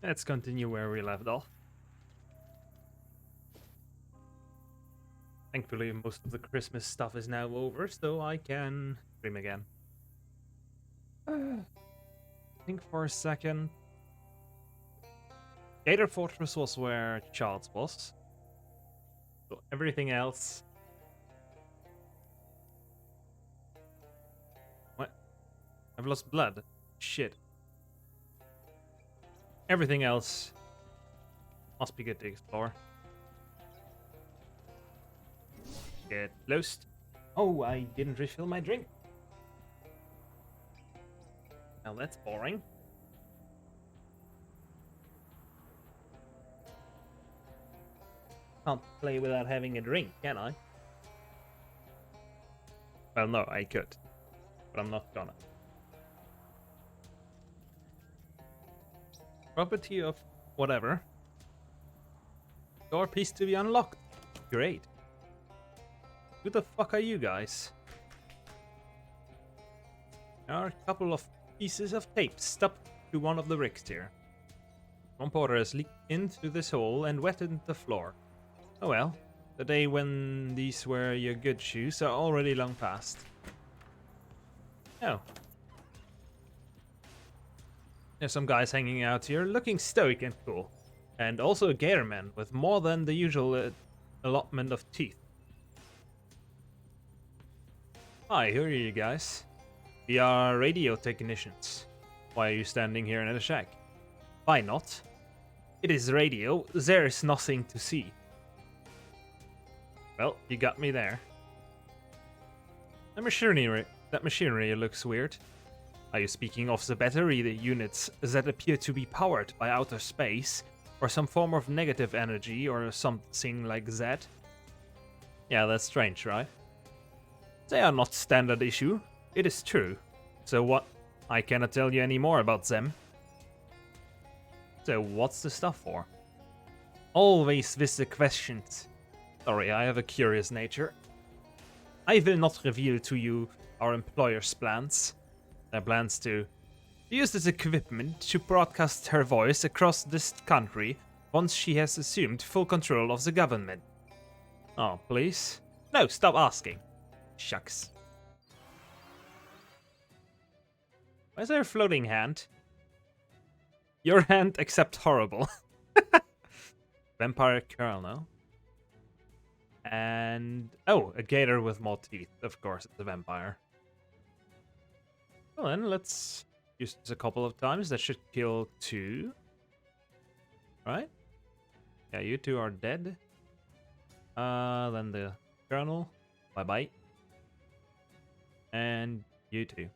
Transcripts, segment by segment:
Let's continue where we left off. Thankfully, most of the Christmas stuff is now over, so I can stream again. Think for a second. Gator Fortress was where Charles was. So everything else... What? I've lost blood. Shit. Everything else must be good to explore. Get lost. Oh, I didn't refill my drink. Now that's boring. Can't play without having a drink, can I? Well, no, I could. But I'm not gonna. Property of whatever. Door piece to be unlocked. Great. Who the fuck are you guys? There are a couple of pieces of tape stuck to one of the bricks here. One porter has leaked into this hole and wetted the floor. Oh well, the day when these were your good shoes are already long past. Oh. There's some guys hanging out here, looking stoic and cool. And also a gator man with more than the usual allotment of teeth. Hi, who are you guys? We are radio technicians. Why are you standing here in the shack? Why not? It is radio, there is nothing to see. Well, you got me there. That machinery looks weird. Are you speaking of the battery units that appear to be powered by outer space, or some form of negative energy, or something like that? Yeah, that's strange, right? They are not standard issue, it is true. So what? I cannot tell you any more about them. So what's the stuff for? Always with the questions. Sorry, I have a curious nature. I will not reveal to you our employer's plans. Their plans to use this equipment to broadcast her voice across this country once she has assumed full control of the government. Oh, please? No, stop asking. Shucks. Why is there a floating hand? Your hand, except horrible. Vampire Colonel. And... oh, a gator with more teeth. Of course, it's a vampire. Well then, let's use this a couple of times. That should kill 2. Right? Yeah, you 2 are dead. Then the Colonel. Bye-bye. And you 2.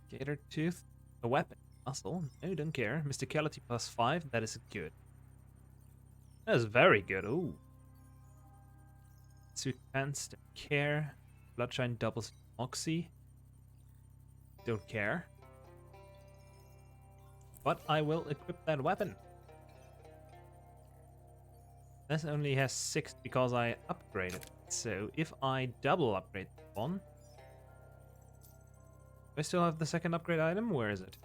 Gator tooth. A weapon. Muscle. No, don't care. Mysticality +5. That is good. That is very good. Ooh. Suit pants. Don't care. Bloodshine doubles Moxie. Don't care. But I will equip that weapon. This only has 6 because I upgraded it. So if I double upgrade one... do I still have the second upgrade item? Where is it?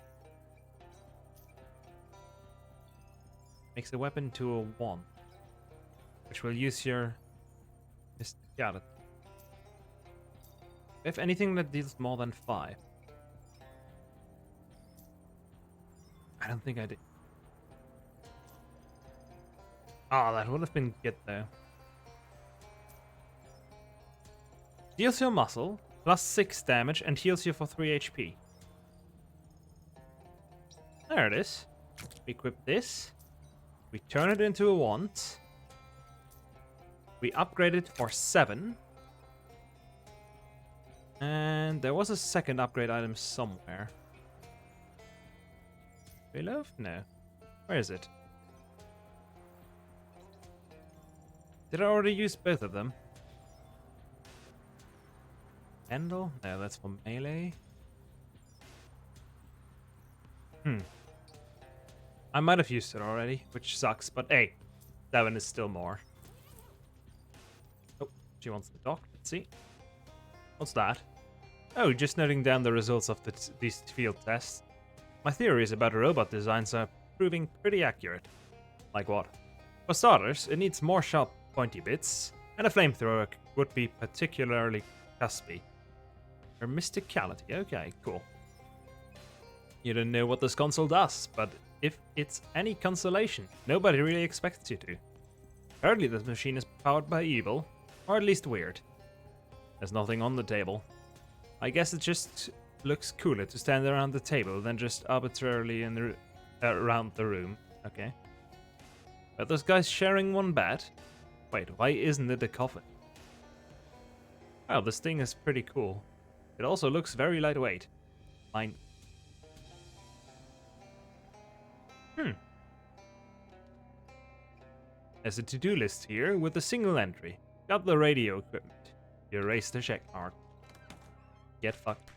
Makes the weapon to a 1. Which will use your... got it. If anything that deals more than 5. I don't think I did. Ah, that would have been good though. Deals your muscle, +6 damage, and heals you for 3 HP. There it is. We equip this. We turn it into a wand. We upgrade it for 7. And there was a second upgrade item somewhere. Reload? No. Where is it? Did I already use both of them? Handle? No, that's for melee. I might have used it already, which sucks, but hey, 7 is still more. Oh, she wants the dock. Let's see. What's that? Oh, just noting down the results of these field tests. My theories about robot designs are proving pretty accurate. Like what? For starters, it needs more sharp, pointy bits, and a flamethrower would be particularly cuspy. Or mysticality, okay, cool. You don't know what this console does, but if it's any consolation, nobody really expects you to. Apparently this machine is powered by evil, or at least weird. There's nothing on the table. I guess it just looks cooler to stand around the table than just arbitrarily around the room. Okay. But those guys sharing one bed? Wait, why isn't it a coffin? Wow, this thing is pretty cool. It also looks very lightweight. Fine. There's a to-do list here with a single entry. Got the radio equipment. You erase the check mark. Get fucked.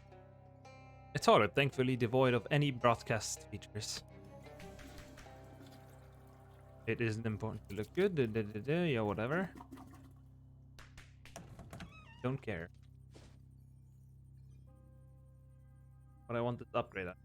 A toilet, thankfully devoid of any broadcast features. It isn't important to look good. Yeah, whatever. Don't care. But I wanted to upgrade that.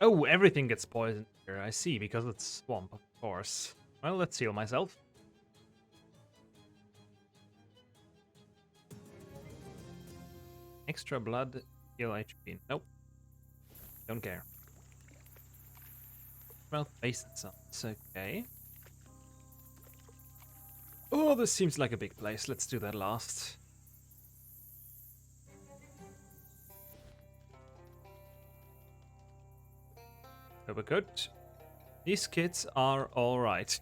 Oh, everything gets poisoned here. I see, because it's swamp, of course. Well, let's heal myself. Extra blood, heal HP. Nope. Don't care. Well, base sounds okay. Oh, this seems like a big place. Let's do that last. Overcooked. These kids are alright.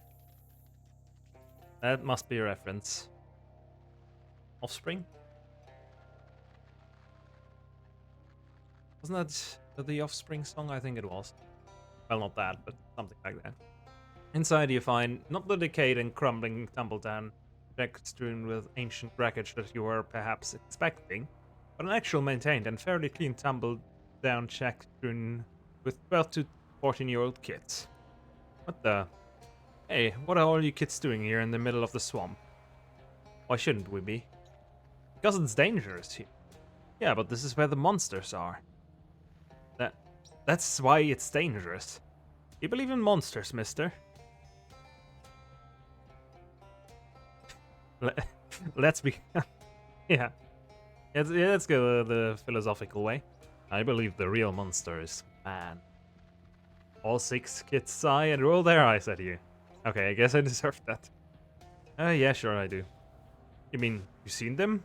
That must be a reference. Offspring? Wasn't that the Offspring song? I think it was. Well, not that, but something like that. Inside you find not the decayed and crumbling tumble-down deck strewn with ancient wreckage that you were perhaps expecting, but an actual maintained and fairly clean tumble-down shack strewn with 12 to 14-year-old kids. What the? Hey, what are all you kids doing here in the middle of the swamp? Why shouldn't we be? Because it's dangerous here. Yeah, but this is where the monsters are. That's why it's dangerous. You believe in monsters, mister? Let's be... yeah. Let's go the philosophical way. I believe the real monster is man. All 6 kids sigh and roll their eyes at you. Okay, I guess I deserved that. Yeah, sure I do. You mean, you've seen them?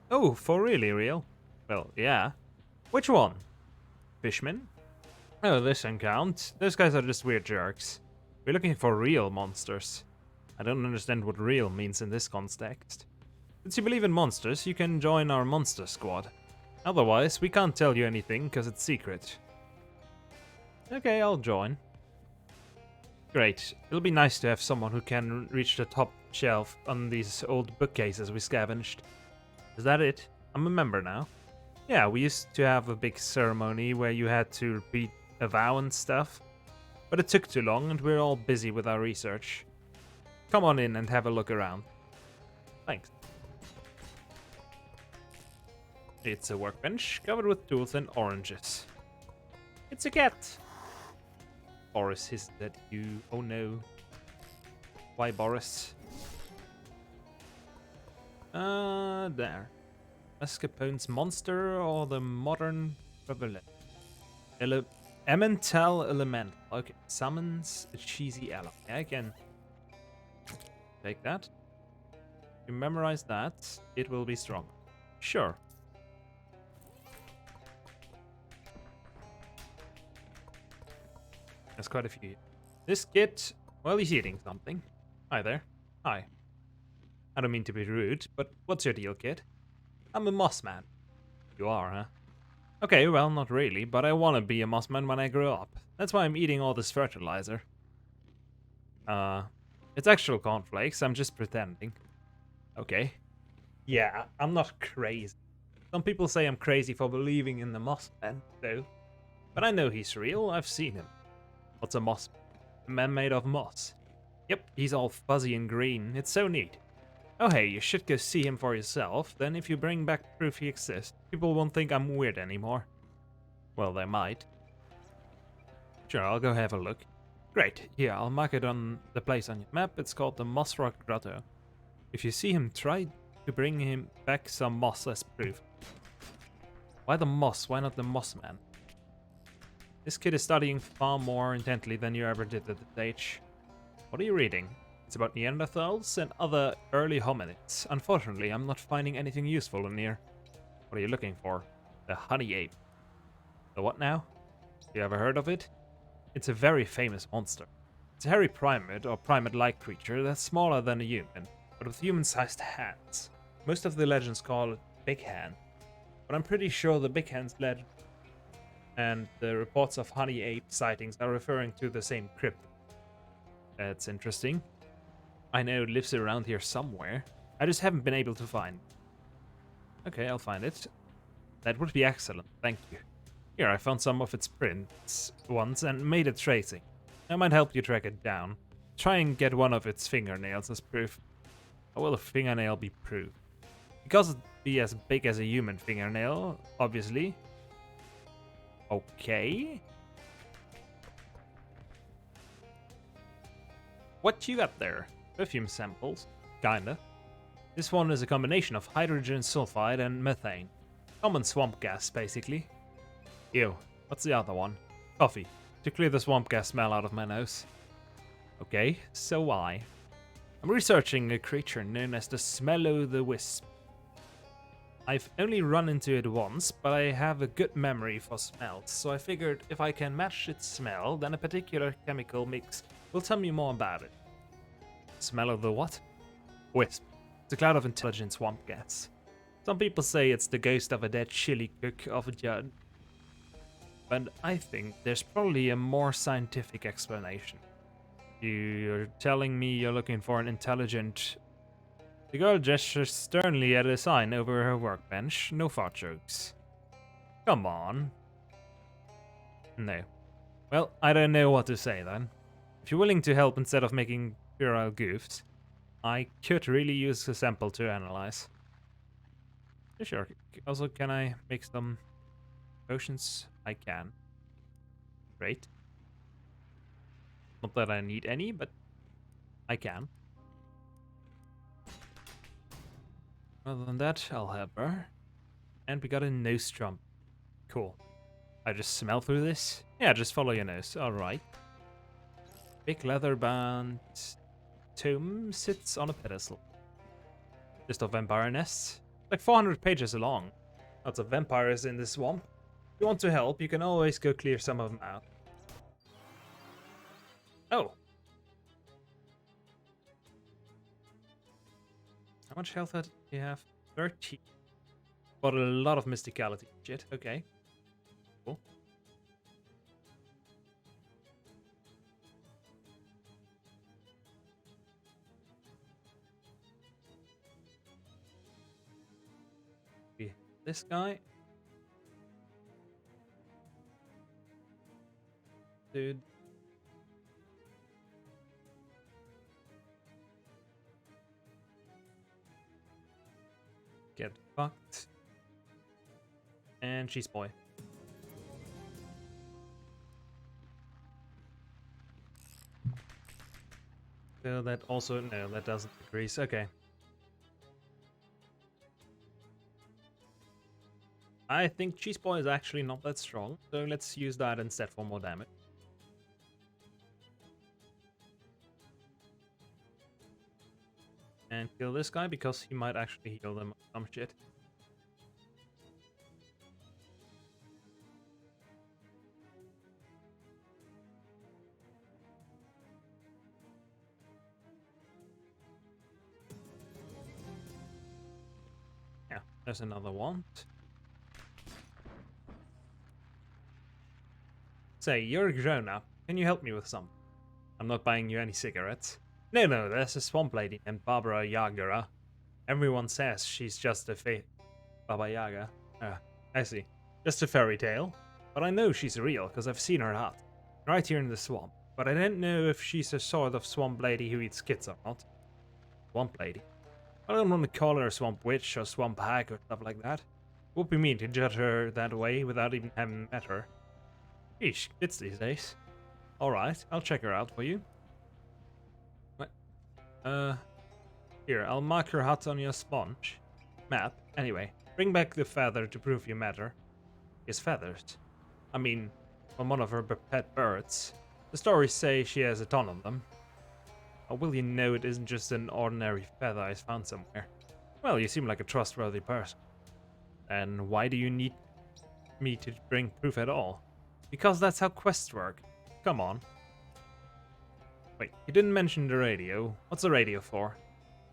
Oh, for really real? Well, yeah. Which one? Fishmen? Oh, this can count. Those guys are just weird jerks. We're looking for real monsters. I don't understand what real means in this context. Since you believe in monsters, you can join our monster squad. Otherwise, we can't tell you anything because it's secret. Okay, I'll join. Great. It'll be nice to have someone who can reach the top shelf on these old bookcases we scavenged. Is that it? I'm a member now. Yeah, we used to have a big ceremony where you had to repeat a vow and stuff. But it took too long and we're all busy with our research. Come on in and have a look around. Thanks. It's a workbench covered with tools and oranges. It's a cat! Boris hissed at you. Oh no. Why, Boris? There. Escapone's monster or the modern prevalent? Emmental element. Okay, summons a cheesy ally. I can take that. If you memorize that, it will be strong. Sure. There's quite a few. This kid, well, he's eating something. Hi there. Hi. I don't mean to be rude, but what's your deal, kid? I'm a moss man. You are, huh? Okay, well, not really, but I want to be a moss man when I grow up. That's why I'm eating all this fertilizer. It's actual cornflakes, I'm just pretending. Okay. Yeah, I'm not crazy. Some people say I'm crazy for believing in the moss man, though. But I know he's real, I've seen him. What's a moss? A man made of moss. Yep, he's all fuzzy and green. It's so neat. Oh hey, you should go see him for yourself. Then if you bring back proof he exists, people won't think I'm weird anymore. Well, they might. Sure, I'll go have a look. Great, here, I'll mark it on the place on your map. It's called the Moss Rock Grotto. If you see him, try to bring him back some moss as proof. Why the moss? Why not the moss man? This kid is studying far more intently than you ever did at the age. What are you reading? It's about Neanderthals and other early hominids. Unfortunately, I'm not finding anything useful in here. What are you looking for? The honey ape. The what now? You ever heard of it? It's a very famous monster. It's a hairy primate or primate-like creature that's smaller than a human, but with human-sized hands. Most of the legends call it Big Hand, but I'm pretty sure the Big Hand's legend and the reports of honey ape sightings are referring to the same crypt. That's interesting. I know it lives around here somewhere. I just haven't been able to find it. Okay, I'll find it. That would be excellent, thank you. Here, I found some of its prints once and made a tracing. I might help you track it down. Try and get one of its fingernails as proof. How will a fingernail be proof? Because it'd be as big as a human fingernail, obviously. Okay. What you got there? Perfume samples? Kinda. This one is a combination of hydrogen sulfide and methane. Common swamp gas, basically. Ew. What's the other one? Coffee. To clear the swamp gas smell out of my nose. Okay, so why? I'm researching a creature known as the Smell-o'-the-Wisp. I've only run into it once, but I have a good memory for smells, so I figured if I can match its smell, then a particular chemical mix will tell me more about it. Smell of the what? Wisp. It's a cloud of intelligent swamp gas. Some people say it's the ghost of a dead chili cook of a judge. But I think there's probably a more scientific explanation. You're telling me you're looking for an intelligent... The girl gestures sternly at a sign over her workbench. No fart jokes. Come on. No. Well, I don't know what to say then. If you're willing to help instead of making puerile goofs, I could really use a sample to analyze. Sure. Also, can I make some potions? I can. Great. Not that I need any, but I can. Other than that, I'll help her. And we got a nose drum. Cool. I just smell through this? Yeah, just follow your nose. Alright. Big leather bound tome sits on a pedestal. Just of vampire nests. Like 400 pages long. Lots of vampires in this swamp. If you want to help, you can always go clear some of them out. Oh. How much health do you have? 30. But a lot of mysticality. Shit, okay. Cool. This guy. Dude. Get fucked. And cheese boy. So that also, no, that doesn't decrease. Okay. I think cheese boy is actually not that strong, so let's use that instead for more damage. And kill this guy because he might actually heal them some shit. Yeah, there's another one. Say, you're a grown-up. Can you help me with something? I'm not buying you any cigarettes. No, there's a swamp lady named Barbara Yaga. Everyone says she's just a Baba Yaga. Ah, I see. Just a fairy tale. But I know she's real, because I've seen her hut. right here in the swamp, but I don't know if she's a sort of swamp lady who eats kids or not. Swamp lady. I don't want to call her a swamp witch or swamp hag or stuff like that. It would be mean to judge her that way without even having met her. Eesh, kids these days. Alright, I'll check her out for you. What? Here, I'll mark her hut on your sponge. Map. Anyway, bring back the feather to prove you met her. His feathers. I mean, from one of her pet birds. The stories say she has a ton of them. How will you know it isn't just an ordinary feather I found somewhere? Well, you seem like a trustworthy person. And why do you need me to bring proof at all? Because that's how quests work. Come on. Wait, you didn't mention the radio. What's the radio for?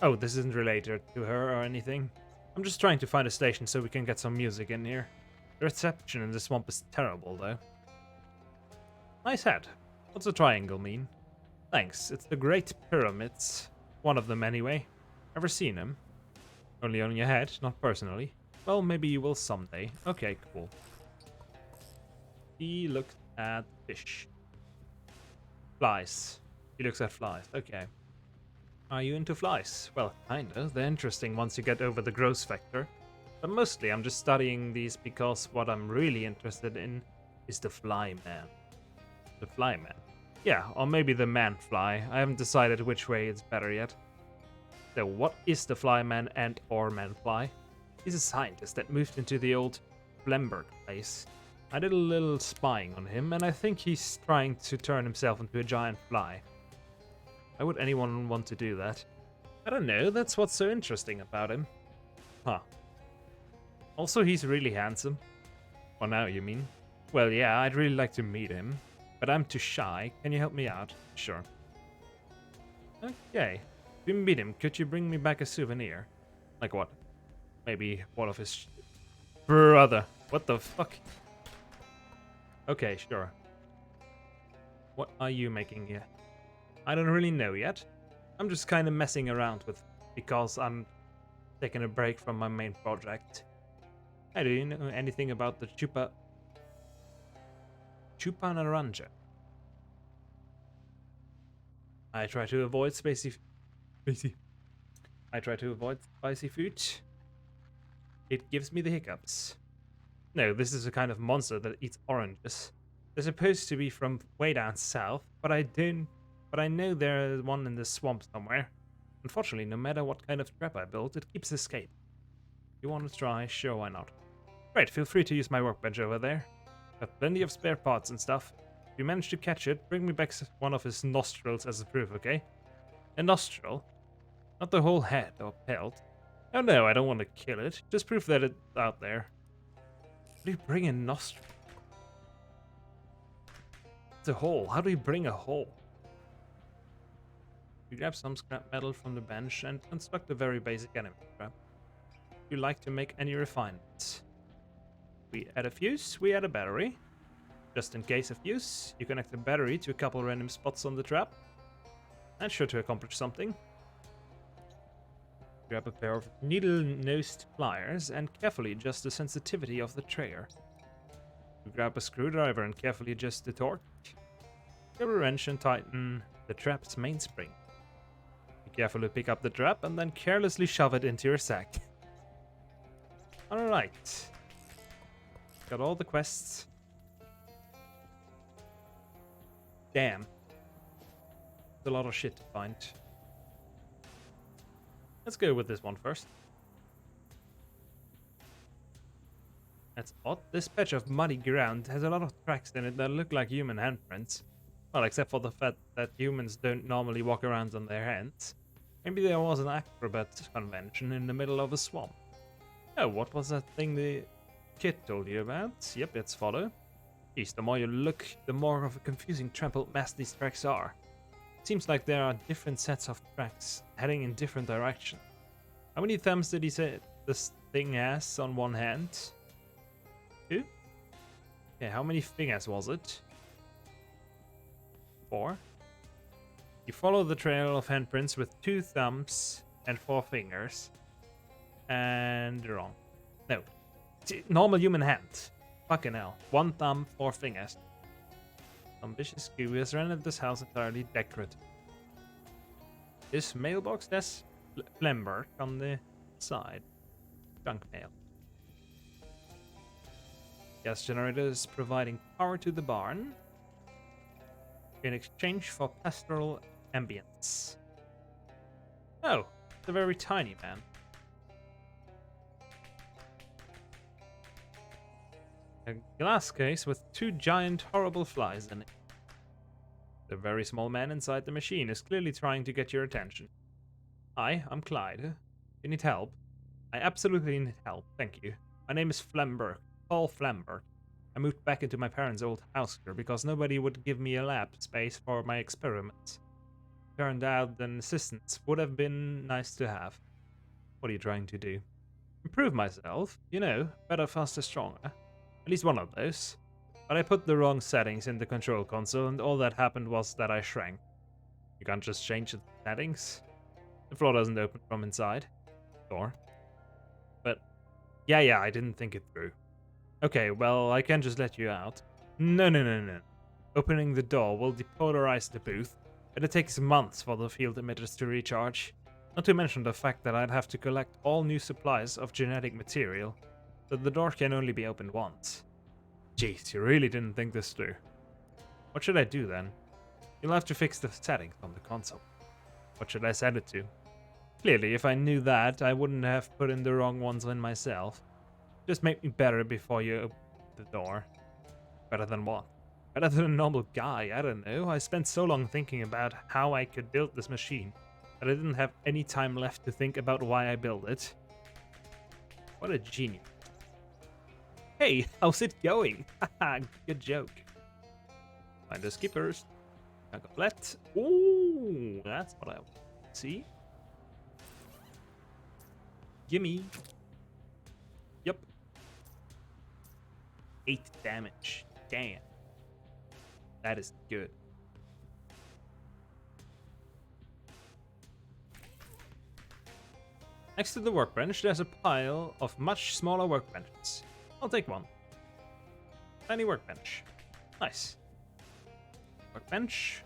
Oh, this isn't related to her or anything. I'm just trying to find a station so we can get some music in here. The reception in the swamp is terrible, though. Nice hat. What's a triangle mean? Thanks, it's the Great Pyramids. One of them, anyway. Ever seen him? Only on your head, not personally. Well, maybe you will someday. Okay, cool. He looks at fish. Flies. He looks at flies. Okay. Are you into flies? Well, kinda. They're interesting once you get over the gross factor. But mostly I'm just studying these because what I'm really interested in is the fly man. The fly man. Yeah, or maybe the man fly. I haven't decided which way it's better yet. So what is the fly man and or man fly? He's a scientist that moved into the old Blemberg place. I did a little spying on him, and I think he's trying to turn himself into a giant fly. Why would anyone want to do that? I don't know, that's what's so interesting about him. Huh. Also, he's really handsome. Well, now you mean? Well, yeah, I'd really like to meet him, but I'm too shy. Can you help me out? Sure. Okay. If you meet him, could you bring me back a souvenir? Like what? Maybe one of his... Brother. What the fuck? Okay, sure. What are you making here? I don't really know yet. I'm just kind of messing around with because I'm taking a break from my main project. Hey, do you know anything about the Chupa Naranja? I try to avoid spicy food. It gives me the hiccups. No, this is a kind of monster that eats oranges. They're supposed to be from way down south, but I know there's one in the swamp somewhere. Unfortunately, no matter what kind of trap I build, it keeps escaping. You want to try? Sure, why not? Great, feel free to use my workbench over there. Got plenty of spare parts and stuff. If you manage to catch it, bring me back one of his nostrils as a proof, okay? A nostril? Not the whole head or pelt. Oh no, I don't want to kill it. Just proof that it's out there. How do you bring a nostril? It's a hole. How do you bring a hole? You grab some scrap metal from the bench and construct a very basic enemy trap. If you like to make any refinements. We add a fuse, we add a battery. Just in case of use, you connect the battery to a couple random spots on the trap. That's sure to accomplish something. Grab a pair of needle-nosed pliers and carefully adjust the sensitivity of the trigger. You grab a screwdriver and carefully adjust the torque. Grab a wrench and tighten the trap's mainspring. You carefully pick up the trap and then carelessly shove it into your sack. Alright. Got all the quests. Damn. There's a lot of shit to find. Let's go with this one first. That's odd. This patch of muddy ground has a lot of tracks in it that look like human handprints. Well, except for the fact that humans don't normally walk around on their hands. Maybe there was an acrobat convention in the middle of a swamp. Oh, what was that thing the kid told you about? Yep, let's follow. Geez, the more you look, the more of a confusing trampled mess these tracks are. Seems like there are different sets of tracks heading in different directions. How many thumbs did he say this thing has on one hand? 2? Yeah, how many fingers was it? 4. You follow the trail of handprints with 2 thumbs and 4 fingers. And wrong. No. Normal human hand. Fucking hell. 1 thumb, 4 fingers. Some vicious goo has rendered this house entirely decorative. This mailbox has Flemberg on the side. Junk mail. Gas generators providing power to the barn in exchange for pastoral ambience. Oh, it's a very tiny man. A glass case with 2 giant horrible flies in it. The very small man inside the machine is clearly trying to get your attention. Hi, I'm Clyde. You need help? I absolutely need help, thank you. My name is Flemberg, Paul Flemberg. I moved back into my parents' old house here because nobody would give me a lab space for my experiments. Turned out an assistant would have been nice to have. What are you trying to do? Improve myself, you know, better, faster, stronger. At least one of those. But I put the wrong settings in the control console and all that happened was that I shrank. You can't just change the settings. The floor doesn't open from inside. Door. But, yeah, I didn't think it through. Okay, well, I can't just let you out. No. Opening the door will depolarize the booth, but it takes months for the field emitters to recharge. Not to mention the fact that I'd have to collect all new supplies of genetic material, so the door can only be opened once. Jeez, you really didn't think this through. What should I do then? You'll have to fix the settings on the console. What should I set it to? Clearly, if I knew that, I wouldn't have put in the wrong ones in myself. Just make me better before you open the door. Better than what? Better than a normal guy, I don't know. I spent so long thinking about how I could build this machine that I didn't have any time left to think about why I built it. What a genius. Hey, how's it going? Haha, good joke. Find the skippers. I got flat. Ooh, that's what I want to see. Gimme. Yep. 8 damage. Damn. That is good. Next to the workbench, there's a pile of much smaller workbenches. I'll take one. Tiny workbench. Nice. Workbench.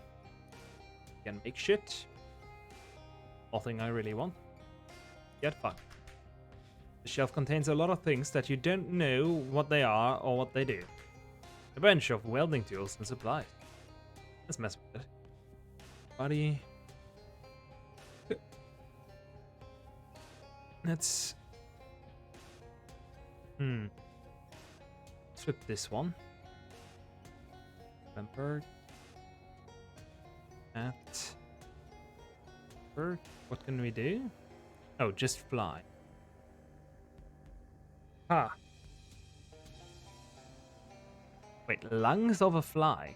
Can make shit. Nothing I really want. Yet fun. The shelf contains a lot of things that you don't know what they are or what they do. A bunch of welding tools and supplies. Let's mess with it. Body. Let's... Flip this one. Remember. At... Bird. What can we do? Oh, just fly. Ah. Wait, lungs of a fly?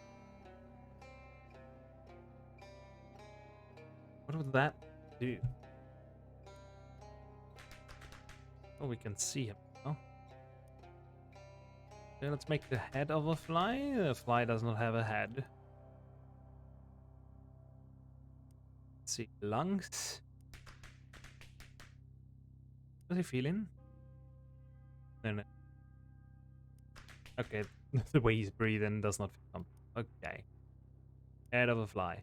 What would that do? Oh, we can see him. Oh. Okay, let's make the head of a fly. The fly does not have a head. Let's see, lungs. What's he feeling? No. Okay, the way he's breathing does not feel comfortable. Okay. Head of a fly.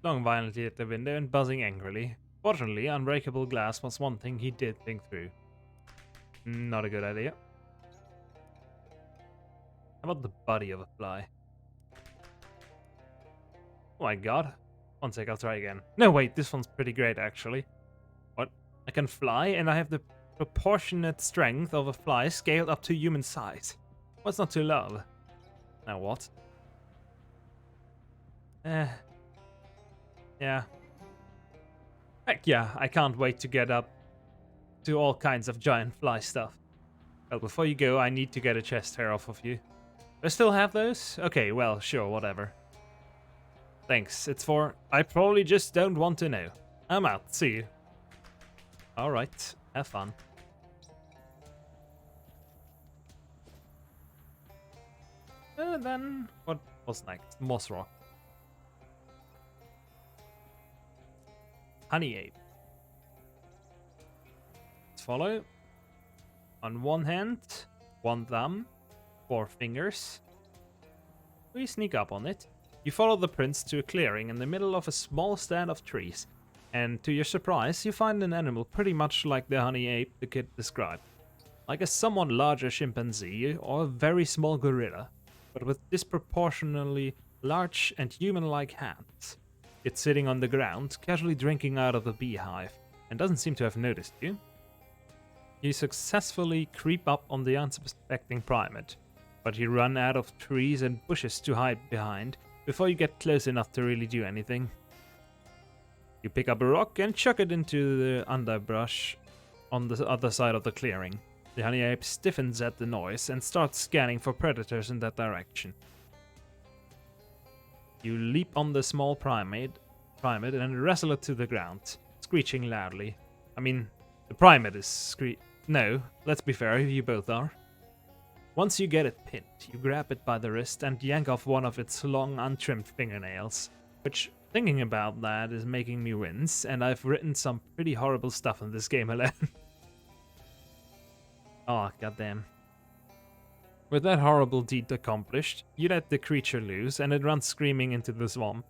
Looking violently at the window and buzzing angrily. Fortunately, unbreakable glass was one thing he did think through. Not a good idea. How about the body of a fly? Oh my god. One sec, I'll try again. No, wait, this one's pretty great, actually. What? I can fly, and I have the proportionate strength of a fly scaled up to human size. What's not to love? Now what? Yeah. Heck yeah, I can't wait to get up to all kinds of giant fly stuff. Well, before you go, I need to get a chest hair off of you. Do I still have those? Okay, well, sure, whatever. Thanks, it's for... I probably just don't want to know. I'm out, see you. Alright, have fun. Then, what was next? Moss Rock. Honey ape. Let's follow. On one hand, one thumb. 4 fingers. We sneak up on it. You follow the prints to a clearing in the middle of a small stand of trees, and to your surprise, you find an animal pretty much like the honey ape the kid described. Like a somewhat larger chimpanzee or a very small gorilla, but with disproportionately large and human-like hands. It's sitting on the ground, casually drinking out of a beehive, and doesn't seem to have noticed you. You successfully creep up on the unsuspecting primate, but you run out of trees and bushes to hide behind before you get close enough to really do anything. You pick up a rock and chuck it into the underbrush on the other side of the clearing. The honey ape stiffens at the noise and starts scanning for predators in that direction. You leap on the small primate and wrestle it to the ground, screeching loudly. I mean, the primate is No, let's be fair, you both are. Once you get it pinned, you grab it by the wrist and yank off one of its long, untrimmed fingernails, which, thinking about that, is making me wince, and I've written some pretty horrible stuff in this game alone. Oh, goddamn. With that horrible deed accomplished, you let the creature loose, and it runs screaming into the swamp.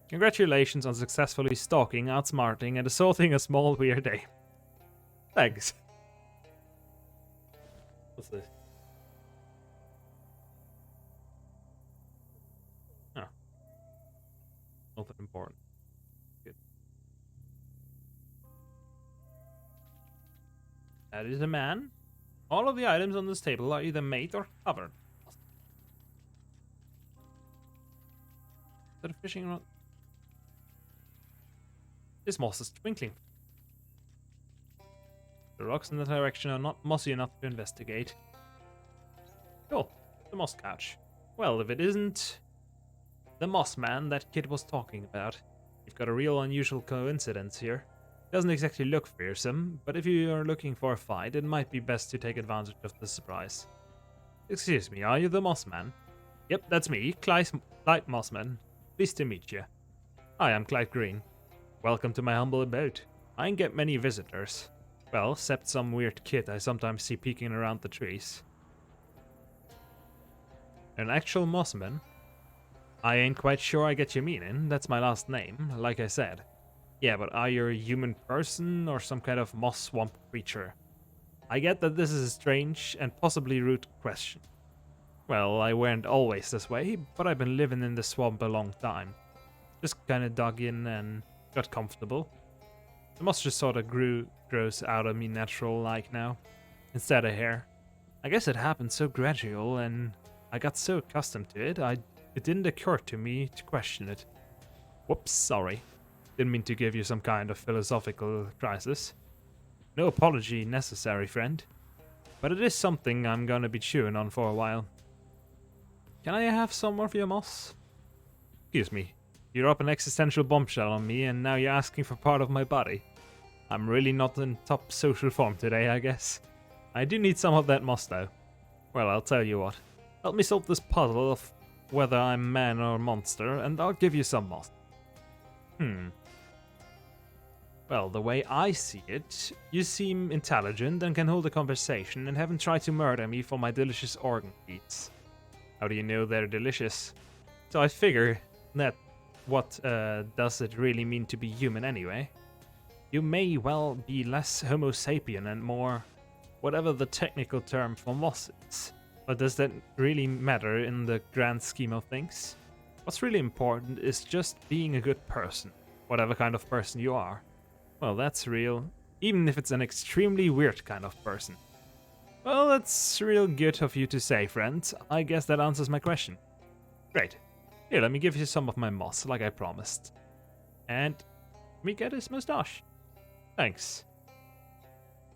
Congratulations on successfully stalking, outsmarting, and assaulting a small weird ape. Thanks. What's this? Oh. Nothing important. Good. That is a man. All of the items on this table are either made or covered. Is that a fishing rod? This moss is twinkling. The rocks in the direction are not mossy enough to investigate. Cool. The moss couch. Well, if it isn't the moss man that kid was talking about, you've got a real unusual coincidence here. Doesn't exactly look fearsome, but if you are looking for a fight, it might be best to take advantage of the surprise. Excuse me, are you the Mossman? Yep, that's me, Clyde Mossman. Pleased to meet you. Hi, I'm Clyde Green. Welcome to my humble abode. I ain't get many visitors. Well, except some weird kid I sometimes see peeking around the trees. An actual Mossman? I ain't quite sure I get your meaning, that's my last name, like I said. Yeah, but are you a human person or some kind of moss swamp creature? I get that this is a strange and possibly rude question. Well, I weren't always this way, but I've been living in the swamp a long time. Just kinda dug in and got comfortable. The moss just sorta grows out of me natural like now, instead of hair. I guess it happened so gradual and I got so accustomed to it, it didn't occur to me to question it. Whoops, sorry. Didn't mean to give you some kind of philosophical crisis. No apology necessary, friend. But it is something I'm gonna be chewing on for a while. Can I have some of your moss? Excuse me. You dropped an existential bombshell on me and now you're asking for part of my body. I'm really not in top social form today, I guess. I do need some of that moss though. Well, I'll tell you what. Help me solve this puzzle of whether I'm man or monster and I'll give you some moss. Well, the way I see it, you seem intelligent and can hold a conversation and haven't tried to murder me for my delicious organ feeds. How do you know they're delicious? So I figure that what does it really mean to be human anyway? You may well be less Homo sapien and more whatever the technical term for moss is. But does that really matter in the grand scheme of things? What's really important is just being a good person, whatever kind of person you are. Well, that's real, even if it's an extremely weird kind of person. Well, that's real good of you to say, friend. I guess that answers my question. Great. Here, let me give you some of my moss, like I promised. And let me get his moustache. Thanks.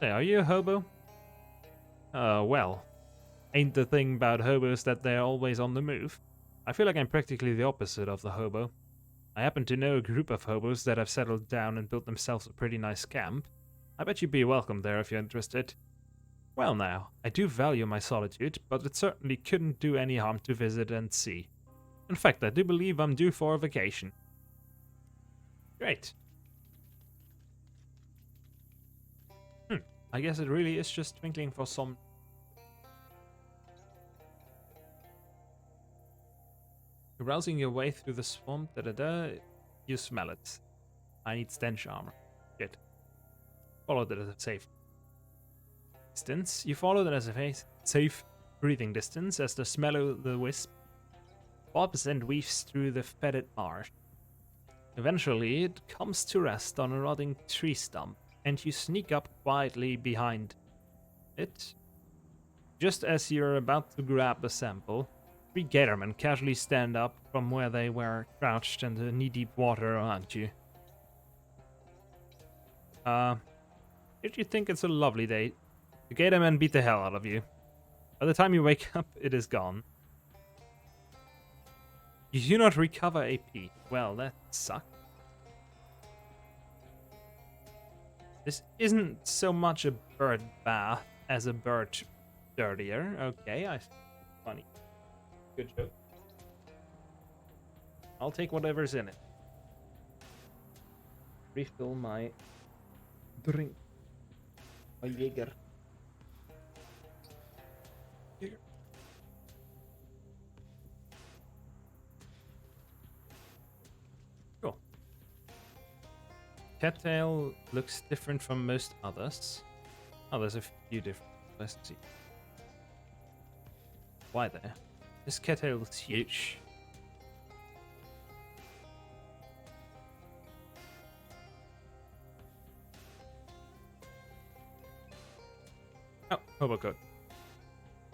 Hey, are you a hobo? Well, ain't the thing about hobos that they're always on the move. I feel like I'm practically the opposite of the hobo. I happen to know a group of hobos that have settled down and built themselves a pretty nice camp. I bet you'd be welcome there if you're interested. Well now, I do value my solitude, but it certainly couldn't do any harm to visit and see. In fact, I do believe I'm due for a vacation. Great. I guess it really is just twinkling for some... You're browsing your way through the swamp, You smell it. I need stench armor. Shit. Followed it as a safe distance. You followed it as a safe breathing distance as the smell of the wisp bobs and weaves through the fetid marsh. Eventually, it comes to rest on a rotting tree stump, and you sneak up quietly behind it. Just as you're about to grab the sample, 3 gatormen casually stand up from where they were crouched in the knee-deep water around you. Did you think it's a lovely day? The gatormen beat the hell out of you. By the time you wake up, it is gone. You do not recover AP. Well, that sucks. This isn't so much a bird bath as a bird dirtier. Okay, funny. Good joke. I'll take whatever's in it. Refill my drink. My Jaeger. Cool. Cattail looks different from most others. Oh, there's a few different. Let's see. Why there? This cattail is huge. Oh, hobo code.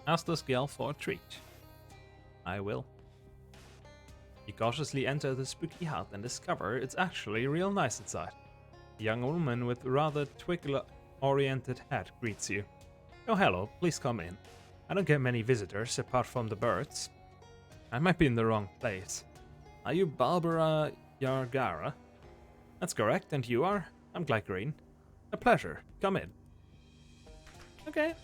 Ask this gal for a treat. I will. You cautiously enter the spooky hut and discover it's actually real nice inside. A young woman with a rather twinkle-oriented hat greets you. Oh, hello, please come in. I don't get many visitors apart from the birds. I might be in the wrong place. Are you Barbara Yargara? That's correct, and you are? I'm Glide Green. A pleasure. Come in. Okay.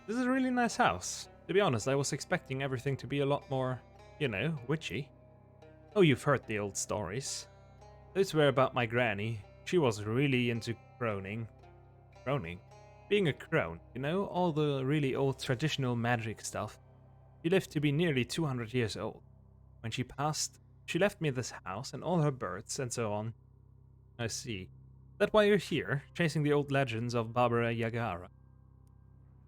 This is a really nice house. To be honest, I was expecting everything to be a lot more, witchy. Oh, you've heard the old stories. Those were about my granny. She was really into croning. Croning? Being a crone, all the really old traditional magic stuff. She lived to be nearly 200 years old. When she passed, she left me this house and all her birds and so on. I see. That why you're here, chasing the old legends of Barbara Yagara?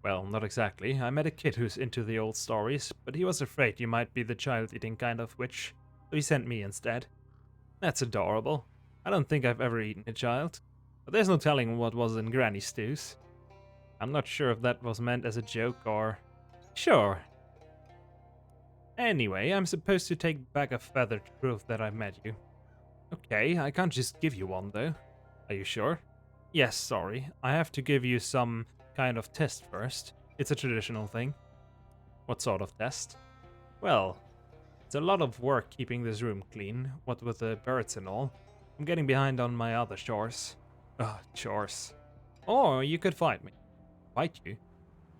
Well, not exactly. I met a kid who's into the old stories, but he was afraid you might be the child-eating kind of witch, so he sent me instead. That's adorable. I don't think I've ever eaten a child, but there's no telling what was in Granny stews. I'm not sure if that was meant as a joke or... Sure. Anyway, I'm supposed to take back a feather to prove that I've met you. Okay, I can't just give you one though. Are you sure? Yes, sorry. I have to give you some kind of test first. It's a traditional thing. What sort of test? Well, it's a lot of work keeping this room clean, what with the birds and all. I'm getting behind on my other chores. Ugh, chores. Or you could fight me. Fight you?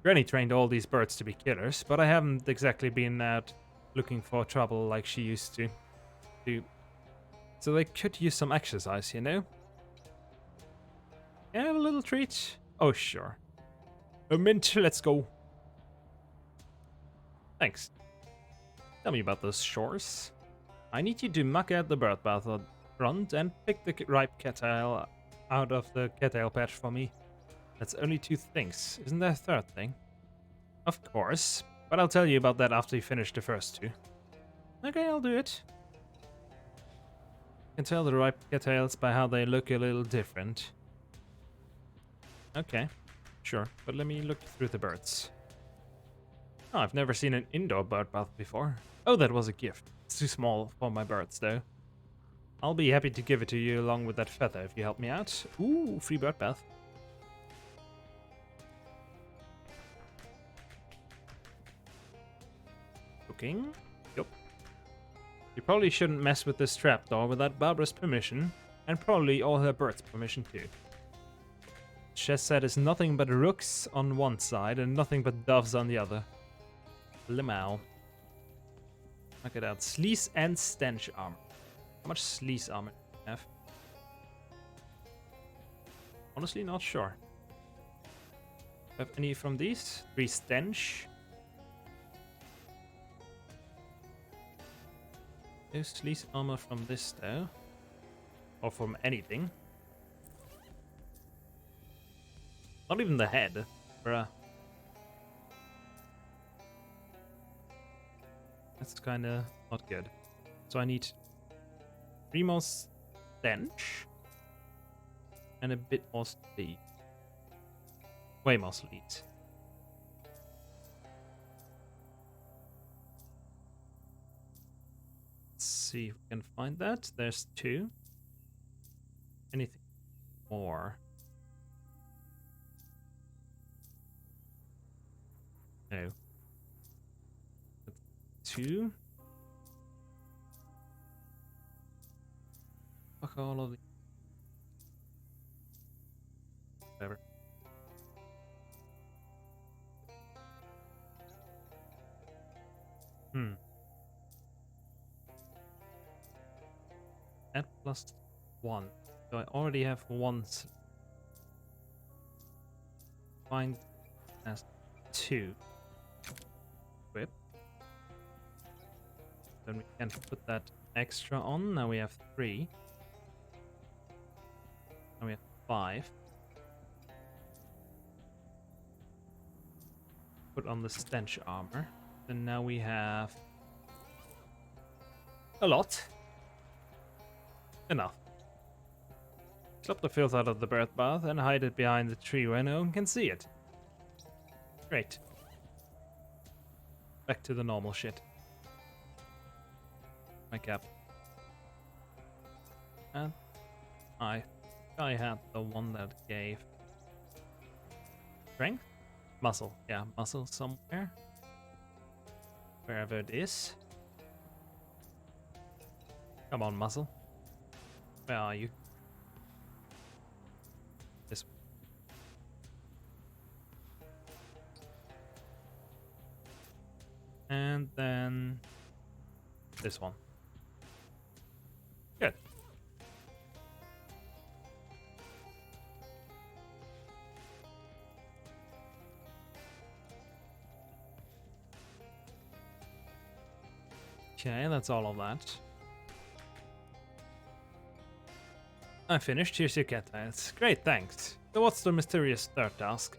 Granny trained all these birds to be killers, but I haven't exactly been out looking for trouble like she used to. So they could use some exercise, Can I have a little treat? Oh, sure. A mint, let's go. Thanks. Tell me about those chores. I need you to muck out the bird bath on front and pick the ripe cattail out of the cattail patch for me. That's only 2 things. Isn't there a third thing? Of course, but I'll tell you about that after you finish the first 2. Okay, I'll do it. You can tell the ripe cattails by how they look a little different. Okay, sure, but let me look through the birds. Oh, I've never seen an indoor bird bath before. Oh, that was a gift. It's too small for my birds, though. I'll be happy to give it to you along with that feather if you help me out. Ooh, free bird bath. Cooking? Yup. You probably shouldn't mess with this trapdoor without Barbara's permission, and probably all her birds' permission too. Chess set is nothing but rooks on one side and nothing but doves on the other. Limau. Check it out. Sleaze and stench armor. How much sleaze armor do you have? Honestly, not sure. Have any from these? 3 stench. No sleaze armor from this though. Or from anything. Not even the head. Bruh. That's kinda not good. So I need 3 more stench. And a bit more speed. Way more speed. Let's see if we can find that. There's 2. Anything more? No. That's 2. Fuck all of the... Whatever. Add +1. So I already have 1. Find as 2. Equip. Then we can put that extra on. Now we have 3. Now we have 5. Put on the stench armor. And now we have a lot. Enough. Slop the filth out of the birth bath and hide it behind the tree where no one can see it. Great. Back to the normal shit. My cap. And I had the one that gave strength? Muscle. Yeah, muscle somewhere. Wherever it is. Come on, muscle. Where are you? This one. And then this one. Good. Okay, that's all of that. I finished. Here's your cat tiles. Great, thanks. So what's the mysterious third task?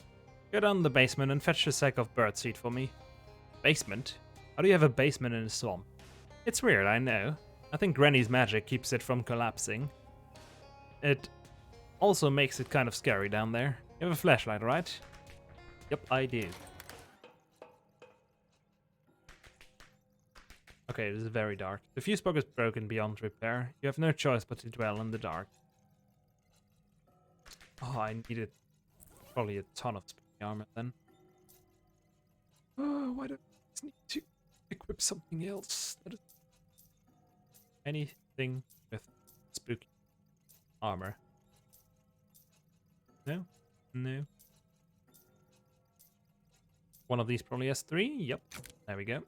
Go down the basement and fetch a sack of birdseed for me. Basement? How do you have a basement in a swamp? It's weird, I know. I think Granny's magic keeps it from collapsing. It also makes it kind of scary down there. You have a flashlight, right? Yep, I do. Okay, this is very dark. The fuse box is broken beyond repair. You have no choice but to dwell in the dark. Oh, I needed probably a ton of spooky armor then. Oh, why don't I just need to equip something else? That is anything with spooky armor. No? No. One of these probably has 3? Yep. There we go.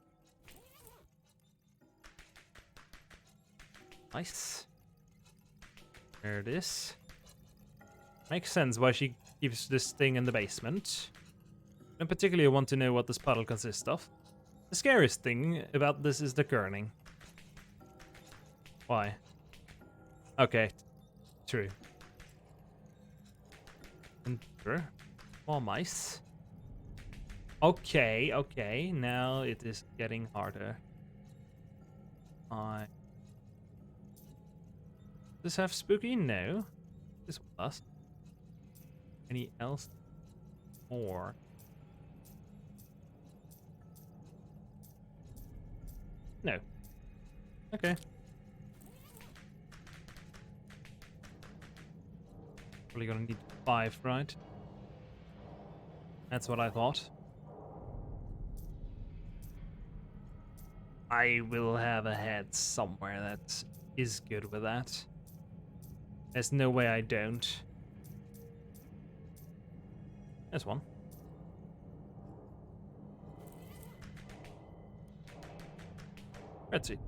Nice. There it is. Makes sense why she keeps this thing in the basement. And particularly I want to know what this puddle consists of. The scariest thing about this is the kerning. Why? Okay. True. And true. More mice. Okay, okay. Now it is getting harder. Does this have spooky? No. This one does. Any else? More? No. Okay. Probably gonna need 5, right? That's what I thought. I will have a head somewhere that is good with that. There's no way I don't. There's one. Let's see.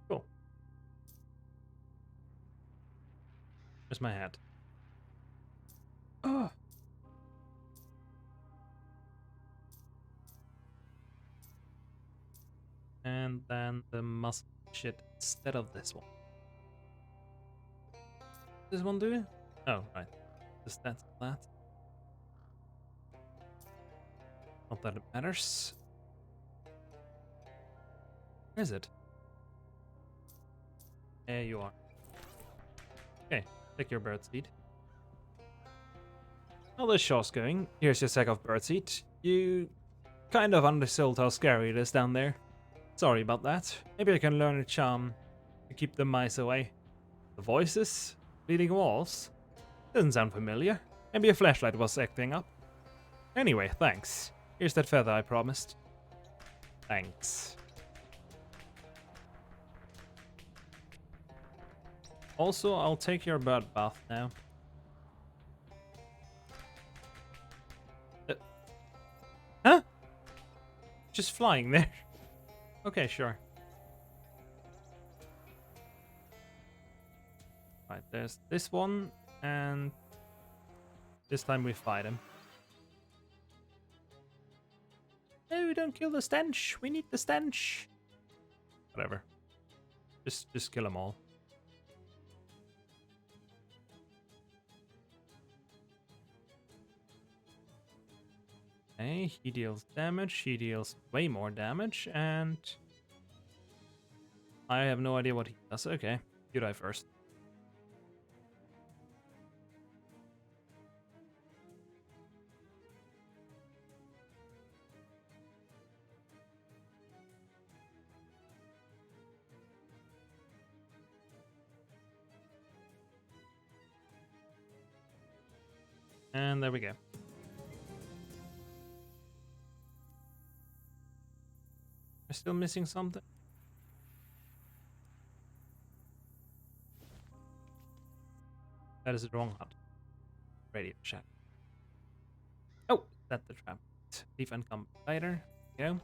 Cool. Where's my hat? Oh. And then the muscle shit instead of this one. This one do it? Oh, right. Just that's that. Not that it matters. Where is it? There you are. Okay, take your birdseed. While this show's going, here's your sack of birdseed. You kind of undersold how scary it is down there. Sorry about that. Maybe I can learn a charm to keep the mice away. The voices? Bleeding walls? Doesn't sound familiar. Maybe a flashlight was acting up. Anyway, thanks. Here's that feather I promised. Thanks. Also, I'll take your bird bath now. Huh? Just flying there. Okay, sure. Right, there's this one, and this time we fight him. No, don't kill the stench. We need the stench. Whatever. Just kill them all. Okay, he deals damage. He deals way more damage, and I have no idea what he does. Okay, you die first. And there we go. We're still missing something. That is the wrong hut. Radio shack. Oh, that's the trap. Leave and come later. Go.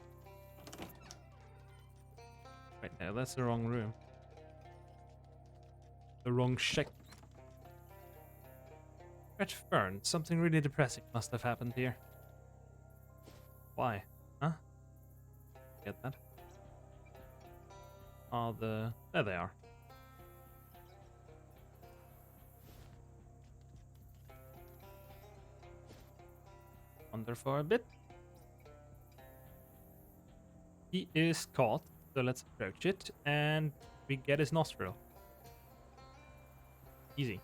Right now, that's the wrong room. The wrong shack. Red Fern, something really depressing must have happened here. Why? Huh? Get that? Oh, there they are. Wander for a bit. He is caught, so let's approach it, and we get his nostril. Easy.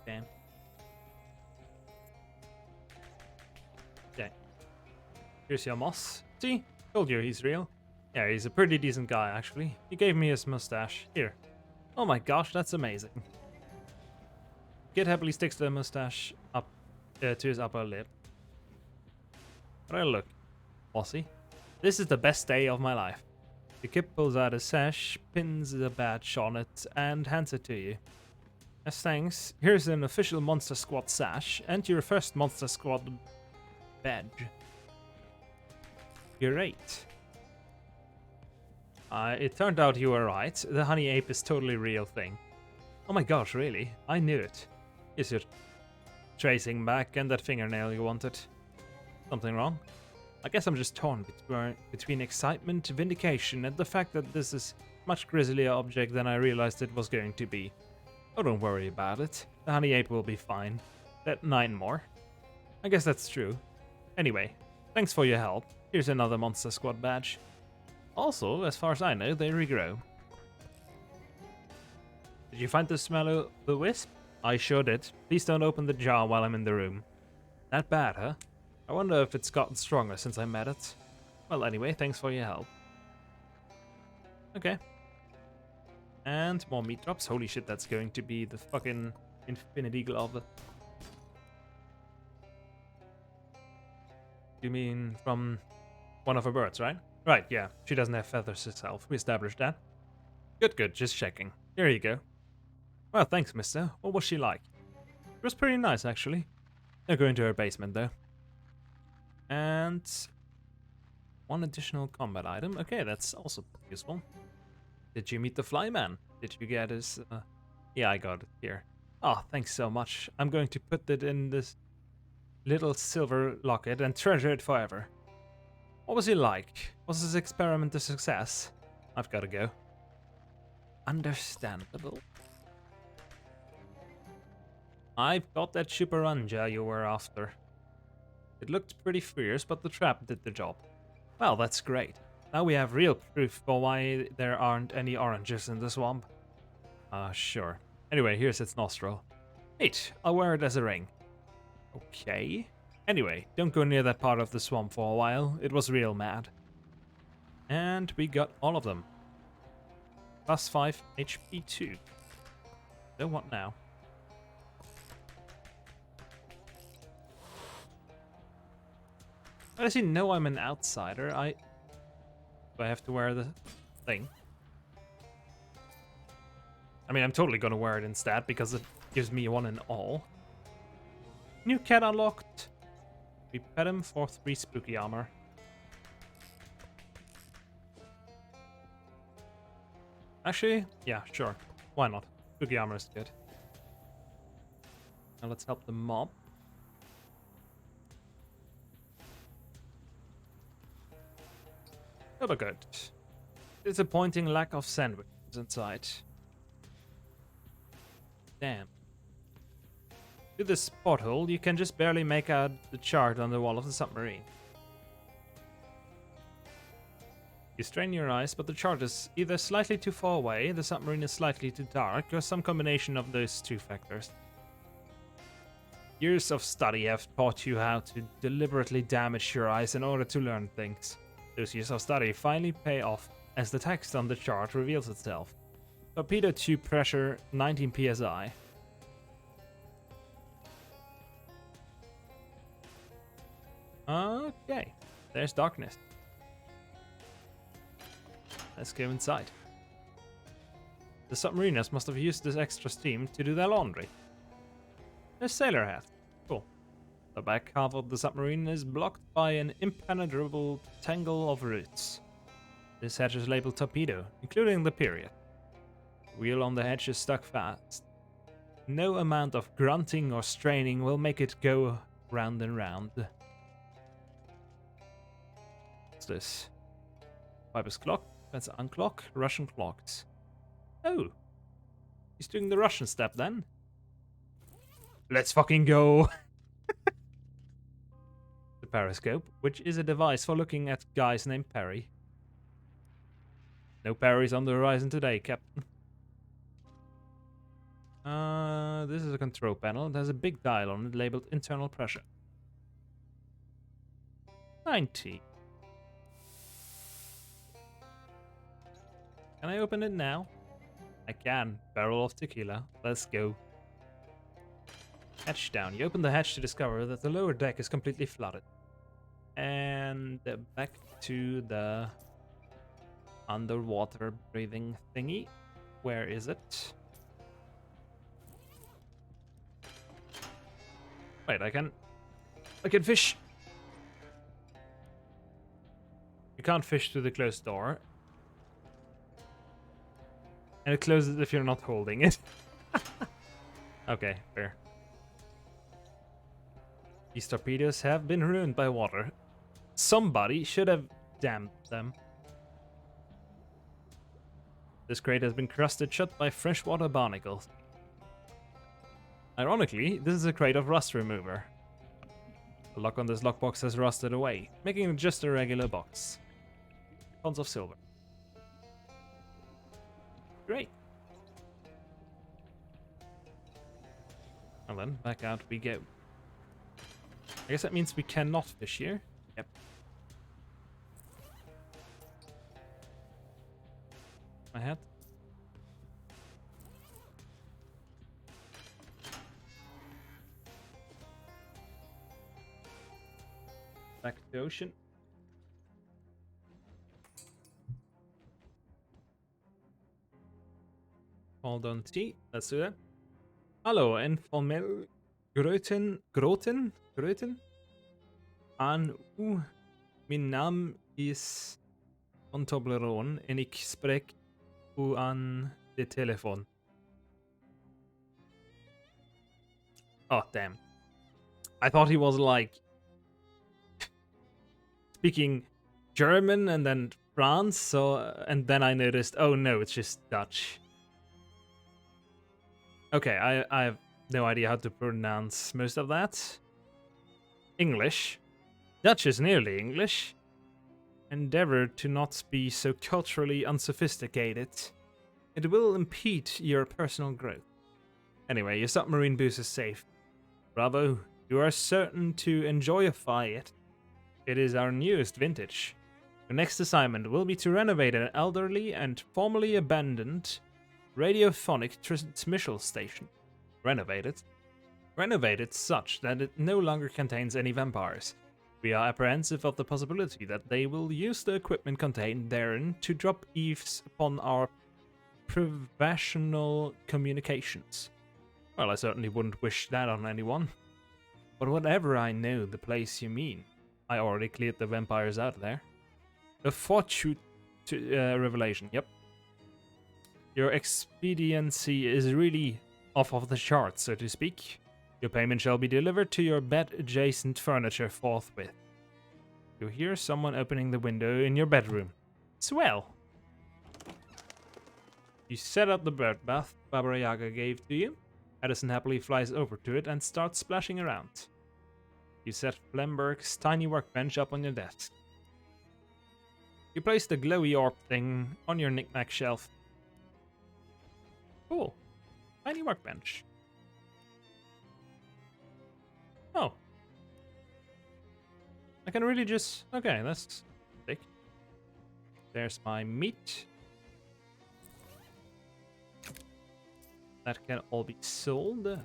Damn. Yeah. Here's your moss. See? Told you he's real. Yeah, he's a pretty decent guy, actually. He gave me his mustache. Here. Oh my gosh, that's amazing. Kid happily sticks the mustache up to his upper lip. But I look. Bossy. This is the best day of my life. The kid pulls out a sash, pins a badge on it, and hands it to you. As thanks, here's an official Monster Squad sash and your first Monster Squad badge. Great. It turned out you were right. The honey ape is totally real thing. Oh my gosh, really? I knew it. Is your tracing back and that fingernail you wanted? Something wrong? I guess I'm just torn between excitement, vindication, and the fact that this is much grislier object than I realized it was going to be. Oh, don't worry about it. The honey ape will be fine. That 9 more. I guess that's true. Anyway, thanks for your help. Here's another Monster Squad badge. Also, as far as I know, they regrow. Did you find the smell of the wisp? I sure did. Please don't open the jar while I'm in the room. That bad, huh? I wonder if it's gotten stronger since I met it. Well, anyway, thanks for your help. Okay. And more meat drops. Holy shit, that's going to be the fucking Infinity Glove. You mean from one of her birds, right? Right, yeah. She doesn't have feathers herself. We established that. Good, just checking. Here you go. Well, thanks, mister. What was she like? It was pretty nice, actually. I'll go into her basement, though. And one additional combat item. Okay, that's also useful. Did you meet the flyman? Did you get his... Yeah, I got it here. Oh, thanks so much. I'm going to put it in this little silver locket and treasure it forever. What was he like? Was his experiment a success? I've got to go. Understandable. I've got that chuparanja you were after. It looked pretty fierce, but the trap did the job. Well, that's great. Now we have real proof for why there aren't any oranges in the swamp. Sure. Anyway, here's its nostril. Neat, I'll wear it as a ring. Okay. Anyway, don't go near that part of the swamp for a while. It was real mad. And we got all of them. Plus 5 HP 2. So what now? Does he know I'm an outsider? Do I have to wear the thing? I mean, I'm totally gonna wear it instead because it gives me one and all. New cat unlocked. We pet him for 3 spooky armor. Actually, yeah, sure. Why not? Spooky armor is good. Now let's help the mob. Oh, but good. Disappointing lack of sandwiches inside. Damn. Through this porthole, you can just barely make out the chart on the wall of the submarine. You strain your eyes, but the chart is either slightly too far away, the submarine is slightly too dark, or some combination of those two factors. Years of study have taught you how to deliberately damage your eyes in order to learn things. Those years of study finally pay off as the text on the chart reveals itself. Torpedo tube pressure 19 psi. Okay, there's darkness. Let's go inside. The submariners must have used this extra steam to do their laundry. A sailor hat. Cool. The back half of the submarine is blocked by an impenetrable tangle of roots. This hatch is labeled torpedo, including the period. The wheel on the hatch is stuck fast. No amount of grunting or straining will make it go round and round. What's this? Piper's clock. Let's unclock. Russian clocks. Oh. He's doing the Russian step then. Let's fucking go. The periscope, which is a device for looking at guys named Perry. No Perrys on the horizon today, Captain. This is a control panel. It has a big dial on it labeled internal pressure. 90. Can I open it now? I can. Barrel of tequila. Let's go. Hatch down. You open the hatch to discover that the lower deck is completely flooded. And back to the underwater breathing thingy. Where is it? Wait, I can fish. You can't fish through the closed door. And it closes if you're not holding it. Okay, fair. These torpedoes have been ruined by water. Somebody should have damned them. This crate has been crusted shut by freshwater barnacles. Ironically, this is a crate of rust remover. The lock on this lockbox has rusted away, making it just a regular box. Tons of silver. Great. And then back out we go. I guess that means we cannot fish here. Yep. My hat. Back to the ocean. Hold on T. Let's do that. Hallo, en formeel groten. Aan u, mijn naam is Van Toblerone en ik spreek u aan de telefoon. Oh, damn. I thought he was like speaking German and then France, so and then I noticed, oh no, it's just Dutch. Okay, I have no idea how to pronounce most of that. English. Dutch is nearly English. Endeavor to not be so culturally unsophisticated. It will impede your personal growth. Anyway, your submarine boost is safe. Bravo, you are certain to enjoyify it. It is our newest vintage. Your next assignment will be to renovate an elderly and formerly abandoned radiophonic transmission station. Renovate it? Renovate it such that it no longer contains any vampires. We are apprehensive of the possibility that they will use the equipment contained therein to drop eaves upon our professional communications. Well, I certainly wouldn't wish that on anyone. But whatever I know the place you mean, I already cleared the vampires out there. A fortune revelation, yep. Your expediency is really off of the charts, so to speak. Your payment shall be delivered to your bed-adjacent furniture forthwith. You hear someone opening the window in your bedroom. Swell! You set up the bird bath Baba Yaga gave to you. Edison happily flies over to it and starts splashing around. You set Flemberg's tiny workbench up on your desk. You place the glowy orb thing on your knick-knack shelf. Cool. Tiny workbench. Oh. I can really just... Okay, that's sick. There's my meat. That can all be sold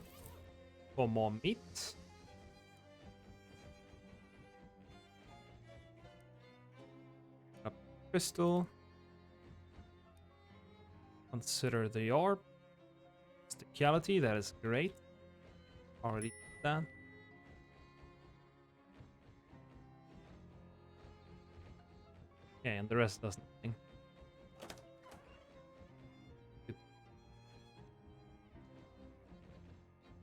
for more meat. A crystal. Consider the orb. Sticality, that is great. Already did that. Okay, and the rest does nothing. Good.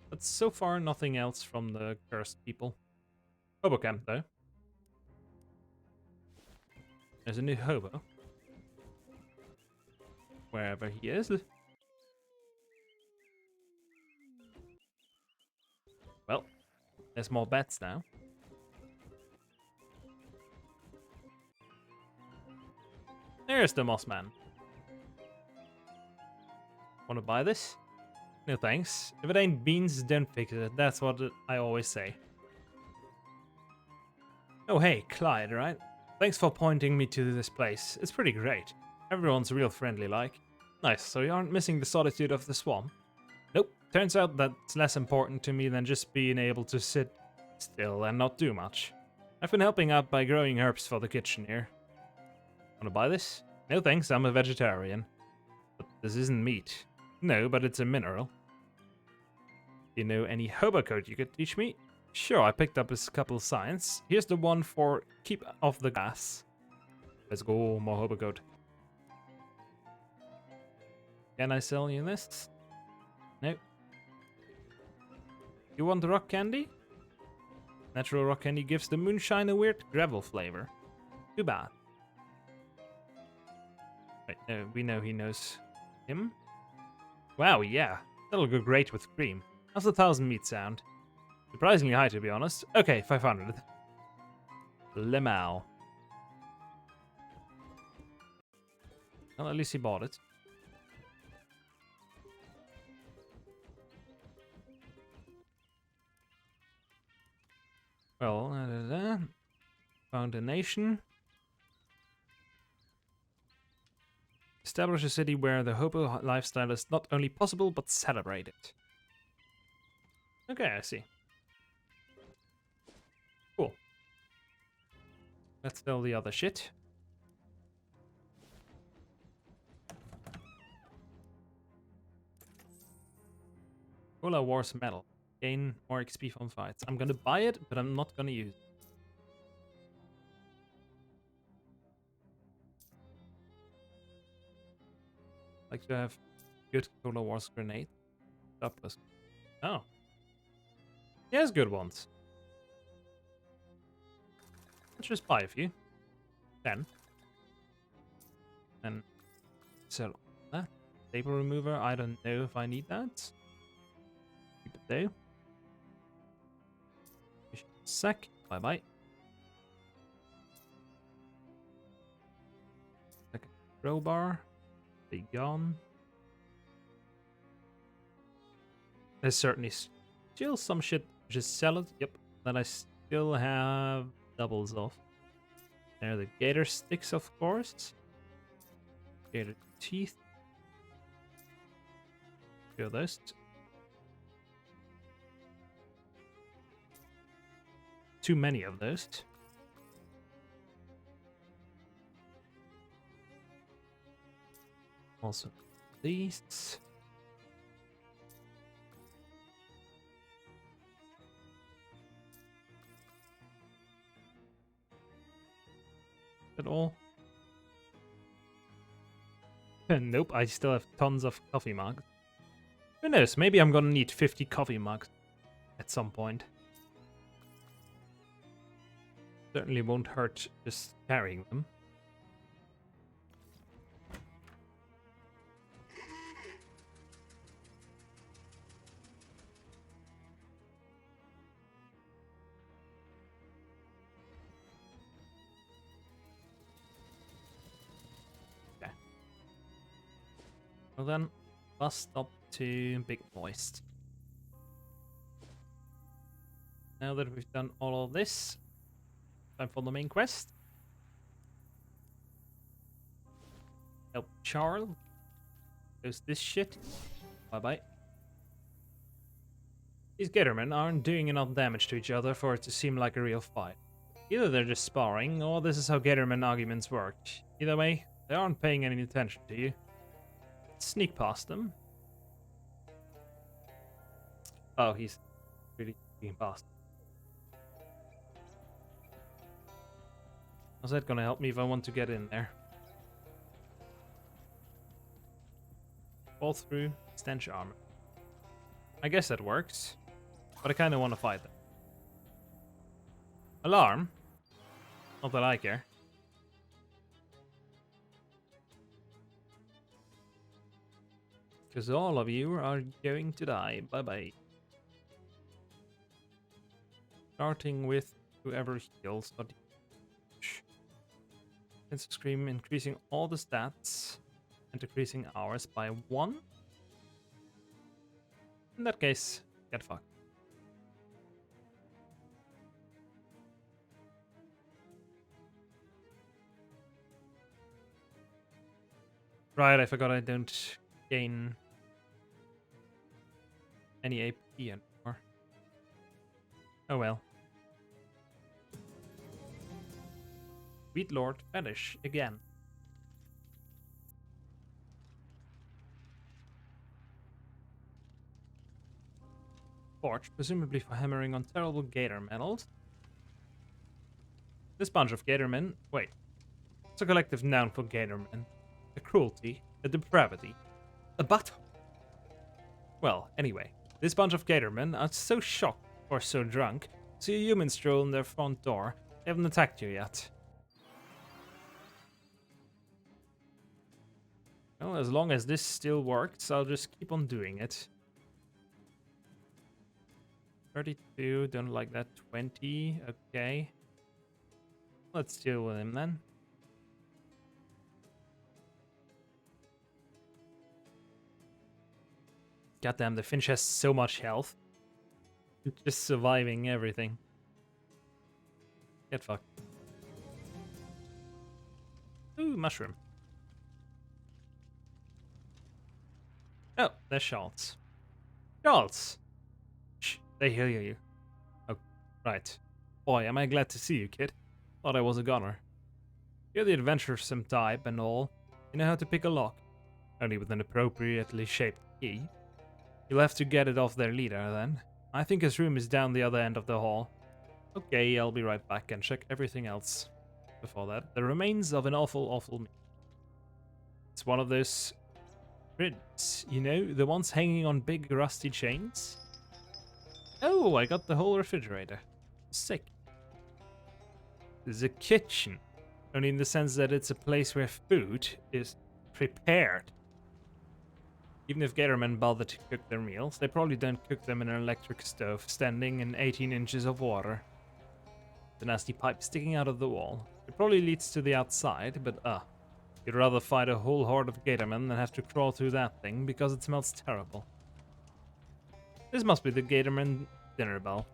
But so far, nothing else from the cursed people. Hobo camp, though. There's a new hobo. Wherever he is. Well, there's more bats now. There's the Moss Man. Wanna buy this? No thanks. If it ain't beans, don't fix it. That's what I always say. Oh hey, Clyde, right? Thanks for pointing me to this place. It's pretty great. Everyone's real friendly like. Nice, so you aren't missing the solitude of the swamp? Nope. Turns out that's less important to me than just being able to sit still and not do much. I've been helping out by growing herbs for the kitchen here. Wanna buy this? No thanks, I'm a vegetarian. But this isn't meat. No, but it's a mineral. Do you know any hobo code you could teach me? Sure, I picked up a couple signs. Here's the one for keep off the grass. Let's go, more hobo code. Can I sell you this? No. You want rock candy? Natural rock candy gives the moonshine a weird gravel flavor. Too bad. Wait, no, we know he knows him. Wow, yeah. That'll go great with cream. How's the 1000 meat sound? Surprisingly high, to be honest. Okay, 500. Lemao. Well, at least he bought it. Well, found a nation. Establish a city where the hobo lifestyle is not only possible, but celebrated. Okay, I see. Cool. Let's sell the other shit. Cola Wars medal. Gain more XP from fights. I'm gonna buy it, but I'm not gonna use it. Like to have good Cola Wars grenade. Surplus. Oh. He has good ones. Let's just buy a few. 10. And sell that. Table remover, I don't know if I need that. Keep it there. Sec. Bye bye. Second crowbar. Be gone. There's certainly still some shit. Just sell it. Yep. Then I still have doubles off. There are the gator sticks, of course. Gator teeth. Kill those. Too many of those. Also these. At all? Nope, I still have tons of coffee mugs. Who knows, maybe I'm gonna need 50 coffee mugs at some point. Certainly won't hurt just carrying them. Okay. Well then, bust up to Big Moist. Now that we've done all of this, time for the main quest. Help Charles. There's this shit. Bye-bye. These Gatormen aren't doing enough damage to each other for it to seem like a real fight. Either they're just sparring, or this is how Gatorman arguments work. Either way, they aren't paying any attention to you. Sneak past them. Oh, he's really sneaking past. How's that gonna help me if I want to get in there? Fall through, stench armor. I guess that works, but I kinda wanna fight them. Alarm? Not that I care. Because all of you are going to die. Bye-bye. Starting with whoever heals. Instant Scream increasing all the stats and decreasing hours by 1. In that case, get fucked. Right, I forgot I don't gain any AP anymore. Oh well. Sweet Lord Fetish again. Forge, presumably for hammering on terrible gator metals. This bunch of gatormen. Wait. It's a collective noun for gatormen. A cruelty, a depravity, a butthole. Well, anyway, this bunch of gatormen are so shocked or so drunk, see a human stroll in their front door, they haven't attacked you yet. Well, as long as this still works, I'll just keep on doing it. 32, don't like that. 20, okay. Let's deal with him then. Goddamn, the Finch has so much health. Just surviving everything. Get fucked. Ooh, mushroom. Oh, there's Schultz. Schultz! Shh, they hear you. Oh, right. Boy, am I glad to see you, kid. Thought I was a gunner. You're the adventuresome type and all. You know how to pick a lock. Only with an appropriately shaped key. You'll have to get it off their leader, then. I think his room is down the other end of the hall. Okay, I'll be right back and check everything else. Before that, the remains of an awful meal. It's one of those grids, you know, the ones hanging on big rusty chains. Oh, I got the whole refrigerator. Sick. This is a kitchen, only in the sense that it's a place where food is prepared. Even if Gatormen bother to cook their meals, they probably don't cook them in an electric stove standing in 18 inches of water. The nasty pipe sticking out of the wall. It probably leads to the outside, but you'd rather fight a whole horde of Gatormen than have to crawl through that thing because it smells terrible. This must be the Gatorman dinner bell.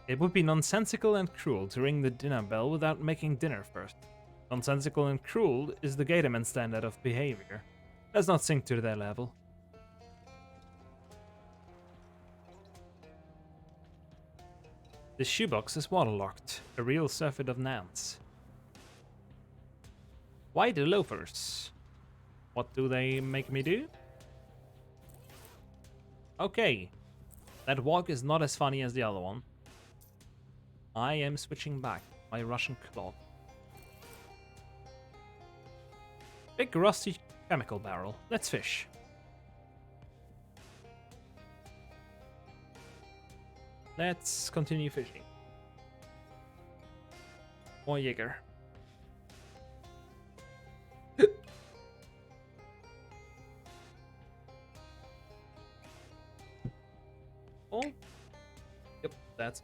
It would be nonsensical and cruel to ring the dinner bell without making dinner first. Nonsensical and cruel is the Gatorman standard of behavior. Let's not sink to their level. The shoebox is waterlocked, a real surfeit of Nance. Why the loafers? What do they make me do? Okay, that walk is not as funny as the other one. I am switching back my Russian clock. Big rusty chemical barrel. Let's fish. Let's continue fishing. More Jaeger. Oh. Yep, that's...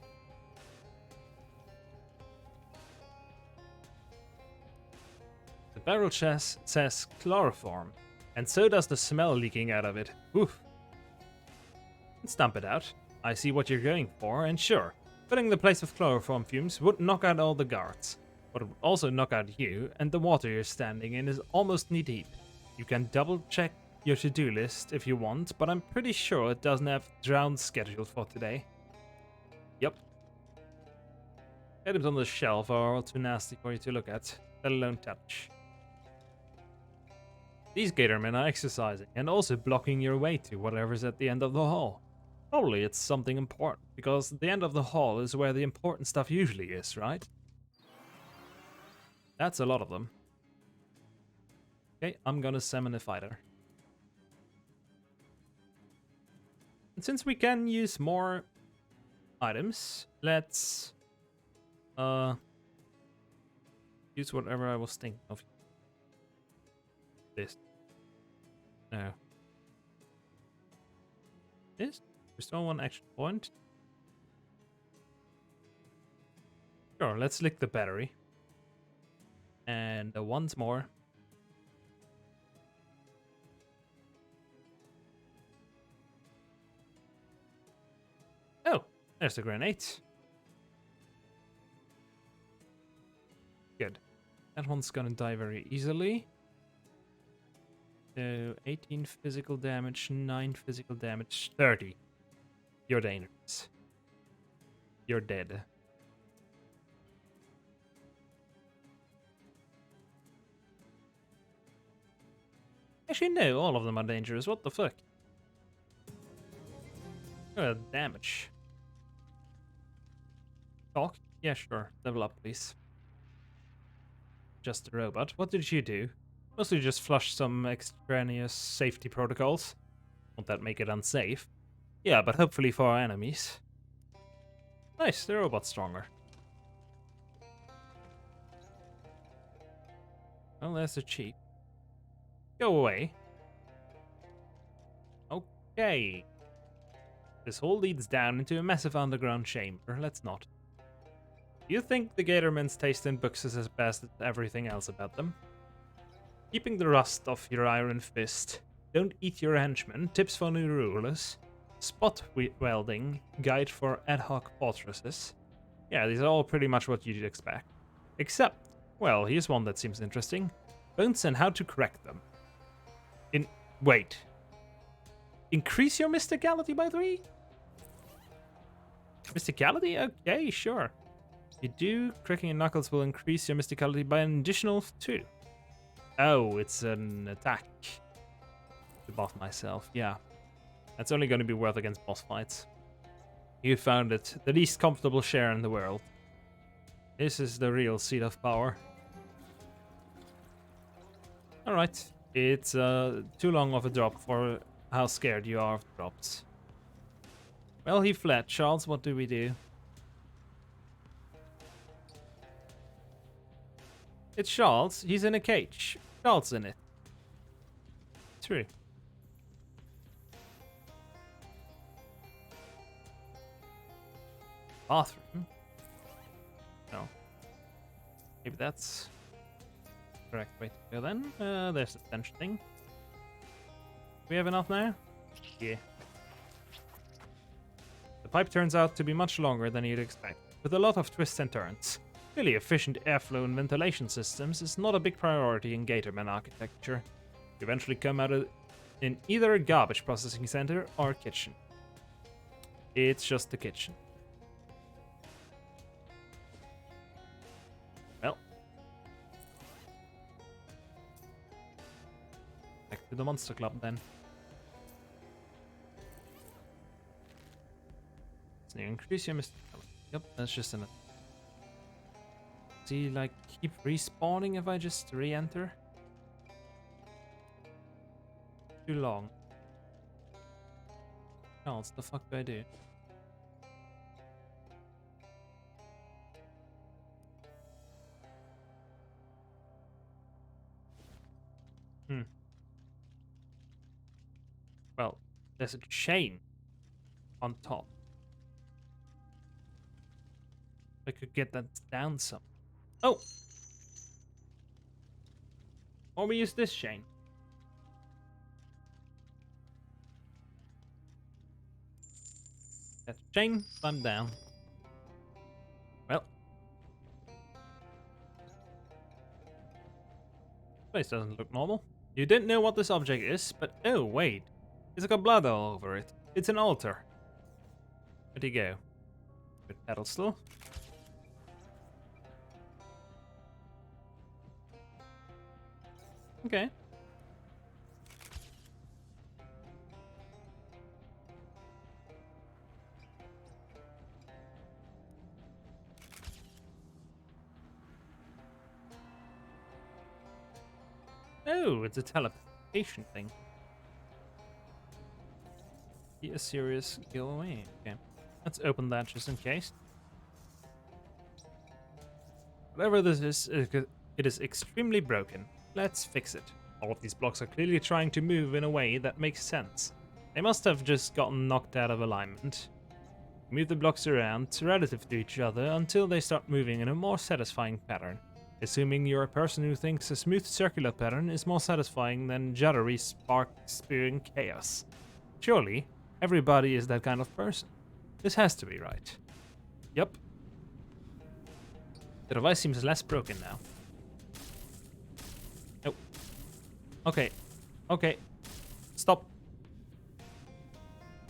The barrel chest says chloroform, and so does the smell leaking out of it. Oof. Let's dump it out. I see what you're going for, and sure, filling the place with chloroform fumes would knock out all the guards, but it would also knock out you, and the water you're standing in is almost knee-deep. You can double-check your to-do list if you want, but I'm pretty sure it doesn't have drown scheduled for today. Yep. Items on the shelf are all too nasty for you to look at, let alone touch. These Gatormen are exercising and also blocking your way to whatever's at the end of the hall. Probably it's something important, because the end of the hall is where the important stuff usually is, right? That's a lot of them. Okay, I'm gonna summon a fighter. And since we can use more items, let's use whatever I was thinking of. This. No. This? Restore 1 action point. Sure, let's lick the battery. And once more. Oh, there's the grenade. Good. That one's gonna die very easily. So 18 physical damage, 9 physical damage, 30. You're dangerous. You're dead. Actually, no, all of them are dangerous. What the fuck? Damage. Talk? Yeah, sure. Level up, please. Just a robot. What did you do? Mostly just flush some extraneous safety protocols. Won't that make it unsafe? Yeah, but hopefully for our enemies. Nice, the robot's stronger. Well, there's the cheat. Go away. Okay. This hole leads down into a massive underground chamber. Let's not. Do you think the Gatorman's taste in books is as bad as everything else about them? Keeping the rust off your iron fist. Don't eat your henchmen. Tips for new rulers. Spot welding. Guide for ad hoc fortresses. Yeah, these are all pretty much what you'd expect. Except, well, here's one that seems interesting. Bones and how to crack them. Wait. Increase your mysticality by 3? Mysticality? Okay, sure. You do. Cracking your knuckles will increase your mysticality by an additional 2. Oh, it's an attack. To buff myself, yeah. That's only going to be worth against boss fights. You found it. The least comfortable chair in the world. This is the real seat of power. Alright. It's too long of a drop for how scared you are of drops. Well, he fled. Charles, what do we do? It's Charles. He's in a cage. Charles in it. True. Bathroom? No. Maybe that's the correct way to go then. There's the bench thing. We have enough now? Yeah. The pipe turns out to be much longer than you'd expect, with a lot of twists and turns. Really efficient airflow and ventilation systems is not a big priority in Gatorman architecture. You eventually come out in either a garbage processing center or a kitchen. It's just the kitchen. Well. Back to the Monster Club then. So you increase your mist. Yep, that's just enough. See, like, keep respawning if I just re-enter? Too long. What else the fuck do I do? Well, there's a chain on top. I could get that down some. Oh! Or we use this chain. That chain, climb down. Well. Place doesn't look normal. You didn't know what this object is, but oh wait. It's got blood all over it. It's an altar. Where'd he go? Good pedal still. Okay. Oh, it's a teleportation thing. Be a serious giveaway. Okay. Let's open that just in case. Whatever this is, it is extremely broken. Let's fix it. All of these blocks are clearly trying to move in a way that makes sense. They must have just gotten knocked out of alignment. Move the blocks around relative to each other until they start moving in a more satisfying pattern. Assuming you're a person who thinks a smooth circular pattern is more satisfying than juddery spark-spewing chaos. Surely, everybody is that kind of person. This has to be right. Yup. The device seems less broken now. Oh. Okay. Okay. Stop.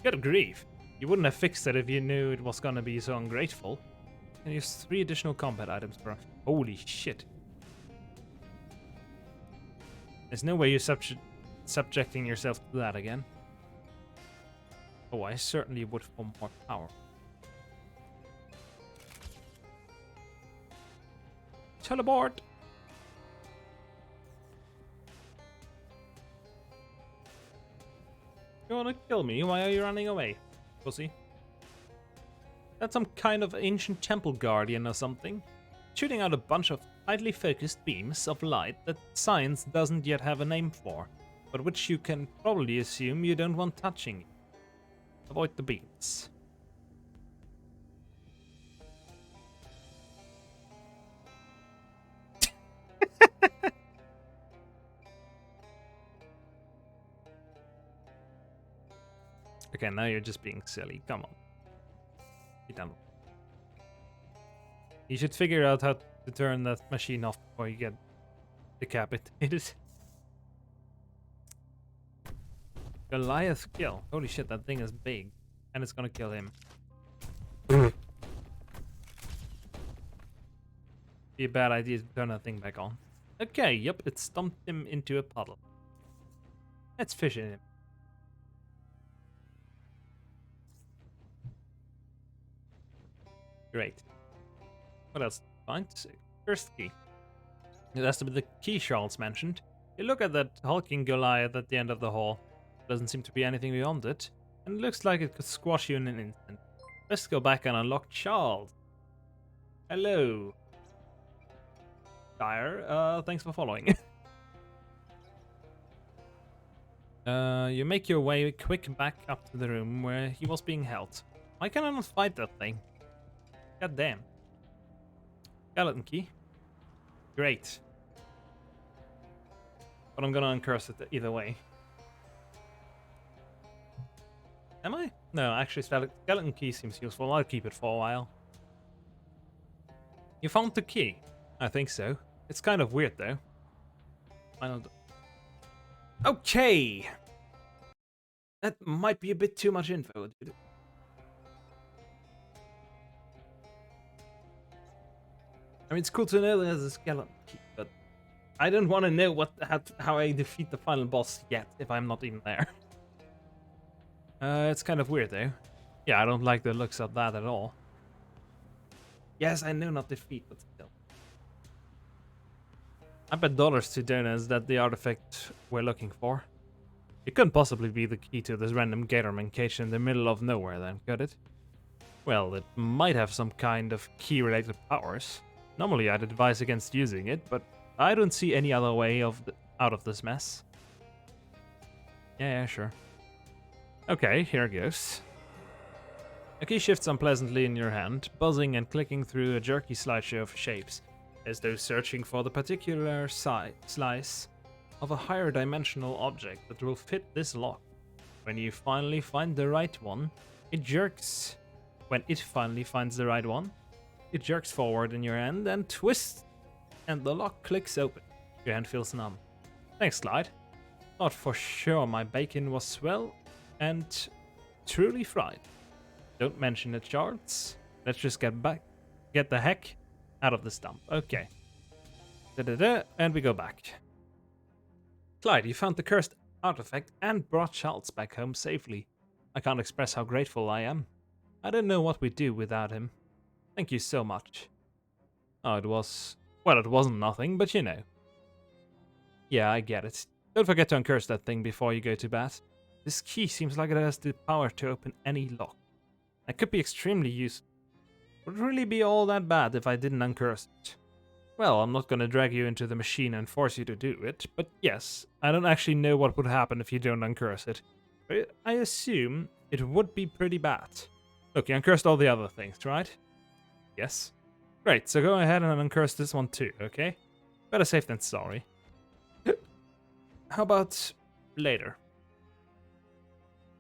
Good grief. You wouldn't have fixed it if you knew it was gonna be so ungrateful. And use 3 additional combat items per... Holy shit. There's no way you're subjecting yourself to that again. Oh, I certainly would for more power. Teleport! You wanna kill me? Why are you running away, pussy? That's some kind of ancient temple guardian or something, shooting out a bunch of tightly focused beams of light that science doesn't yet have a name for, but which you can probably assume you don't want touching. Avoid the beams. Okay, now you're just being silly. Come on. Be done. You should figure out how to turn that machine off before you get decapitated. Goliath kill. Holy shit, that thing is big. And it's gonna kill him. Be a bad idea to turn that thing back on. Okay, yep, it stumped him into a puddle. Let's fish in him. Great. What else? Find first key. It has to be the key Charles mentioned. You look at that hulking Goliath at the end of the hall. Doesn't seem to be anything beyond it, and it looks like it could squash you in an instant. Let's go back and unlock Charles. Hello. Dire, thanks for following. You make your way quick back up to the room where he was being held. Why can I not fight that thing? God damn. Skeleton key. Great. But I'm gonna uncurse it either way. Am I? No, actually skeleton key seems useful. I'll keep it for a while. You found the key? I think so. It's kind of weird though. Okay! That might be a bit too much info, dude. I mean, it's cool to know there's a skeleton key, but I don't want to know how I defeat the final boss yet if I'm not even there. It's kind of weird though. Yeah, I don't like the looks of that at all. Yes, I know not defeat, but still. I bet dollars to Dona that the artifact we're looking for. It couldn't possibly be the key to this random Gatorman cage in the middle of nowhere then, could it? Well, it might have some kind of key-related powers. Normally I'd advise against using it, but I don't see any other way out of this mess. Yeah, sure. Okay, here goes. A key shifts unpleasantly in your hand, buzzing and clicking through a jerky slideshow of shapes, as though searching for the particular slice of a higher dimensional object that will fit this lock. When you finally find the right one, it jerks. When it finally finds the right one, it jerks forward in your hand and twists, and the lock clicks open. Your hand feels numb. Thanks, Clyde. Thought for sure my bacon was swell and truly fried. Don't mention it, Charles. Let's just get the heck out of this dump. Okay. And we go back. Clyde, you found the cursed artifact and brought Charles back home safely. I can't express how grateful I am. I don't know what we'd do without him. Thank you so much. Oh, it wasn't nothing, but you know. Yeah, I get it. Don't forget to uncurse that thing before you go to bed. This key seems like it has the power to open any lock. It could be extremely useful. Would it really be all that bad if I didn't uncurse it? Well, I'm not gonna drag you into the machine and force you to do it, but yes, I don't actually know what would happen if you don't uncurse it. But I assume it would be pretty bad. Look, you uncursed all the other things, right? Yes. Great, so go ahead and uncurse this one too, okay? Better safe than sorry. How about later?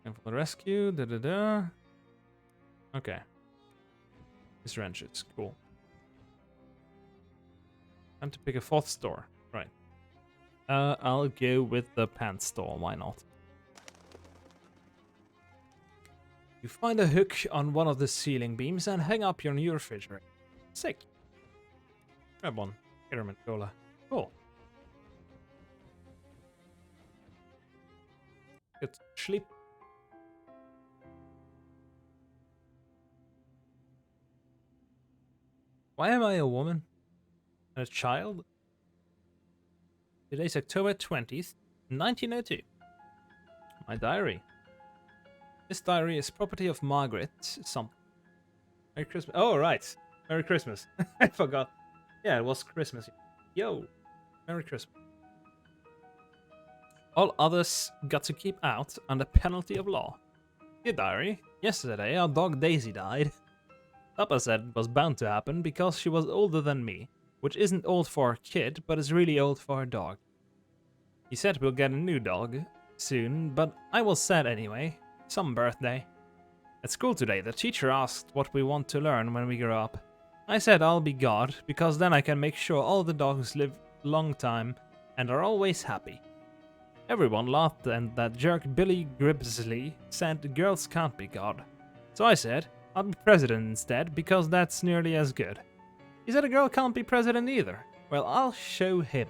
And for the rescue, Okay. This wrenches, cool. Time to pick a fourth store, right. I'll go with the pants store, why not? You find a hook on one of the ceiling beams and hang up your new refrigerator. Sick. Grab one. Gatorman Cola. Cool. Good sleep. Why am I a woman? And a child? Today's October 20th, 1902. My diary. This diary is property of Margaret something. Merry Christmas. Oh, right. Merry Christmas. I forgot. Yeah, it was Christmas. Yo. Merry Christmas. All others got to keep out under penalty of law. Dear diary, yesterday our dog Daisy died. Papa said it was bound to happen because she was older than me, which isn't old for a kid, but is really old for a dog. He said we'll get a new dog soon, but I was sad anyway. Some birthday. At school today, the teacher asked what we want to learn when we grow up. I said I'll be God, because then I can make sure all the dogs live a long time and are always happy. Everyone laughed, and that jerk Billy Gribsley said girls can't be God. So I said I'll be president instead, because that's nearly as good. He said a girl can't be president either. Well, I'll show him.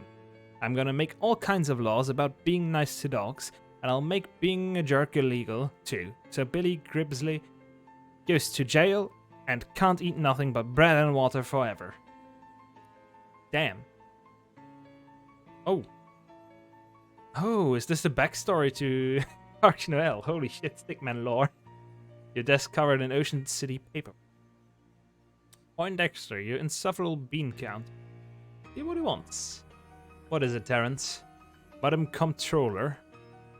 I'm gonna make all kinds of laws about being nice to dogs, and I'll make being a jerk illegal too. So Billy Gribsley goes to jail, and can't eat nothing but bread and water forever. Damn. Oh. Oh, is this the backstory to Arch Noel? Holy shit, Stickman lore. Your desk covered in Ocean City paper. Poindexter, your insufferable bean count. See what he wants. What is it, Terrence? Madam Comptroller,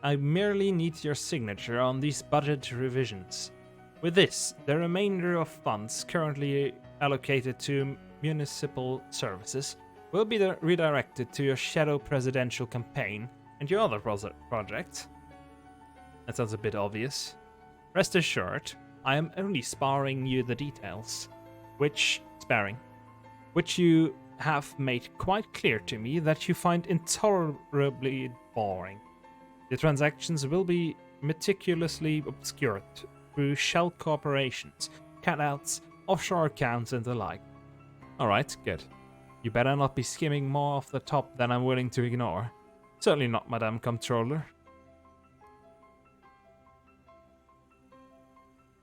I merely need your signature on these budget revisions. With this, the remainder of funds currently allocated to municipal services will be redirected to your shadow presidential campaign and your other project. That sounds a bit obvious. Rest assured, I am only sparing you the details, which you have made quite clear to me that you find intolerably boring. The transactions will be meticulously obscured through shell corporations, cutouts, offshore accounts, and the like. Alright, good. You better not be skimming more off the top than I'm willing to ignore. Certainly not, Madame Comptroller.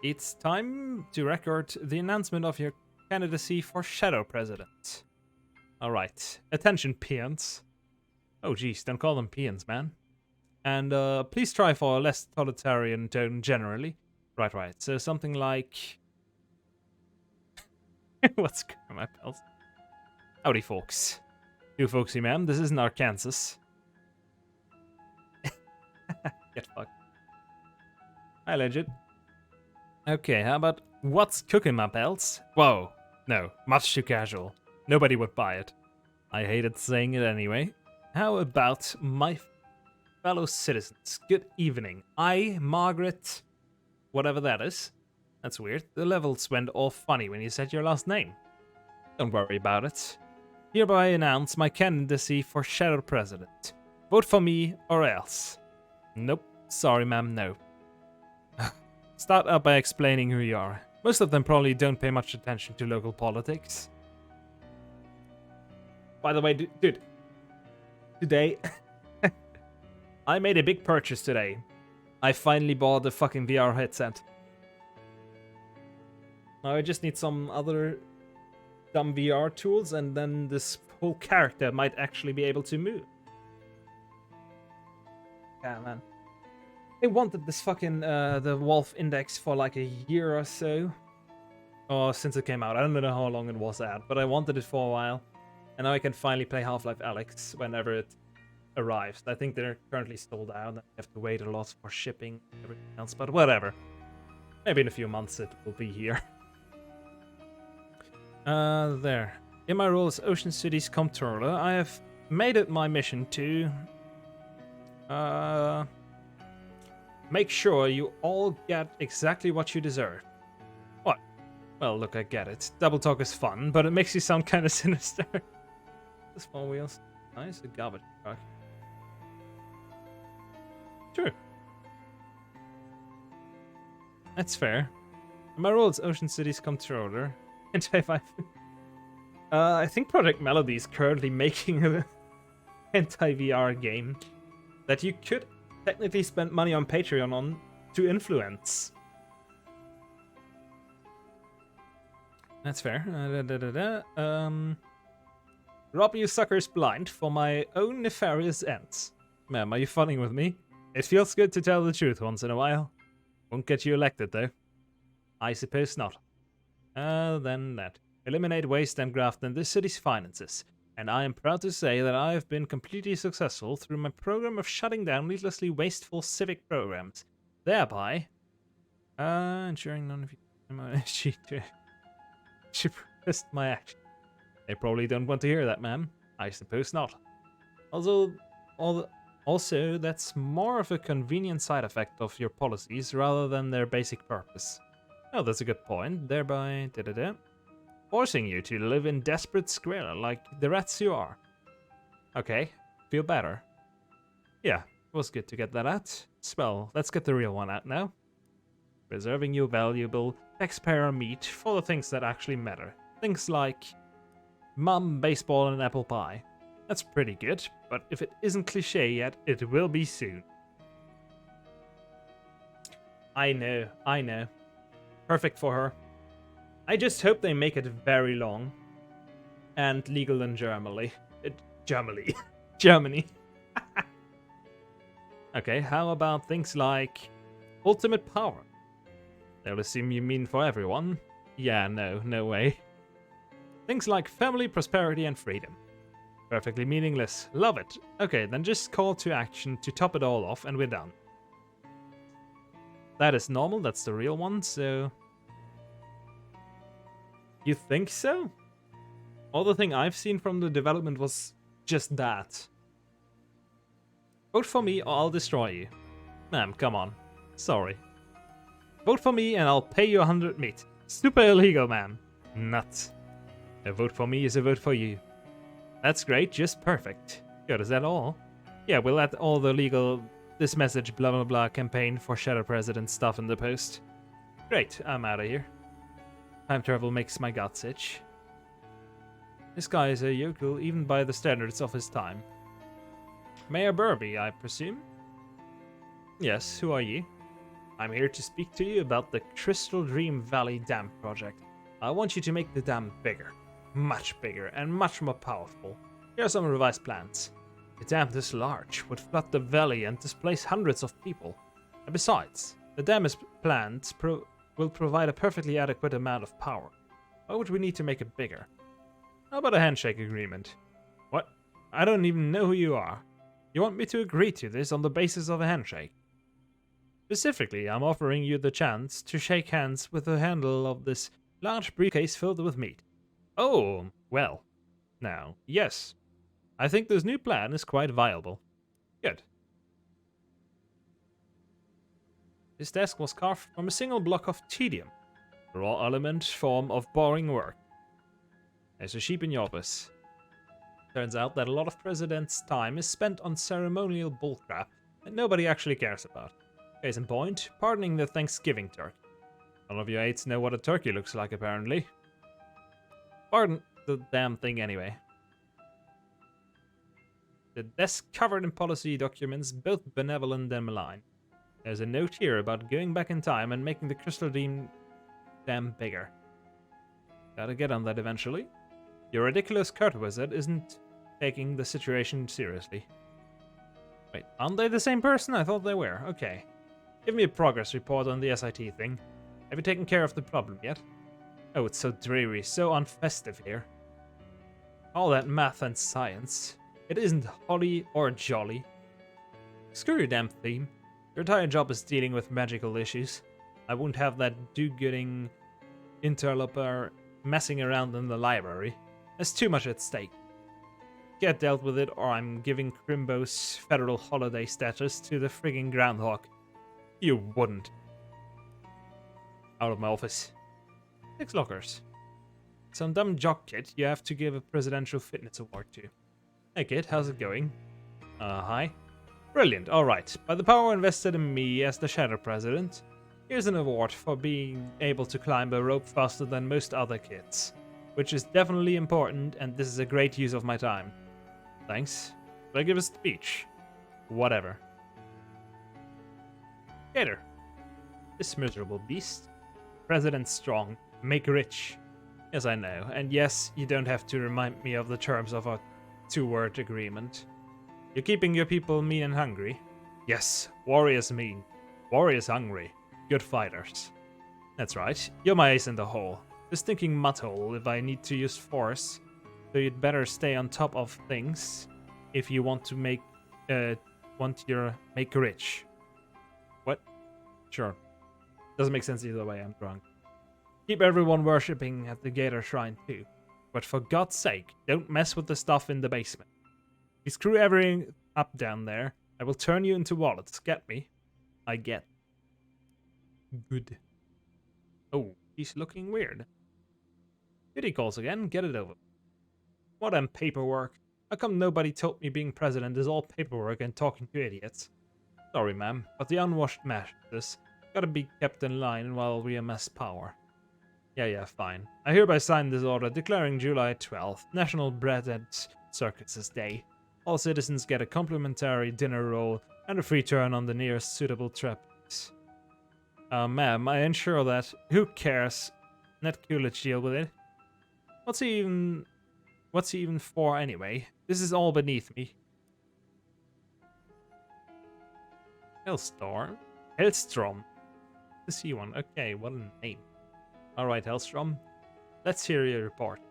It's time to record the announcement of your candidacy for Shadow President. Alright, attention peons. Oh geez, don't call them peons, man. And please try for a less totalitarian tone generally. Right, so something like... What's my pals? Howdy, folks. You folksy, ma'am, this isn't Arkansas. Get fucked. Hi, legit. Okay, how about what's cooking, my pals? Whoa, no, much too casual. Nobody would buy it. I hated saying it anyway. How about my fellow citizens? Good evening. I, Margaret, whatever that is. That's weird. The levels went all funny when you said your last name. Don't worry about it. Hereby announce my candidacy for Shadow President. Vote for me or else. Nope. Sorry, ma'am, no. Start out by explaining who you are. Most of them probably don't pay much attention to local politics. By the way, dude, today, I made a big purchase today. I finally bought a fucking VR headset. Now I just need some other dumb VR tools, and then this whole character might actually be able to move. Yeah, man. I wanted this fucking, the Wolf Index for like a year or so. Or since it came out. I don't know how long it was at, but I wanted it for a while. And now I can finally play Half-Life Alyx whenever it arrives. I think they're currently sold out. I have to wait a lot for shipping and everything else, but whatever. Maybe in a few months it will be here. There. In my role as Ocean City's Comptroller, I have made it my mission to... make sure you all get exactly what you deserve. What? Well, look, I get it. Double talk is fun, but it makes you sound kind of sinister. The small wheels. Nice, a garbage truck. Sure. That's fair. My role as Ocean City's Comptroller. I think Project Melody is currently making a anti-VR game that you could technically spend money on Patreon on to influence. That's fair. Rob you suckers blind for my own nefarious ends. Ma'am, are you funning with me? It feels good to tell the truth once in a while. Won't get you elected, though. I suppose not. Then that. Eliminate waste and graft in this city's finances. And I am proud to say that I have been completely successful through my program of shutting down needlessly wasteful civic programs. Thereby, ensuring none of you she pressed my action. They probably don't want to hear that, ma'am. I suppose not. Also, that's more of a convenient side effect of your policies rather than their basic purpose. Oh, that's a good point. Thereby, forcing you to live in desperate squalor like the rats you are. Okay, feel better. Yeah, it was good to get that out. Well, let's get the real one out now. Preserving your valuable taxpayer meat for the things that actually matter. Things like mum, baseball, and apple pie. That's pretty good, but if it isn't cliche yet, it will be soon. I know. Perfect for her. I just hope they make it very long and legal in Germany. Germany. Germany. Okay, how about things like ultimate power? They'll assume you mean for everyone. Yeah, no way. Things like family, prosperity, and freedom. Perfectly meaningless. Love it. Okay, then just call to action to top it all off and we're done. That is normal, that's the real one, so... You think so? All the thing I've seen from the development was just that. Vote for me or I'll destroy you. Ma'am, come on. Sorry. Vote for me and I'll pay you 100 meat. Super illegal, ma'am. Nuts. A vote for me is a vote for you. That's great, just perfect. Good, is that all? Yeah, we'll add all the legal this message blah blah blah campaign for Shadow President stuff in the post. Great, I'm out of here. Time travel makes my guts itch. This guy is a yokel even by the standards of his time. Mayor Burby, I presume? Yes, who are you? I'm here to speak to you about the Crystal Dream Valley Dam project. I want you to make the dam bigger. Much bigger and much more powerful. Here are some revised plans. A dam this large would flood the valley and displace hundreds of people. And besides, the dam is planned will provide a perfectly adequate amount of power. Why would we need to make it bigger? How about a handshake agreement? What? I don't even know who you are. You want me to agree to this on the basis of a handshake? Specifically, I'm offering you the chance to shake hands with the handle of this large briefcase filled with meat. Oh, well. Now, yes. I think this new plan is quite viable. Good. This desk was carved from a single block of tedium, a raw element form of boring work. There's a sheep in your office. Turns out that a lot of President's time is spent on ceremonial bullcrap that nobody actually cares about. Case in point, pardoning the Thanksgiving turkey. None of you aides know what a turkey looks like, apparently. Pardon the damn thing anyway. The desk covered in policy documents, both benevolent and malign. There's a note here about going back in time and making the Crystal Dream Dam bigger. Gotta get on that eventually. Your ridiculous Kurt wizard isn't taking the situation seriously. Wait, aren't they the same person? I thought they were. Okay. Give me a progress report on the SIT thing. Have you taken care of the problem yet? Oh, it's so dreary, so unfestive here. All that math and science. It isn't holly or jolly. Screw your damn theme. Your entire job is dealing with magical issues. I won't have that do-gooding interloper messing around in the library. There's too much at stake. Get dealt with it, or I'm giving Crimbo's federal holiday status to the frigging groundhog. You wouldn't. Out of my office. 6 lockers. Some dumb jock kid you have to give a presidential fitness award to. Hey kid, how's it going? Hi. Brilliant, alright. By the power invested in me as the Shadow President, here's an award for being able to climb a rope faster than most other kids. Which is definitely important, and this is a great use of my time. Thanks. Will I give a speech? Whatever. Gator. This miserable beast. President strong. Make rich. Yes, I know. And yes, you don't have to remind me of the terms of our 2-word agreement. You're keeping your people mean and hungry. Yes, warriors mean. Warriors hungry. Good fighters. That's right. You're my ace in the hole. This stinking mudhole if I need to use force. So you'd better stay on top of things if you want to make make rich. What? Sure. Doesn't make sense either way, I'm drunk. Keep everyone worshipping at the Gator Shrine too. But for God's sake, don't mess with the stuff in the basement. If you screw everything up down there, I will turn you into wallets. Get me? I get. Good. Oh, he's looking weird. Pity calls again, get it over. What damn paperwork? How come nobody told me being president is all paperwork and talking to idiots? Sorry, ma'am, but the unwashed masses gotta be kept in line while we amass power. Yeah, fine. I hereby sign this order declaring July 12th National Bread and Circuses Day. All citizens get a complimentary dinner roll and a free turn on the nearest suitable trapeze. Ma'am, I ensure that... Who cares? Not cool, let's deal with it. What's he even for anyway? This is all beneath me. Hellstorm? Hellstrom. The sea one. Okay, what a name. Alright, Hellstrom. Let's hear your report.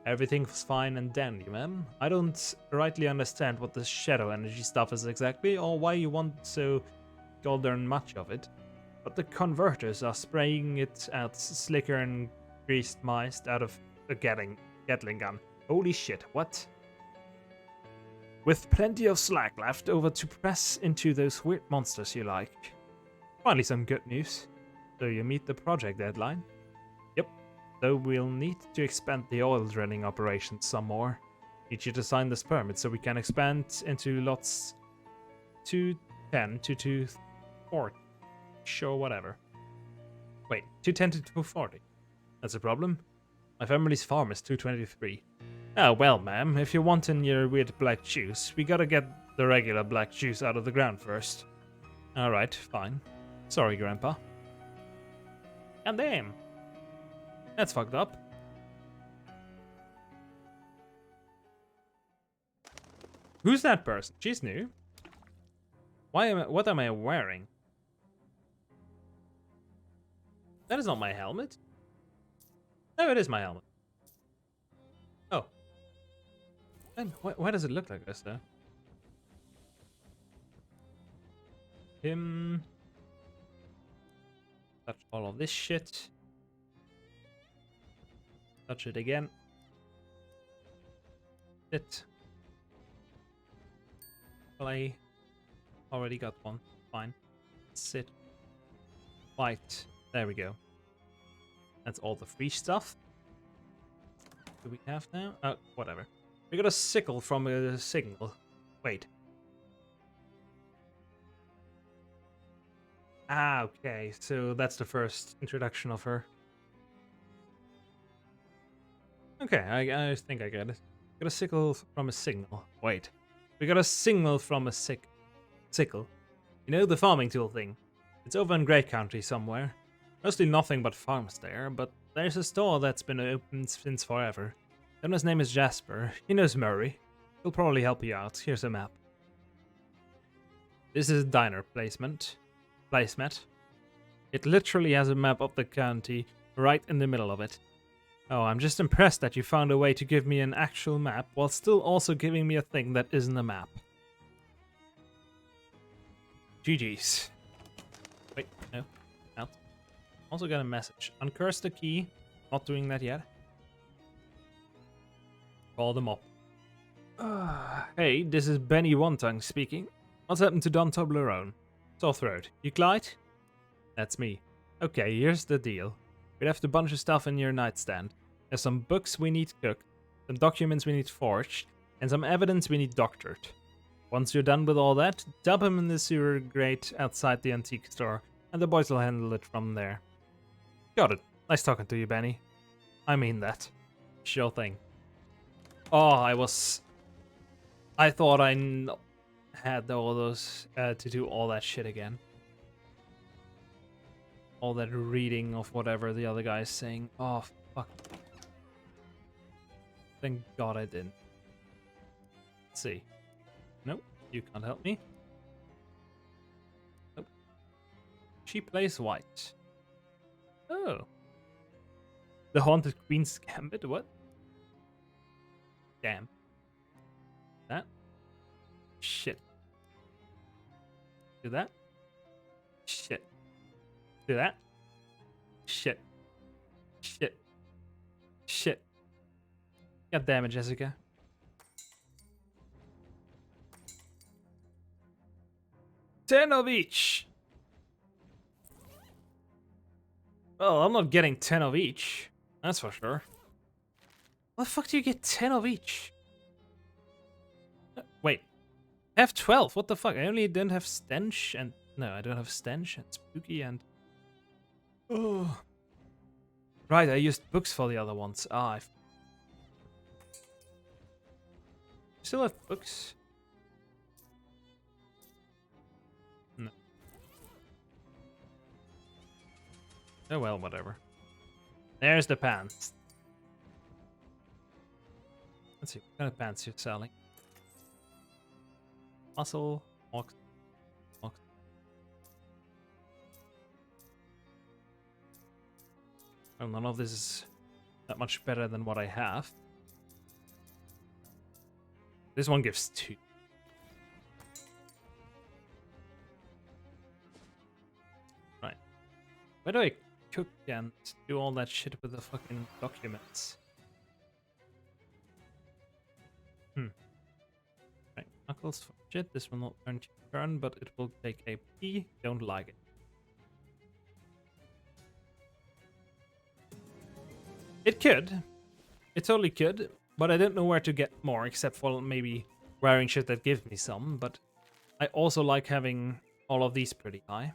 Everything's fine and dandy, ma'am. I don't rightly understand what the shadow energy stuff is exactly, or why you want so goddamn much of it. But the converters are spraying it out slicker and greased mice out of a Gatling gun. Holy shit, what? With plenty of slack left over to press into those weird monsters you like. Finally some good news. So you meet the project deadline? Yep. Though we'll need to expand the oil drilling operations some more. Need you to sign this permit so we can expand into lots 210 to 240. Sure, whatever. Wait, 210 to 240? That's a problem? My family's farm is 223. Oh, well, ma'am, if you're wanting your weird black juice, we gotta get the regular black juice out of the ground first. Alright, fine. Sorry, Grandpa. God damn. That's fucked up. Who's that person? She's new. What am I wearing? That is not my helmet. No, it is my helmet. Oh. Then why does it look like this, though? Him. Touch all of this shit. Touch it again. Sit. Play. Already got one. Fine. Sit. Fight. There we go. That's all the free stuff. Do we have now? Oh, whatever. We got a sickle from a signal. Wait. Ah, okay. So that's the first introduction of her. Okay, I think I get it. Got a sickle from a signal. Wait. We got a signal from a sickle. You know, the farming tool thing. It's over in Grey Country somewhere. Mostly nothing but farms there, but there's a store that's been open since forever. The owner's name is Jasper. He knows Murray. He'll probably help you out. Here's a map. This is a diner placemat. It literally has a map of the county right in the middle of it. Oh, I'm just impressed that you found a way to give me an actual map while still also giving me a thing that isn't a map. GG's. Wait, no. Out. Also got a message. Uncurse the key. Not doing that yet. Call them up. Hey, this is Benny One-Tongue speaking. What's happened to Don Toblerone? Sore throat. You Clyde? That's me. Okay, here's the deal. We left a bunch of stuff in your nightstand. There's some books we need cooked, some documents we need forged, and some evidence we need doctored. Once you're done with all that, dump them in the sewer grate outside the antique store, and the boys will handle it from there. Got it. Nice talking to you, Benny. I mean that. Sure thing. Oh, I thought I had all those to do all that shit again. All that reading of whatever the other guy is saying. Oh, fuck. Thank God I didn't. Let's see. Nope, you can't help me. Nope. She plays white. Oh. The Haunted Queen's Gambit? What? Damn. That? Shit. Do that? Shit. Do that? Shit. Shit. Shit. God damn it, Jessica. $10 of each. Well, I'm not getting 10 of each. That's for sure. How the fuck do you get 10 of each? Wait. I have 12. What the fuck? I only didn't have stench and... No, I don't have stench and spooky and... Oh. Right, I used books for the other ones. Ah, I still have books. No. Oh well, whatever. There's the pants. Let's see, what kind of pants you're selling? Muscle, mox. Well, none of this is that much better than what I have. This one gives 2. Right. Where do I cook and do all that shit with the fucking documents? Right, knuckles for shit. This will not earn turn, but it will take a P. Don't like it. It could. It totally could, but I don't know where to get more except for maybe wearing shit that gives me some, but I also like having all of these pretty high.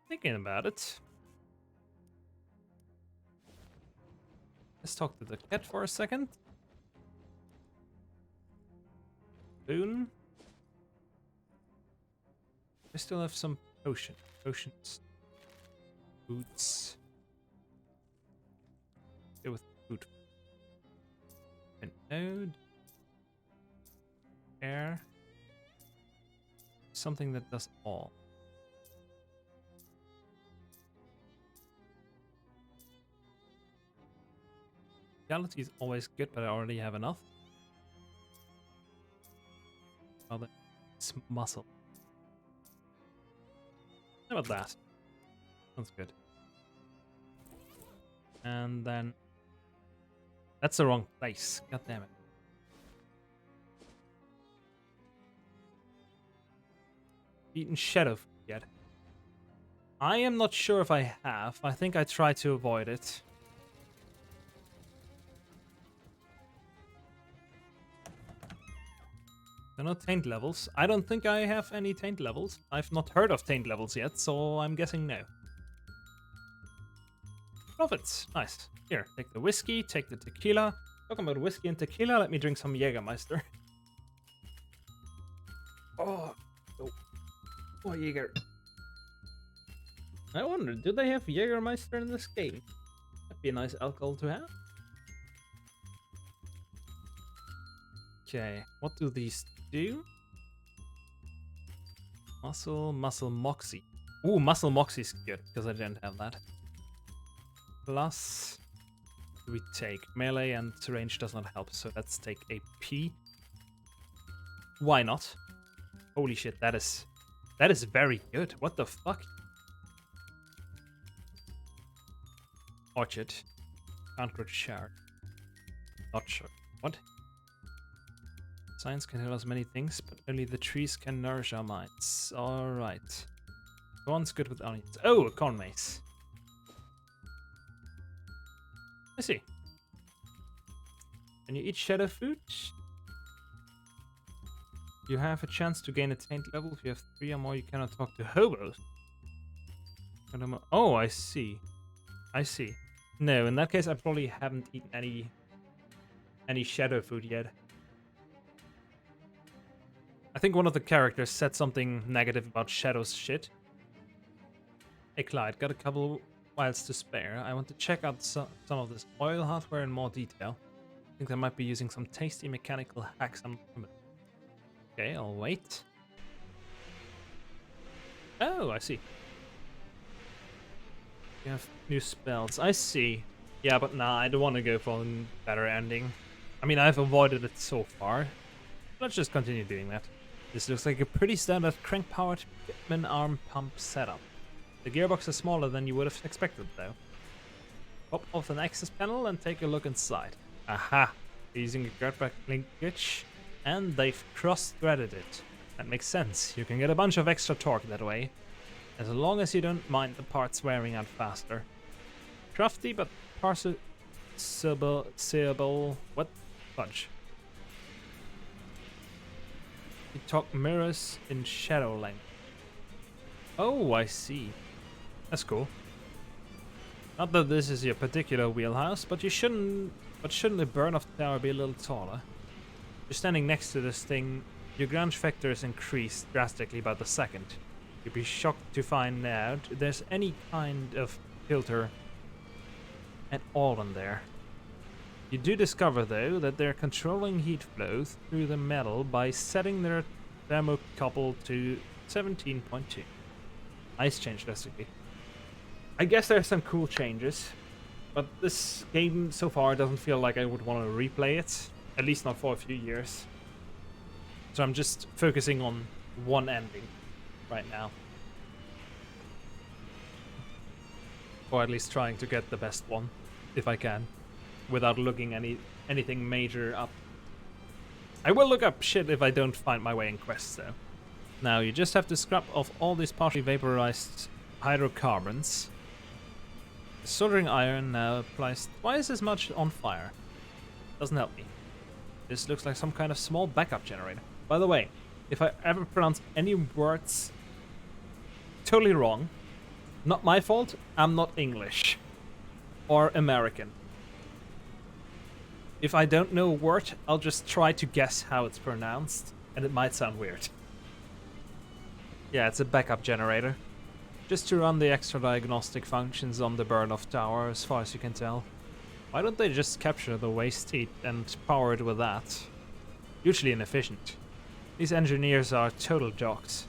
Thinking about it. Let's talk to the cat for a second. Boon. I still have some potions. Boots. Go with boot. An node. Air. Something that does all. Reality is always good, but I already have enough. Oh, that's muscle. How about that? Sounds good. And then... That's the wrong place. God damn it. Eaten shadow food yet? I am not sure if I have. I think I tried to avoid it. There are no taint levels. I don't think I have any taint levels. I've not heard of taint levels yet, so I'm guessing no. Profits. Nice. Here, take the whiskey, take the tequila. Talking about whiskey and tequila, let me drink some Jägermeister. Oh, Jäger. I wonder, do they have Jägermeister in this game? That'd be a nice alcohol to have. Okay, what do these do? Muscle moxie. Ooh, muscle moxie's good, because I didn't have that. Plus, we take melee and range does not help, so let's take a P. Why not? Holy shit, that is very good. What the fuck? Orchard. Can't shard. Not sure. What? Science can tell us many things, but only the trees can nourish our minds. Alright. Corn's good with onions. Oh, a corn mace. I see. When you eat shadow food, you have a chance to gain a taint level. If you have 3 or more, you cannot talk to hobos. Oh, I see. I see. No, in that case, I probably haven't eaten any shadow food yet. I think one of the characters said something negative about Shadow's shit. Hey Clyde, got a couple whiles to spare. I want to check out some of this oil hardware in more detail. I think I might be using some tasty mechanical hacks. Okay, I'll wait. Oh, I see. You have new spells. I see. Yeah, but nah, I don't want to go for a better ending. I mean, I've avoided it so far. Let's just continue doing that. This looks like a pretty standard crank-powered Bitman arm pump setup. The gearbox is smaller than you would have expected, though. Pop off an access panel and take a look inside. Aha! They're using a Gradback linkage, and they've cross-threaded it. That makes sense. You can get a bunch of extra torque that way, as long as you don't mind the parts wearing out faster. Crafty, but parsable. What? Fudge. You talk mirrors in shadow length. Oh, I see. That's cool. Not that this is your particular wheelhouse, but shouldn't the burn-off tower be a little taller? You're standing next to this thing, your ground factor is increased drastically by the second. You'd be shocked to find out there's any kind of filter at all in there. You do discover, though, that they're controlling heat flow through the metal by setting their thermocouple to 17.2. Nice change recipe. I guess there's some cool changes, but this game so far doesn't feel like I would want to replay it, at least not for a few years. So I'm just focusing on one ending right now. Or at least trying to get the best one, if I can, without looking anything major up. I will look up shit if I don't find my way in quests, though. Now, you just have to scrap off all these partially vaporized hydrocarbons. The soldering iron now applies twice as much on fire. Doesn't help me. This looks like some kind of small backup generator. By the way, if I ever pronounce any words totally wrong, not my fault, I'm not English or American. If I don't know a word, I'll just try to guess how it's pronounced, and it might sound weird. Yeah, it's a backup generator. Just to run the extra diagnostic functions on the burn-off tower, as far as you can tell. Why don't they just capture the waste heat and power it with that? Hugely inefficient. These engineers are total jocks.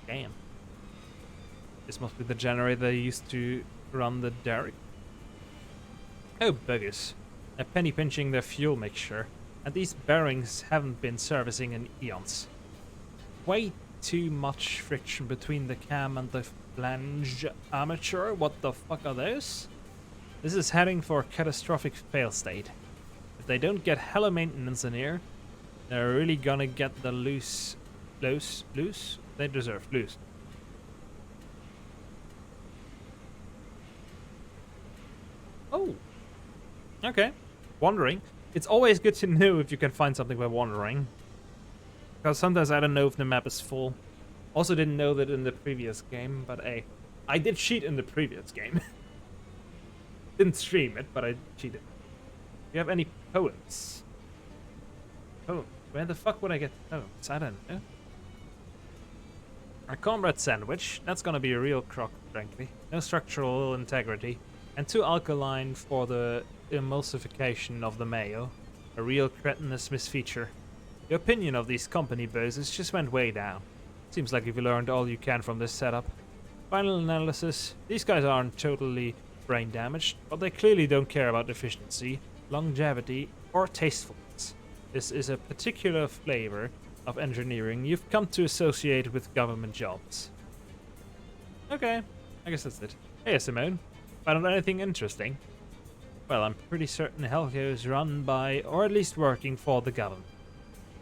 Damn. This must be the generator they used to run the derrick. Oh, buggers. They're penny pinching their fuel mixture, and these bearings haven't been servicing in eons. Way too much friction between the cam and the flange armature. What the fuck are those? This is heading for a catastrophic fail state. If they don't get hella maintenance in here, they're really gonna get the loose? They deserve loose. Oh. Okay. Wandering. It's always good to know if you can find something by wandering. Because sometimes I don't know if the map is full. Also didn't know that in the previous game, but hey. I did cheat in the previous game. Didn't stream it, but I cheated. Do you have any poems? Poems? Where the fuck would I get poems? I don't know. A comrade sandwich. That's gonna be a real crock, frankly. No structural integrity. And too alkaline for the emulsification of the mayo. A real cretinous misfeature. The opinion of these company bosses just went way down. Seems like you've learned all you can from this setup. Final analysis. These guys aren't totally brain damaged, but they clearly don't care about efficiency, longevity, or tastefulness. This is a particular flavor of engineering you've come to associate with government jobs. Okay, I guess that's it. Hey, Simone. Found out anything interesting? Well, I'm pretty certain Helco is run by, or at least working for, the government.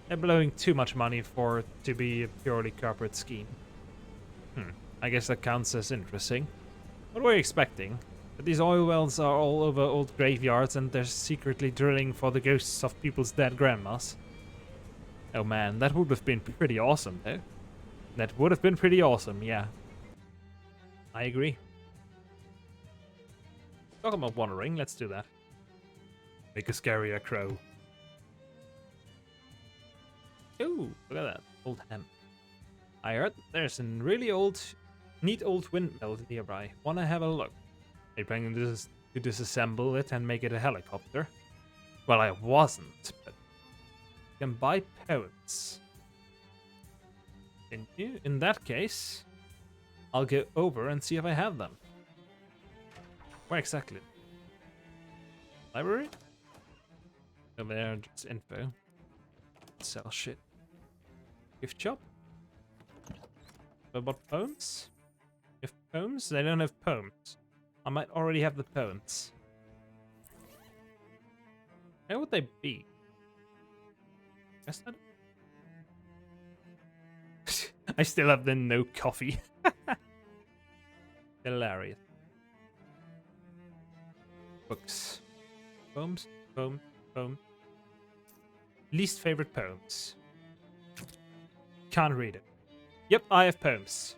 They're blowing too much money for it to be a purely corporate scheme. I guess that counts as interesting. What were you expecting? That these oil wells are all over old graveyards and they're secretly drilling for the ghosts of people's dead grandmas? Oh man, that would have been pretty awesome, though. That would have been pretty awesome, yeah. I agree. Talking about wandering, let's do that. Make a scarier crow. Ooh, look at that. Old hemp. I heard there's a really neat old windmill nearby. Wanna have a look? Are you planning to disassemble it and make it a helicopter? Well, I wasn't, but you can buy poems. In that case, I'll go over and see if I have them. Where exactly? Library? Over there, just info. Sell shit. Gift shop? What about poems? If poems? They don't have poems. I might already have the poems. Where would they be? Guess that. I still have the no coffee. Hilarious. Books. Poems, poem, poem. Least favorite poems. Can't read it. Yep, I have poems.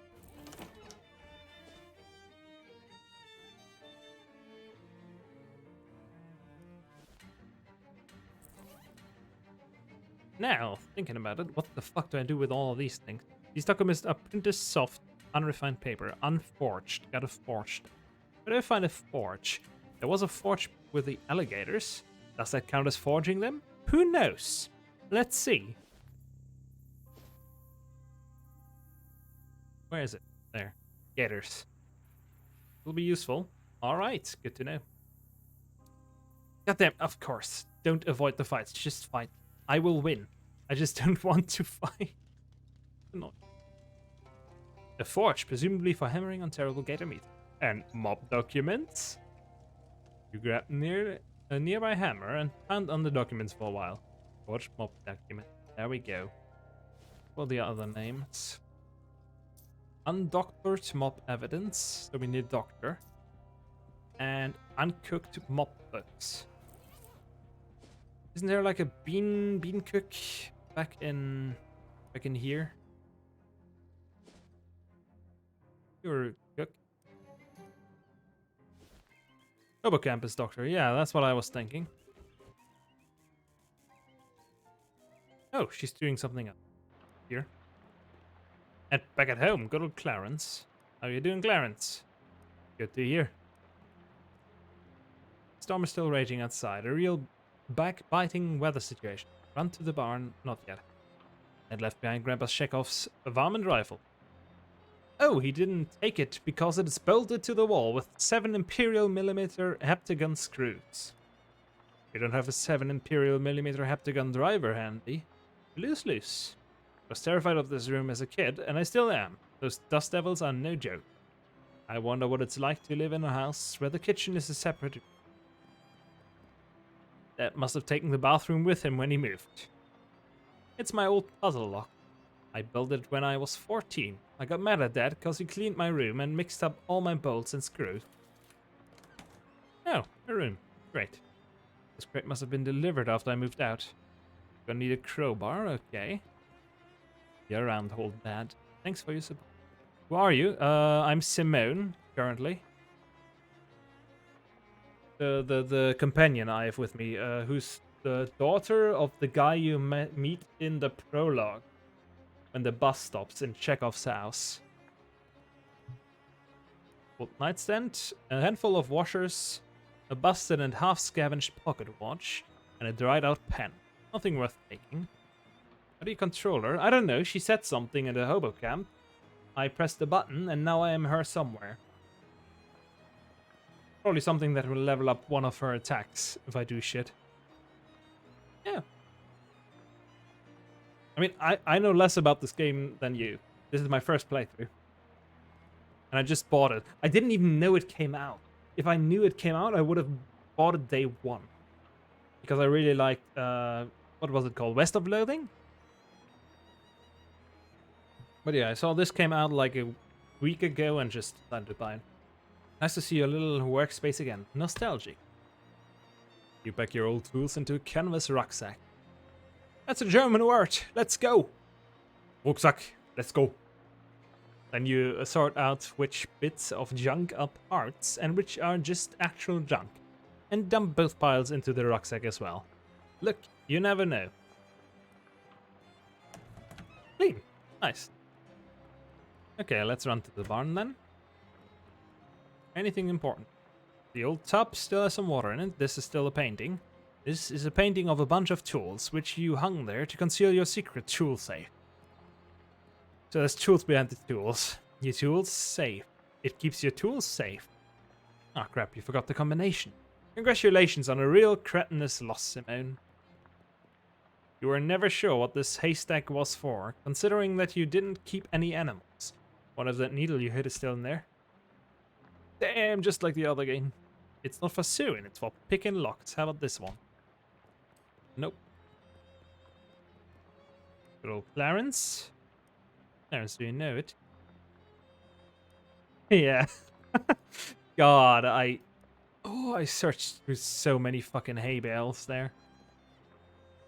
Now, thinking about it, what the fuck do I do with all of these things? These documents are printed soft, unrefined paper, unforged. Got a forged. Where do I find a forge? There was a forge with the alligators. Does that count as forging them? Who knows? Let's see. Where is it? There. Gators. Will be useful. Alright, good to know. Goddamn, of course. Don't avoid the fights, just fight. I will win. I just don't want to fight. No. A forge, presumably for hammering on terrible gator meat. And mob documents. You grab a nearby hammer and pound on the documents for a while. Forge mob document. There we go. What are the other names? Undoctored mob evidence. So we need doctor. And uncooked mob books. Isn't there like a bean cook back in here? You're a cook. Hobo campus doctor. Yeah, that's what I was thinking. Oh, she's doing something up here. And back at home, good old Clarence. How you doing, Clarence? Good to hear. Storm is still raging outside. A real backbiting weather situation. Run to the barn. Not yet. And left behind Grandpa Chekhov's varmint rifle. Oh, he didn't take it because it's bolted to the wall with 7 Imperial millimeter heptagon screws. You don't have a 7 Imperial millimeter heptagon driver handy. Loose. I was terrified of this room as a kid, and I still am. Those dust devils are no joke. I wonder what it's like to live in a house where the kitchen is a separate... Dad must have taken the bathroom with him when he moved. It's my old puzzle lock. I built it when I was 14. I got mad at Dad because he cleaned my room and mixed up all my bolts and screws. Oh, a room. Great. This crate must have been delivered after I moved out. Gonna need a crowbar, okay. You're around, old Dad. Thanks for your support. Who are you? I'm Simone, currently. The companion I have with me, who's the daughter of the guy you meet in the prologue. When the bus stops in Chekhov's house. Old nightstand, a handful of washers, a busted and half-scavenged pocket watch, and a dried-out pen. Nothing worth taking. How do you control her? I don't know, she said something in the hobo camp. I pressed the button, and now I am her somewhere. Probably something that will level up one of her attacks, if I do shit. Yeah. I mean, I know less about this game than you. This is my first playthrough. And I just bought it. I didn't even know it came out. If I knew it came out, I would have bought it day one. Because I really liked, what was it called? West of Loathing? But yeah, I saw this came out like a week ago and just decided to buy it. Nice to see your little workspace again. Nostalgic. You pack your old tools into a canvas rucksack. That's a German word. Let's go. Rucksack. Let's go. Then you sort out which bits of junk are parts and which are just actual junk. And dump both piles into the rucksack as well. Look, you never know. Clean. Nice. Okay, let's run to the barn then. Anything important? The old tub still has some water in it. This is still a painting. This is a painting of a bunch of tools, which you hung there to conceal your secret tool safe. So there's tools behind the tools. Your tools safe. It keeps your tools safe. Ah, crap, you forgot the combination. Congratulations on a real cretinous loss, Simone. You were never sure what this haystack was for, considering that you didn't keep any animals. What if that needle you hit is still in there? Damn, just like the other game. It's not for sewing, it's for picking locks. How about this one? Nope. Good old Clarence. Clarence, do you know it? Yeah. God, I searched through so many fucking hay bales there.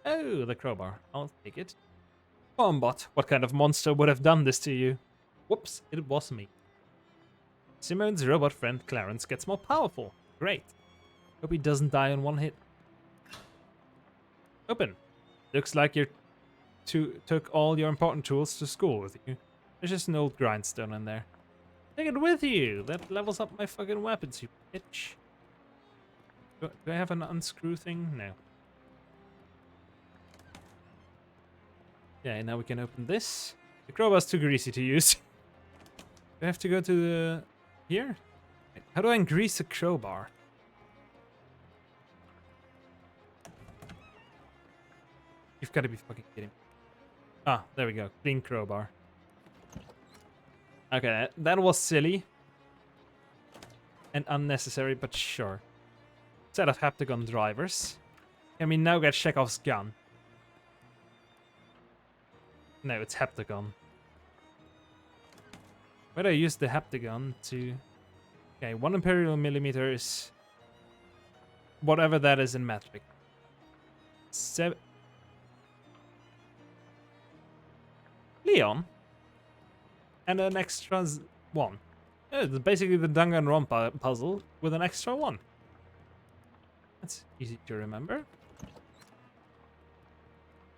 Oh, the crowbar. I'll take it. Bombot, what kind of monster would have done this to you? Whoops, it was me. Simone's robot friend Clarence gets more powerful. Great. Hope he doesn't die on one hit. Open. Looks like you took all your important tools to school with you. There's just an old grindstone in there. Take it with you. That levels up my fucking weapons, you bitch. Do I have an unscrew thing? No. Yeah, now we can open this. The crowbar's too greasy to use. Do I have to go to the... here? How do I grease a crowbar? You've got to be fucking kidding me. Ah, there we go. Clean crowbar. Okay, that was silly. And unnecessary, but sure. Set of heptagon drivers. Can we now get Chekhov's gun? No, it's heptagon. Where do I use the heptagon to... Okay, 1 imperial millimeter is... whatever that is in metric. 7... Leon? And an extra 1. It's basically the Danganronpa puzzle with an extra 1. That's easy to remember.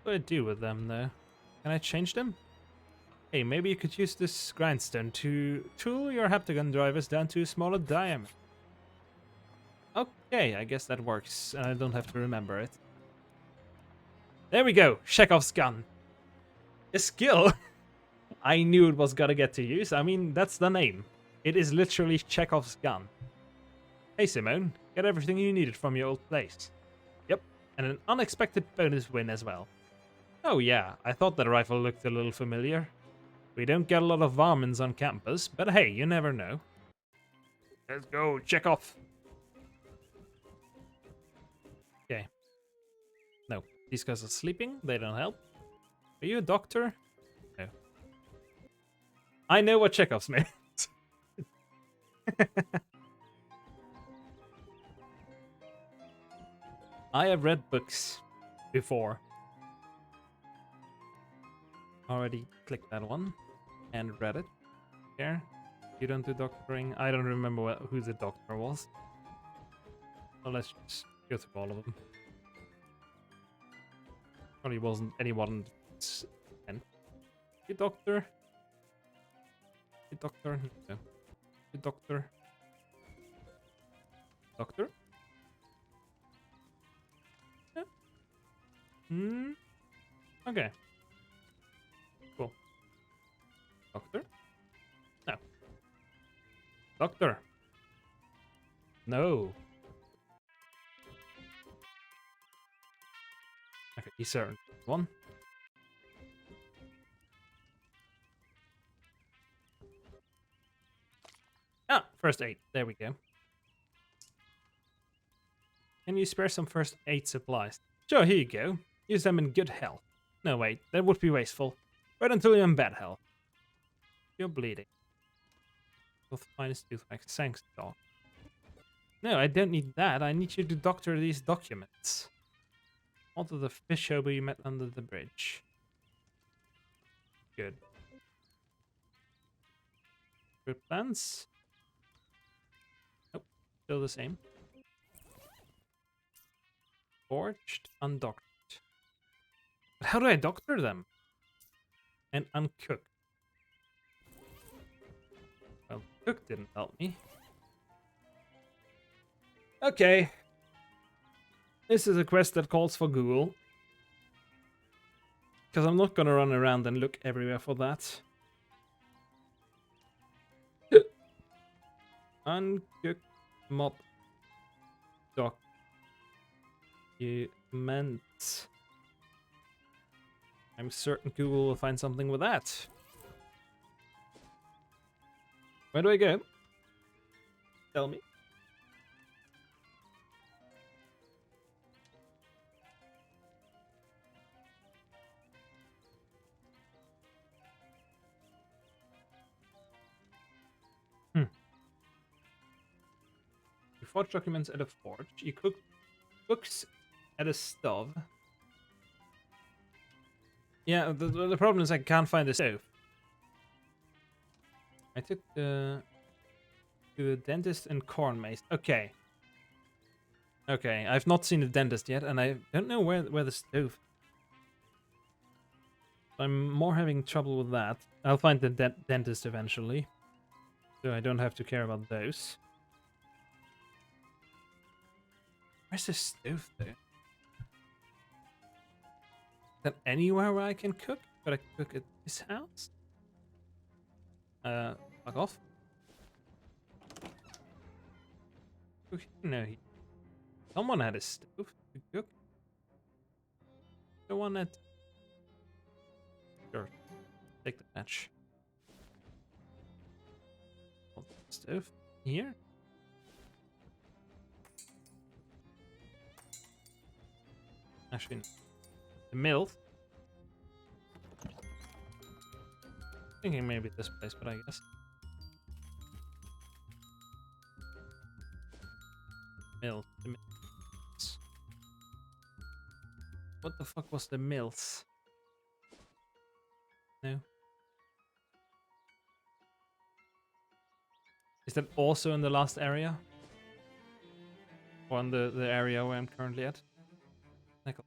What do I do with them, though? Can I change them? Hey, maybe you could use this grindstone to tool your heptagon drivers down to a smaller diameter. Okay, I guess that works, and I don't have to remember it. There we go, Chekhov's gun. A skill I knew it was gonna get to use. I mean, that's the name. It is literally Chekhov's gun. Hey Simone, get everything you needed from your old place. Yep, and an unexpected bonus win as well. Oh yeah, I thought that rifle looked a little familiar. We don't get a lot of varmints on campus, but hey, you never know. Let's go, Chekhov. Okay. No, these guys are sleeping, they don't help. Are you a doctor? No. I know what Chekhov's made. I have read books before. Already clicked that one and read it. Here, you don't do doctoring. I don't remember who the doctor was. So let's just go through all of them. Probably wasn't anyone. You doctor. You doctor. No. You doctor. Doctor. Yeah. Hmm. Okay. Cool. Doctor? No. Doctor. No. Okay, he's certain. One. Ah, first aid. There we go. Can you spare some first aid supplies? Sure, here you go. Use them in good health. No, wait, that would be wasteful. Wait until you're in bad health. You're bleeding. With finest tooth like thanks, doc. No, I don't need that. I need you to doctor these documents. Alter the fish hobo you met under the bridge. Good. Good plans? Nope, still the same. Forged, undoctored. But how do I doctor them? And uncooked. Well, cooked didn't help me. Okay. This is a quest that calls for Google. Because I'm not gonna run around and look everywhere for that. Uncooked mob documents. I'm certain Google will find something with that. Where do I go? Tell me. You forge documents at a forge. You cook books at a stove. Yeah, the problem is I can't find the stove. I took the to the dentist and corn maze. Okay. Okay, I've not seen the dentist yet, and I don't know where the stove. I'm more having trouble with that. I'll find the dentist eventually, so I don't have to care about those. Where's the stove, though? Is that anywhere where I can cook? Could I cook at this house? Fuck off. No, someone had a stove to cook. The one that... Sure, take the match. Stove here? Actually, no. The mill. Thinking maybe this place, but I guess. Mill. The mills. What the fuck was the mills? No. Is that also in the last area? Or in the area where I'm currently at? Snackle.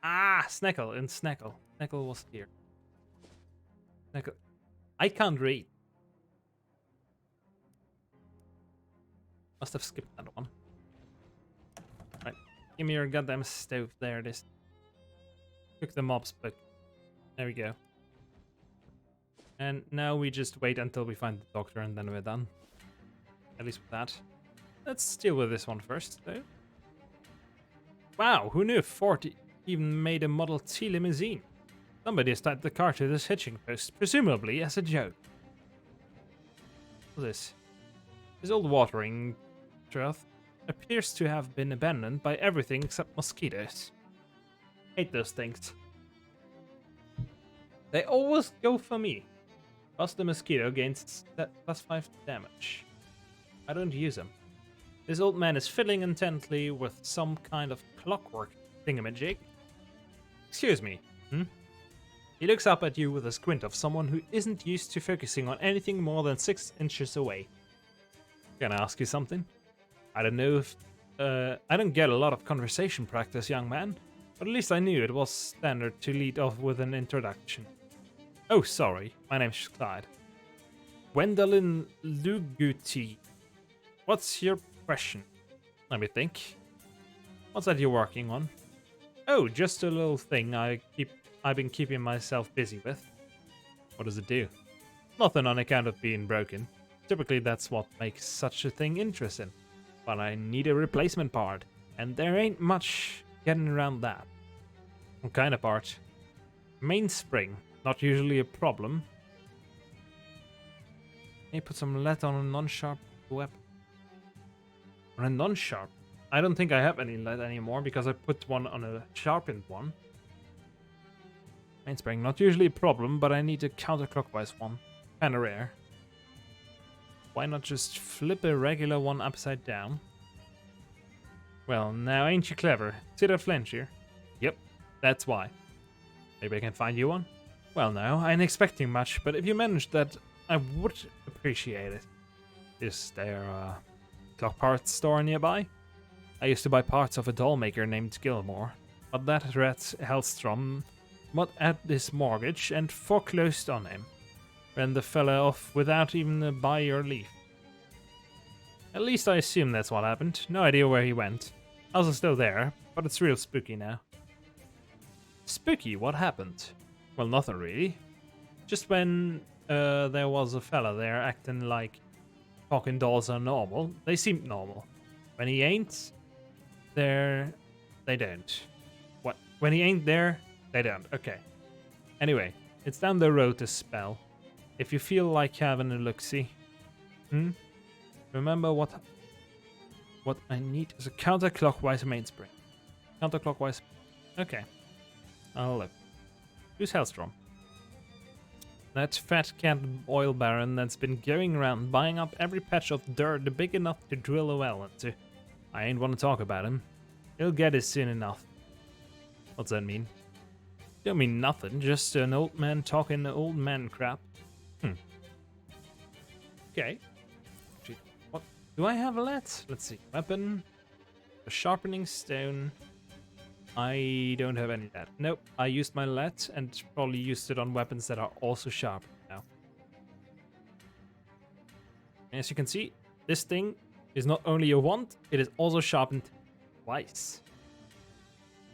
Ah! Snackle in Snackle. Snackle was here. Snackle. I can't read. Must have skipped that one. Right. Give me your goddamn stove. There it is. Cook the mobs, but there we go. And now we just wait until we find the doctor and then we're done. At least with that. Let's deal with this one first, though. Wow, who knew Ford even made a Model T limousine? Somebody has tied the car to this hitching post, presumably as a joke. What's this? This old watering trough appears to have been abandoned by everything except mosquitoes. Hate those things. They always go for me. Plus the mosquito gains +5 damage. I don't use them. This old man is fiddling intently with some kind of clockwork thingamajig. Excuse me, He looks up at you with a squint of someone who isn't used to focusing on anything more than 6 inches away. Can I ask you something? I don't know if... I don't get a lot of conversation practice, young man, but at least I knew it was standard to lead off with an introduction. Oh, sorry, my name's Clyde. Gwendolyn Luguti. What's your question? Let me think. What's that you're working on? Oh, just a little thing I've been keeping myself busy with. What does it do? Nothing on account of being broken. Typically that's what makes such a thing interesting. But I need a replacement part, and there ain't much getting around that. What kind of part? Mainspring. Not usually a problem. Hey, put some lead on a non-sharp weapon. On a non-sharp? I don't think I have any lead anymore because I put one on a sharpened one. Mainspring, not usually a problem, but I need a counterclockwise one. Kinda rare. Why not just flip a regular one upside down? Well, now ain't you clever? See that flange here? Yep, that's why. Maybe I can find you one? Well now, I ain't expecting much, but if you manage that, I would appreciate it. Is there a clock parts store nearby? I used to buy parts of a doll maker named Gilmore, but that rat Hellstrom got at his mortgage and foreclosed on him. Ran the fella off without even a buy or leave. At least I assume that's what happened. No idea where he went. House is still there, but it's real spooky now. Spooky? What happened? Well, nothing really. Just when there was a fella there acting like talking dolls are normal, they seemed normal. When he ain't there, they don't. What? When he ain't there, they don't. Okay. Anyway, it's down the road a spell. If you feel like having a look-see. Remember what I need is a counterclockwise mainspring. Counterclockwise. Okay. I'll look. Who's Hellstrom? That fat cat oil baron that's been going around buying up every patch of dirt big enough to drill a well into. I ain't want to talk about him. He'll get it soon enough. What's that mean? Don't mean nothing, just an old man talking old man crap. Okay. What? Do I have a lead? Let's see. Weapon. A sharpening stone. I don't have any lead. Nope, I used my lead and probably used it on weapons that are also sharp now. As you can see, this thing is not only a wand, it is also sharpened twice.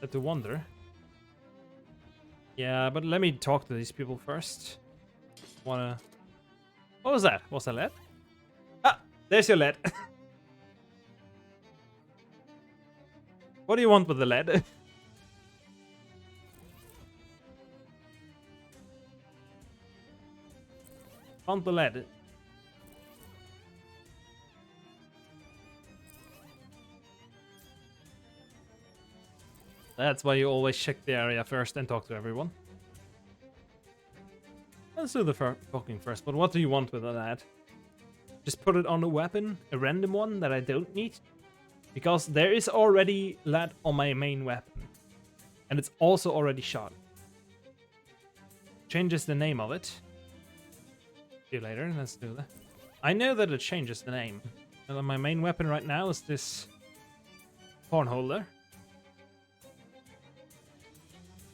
Have to wonder. Yeah, but let me talk to these people first. Wanna... What was that? Was that lead? Ah, there's your lead. What do you want with the lead? Found the lead. That's why you always check the area first and talk to everyone. Let's do the talking first, but what do you want with that? Just put it on a weapon, a random one that I don't need? Because there is already lead on my main weapon. And it's also already shot. Changes the name of it. See you later, let's do that. I know that it changes the name. And my main weapon right now is this horn holder.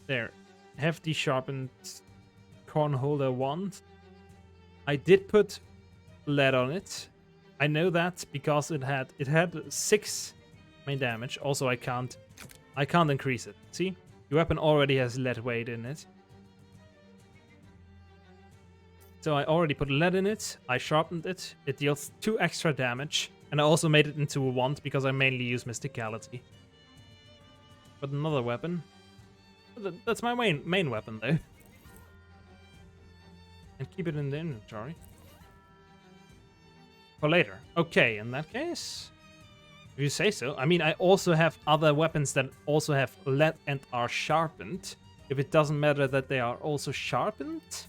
There. Hefty sharpened horn holder wand. I did put lead on it. I know that because it had 6 main damage. Also, I can't increase it. See, your weapon already has lead weight in it. So I already put lead in it. I sharpened it. It deals 2 extra damage, and I also made it into a wand because I mainly use mysticality. But another weapon. That's my main weapon though. And keep it in the inventory. For later. Okay, in that case, if you say so. I mean, I also have other weapons that also have lead and are sharpened. If it doesn't matter that they are also sharpened,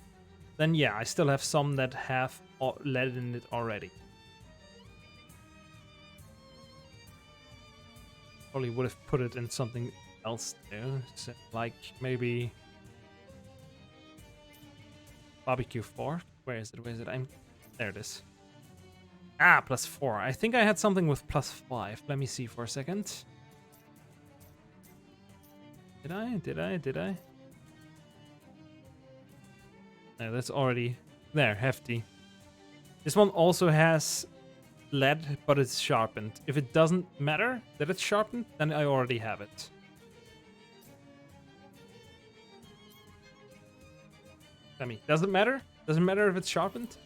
then yeah, I still have some that have lead in it already. Probably would have put it in something else too, so like maybe barbecue fork. Where is it? There it is. Ah, +4. I think I had something with +5. Let me see for a second. Did I? No, that's already there. Hefty. This one also has lead, but it's sharpened. If it doesn't matter that it's sharpened, then I already have it. I mean, doesn't matter? Doesn't matter if it's sharpened?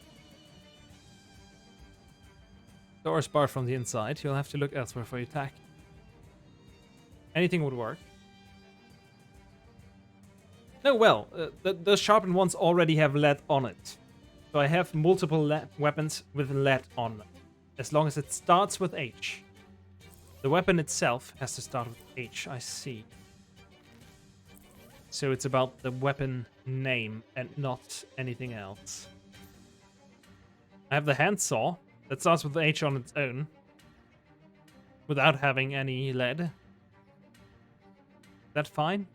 Doors barred from the inside. You'll have to look elsewhere for your attack. Anything would work. No, well, the sharpened ones already have lead on it. So I have multiple weapons with lead on them. As long as it starts with H. The weapon itself has to start with H, I see. So it's about the weapon name and not anything else. I have the handsaw that starts with H on its own. Without having any lead. Is that fine?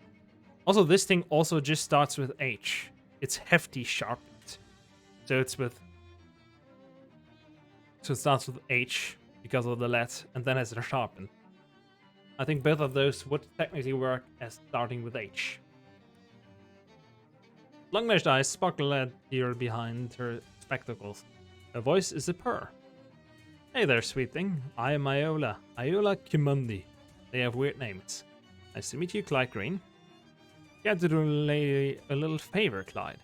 Also, this thing also just starts with H. It's hefty sharpened. So it's with... So it starts with H because of the lead and then has a sharpened. I think both of those would technically work as starting with H. Long-lashed eyes sparkle at ear behind her spectacles. Her voice is a purr. Hey there, sweet thing. I am Iola. Iola Kimundi. They have weird names. Nice to meet you, Clyde Green. Got to do a lady a little favor, Clyde.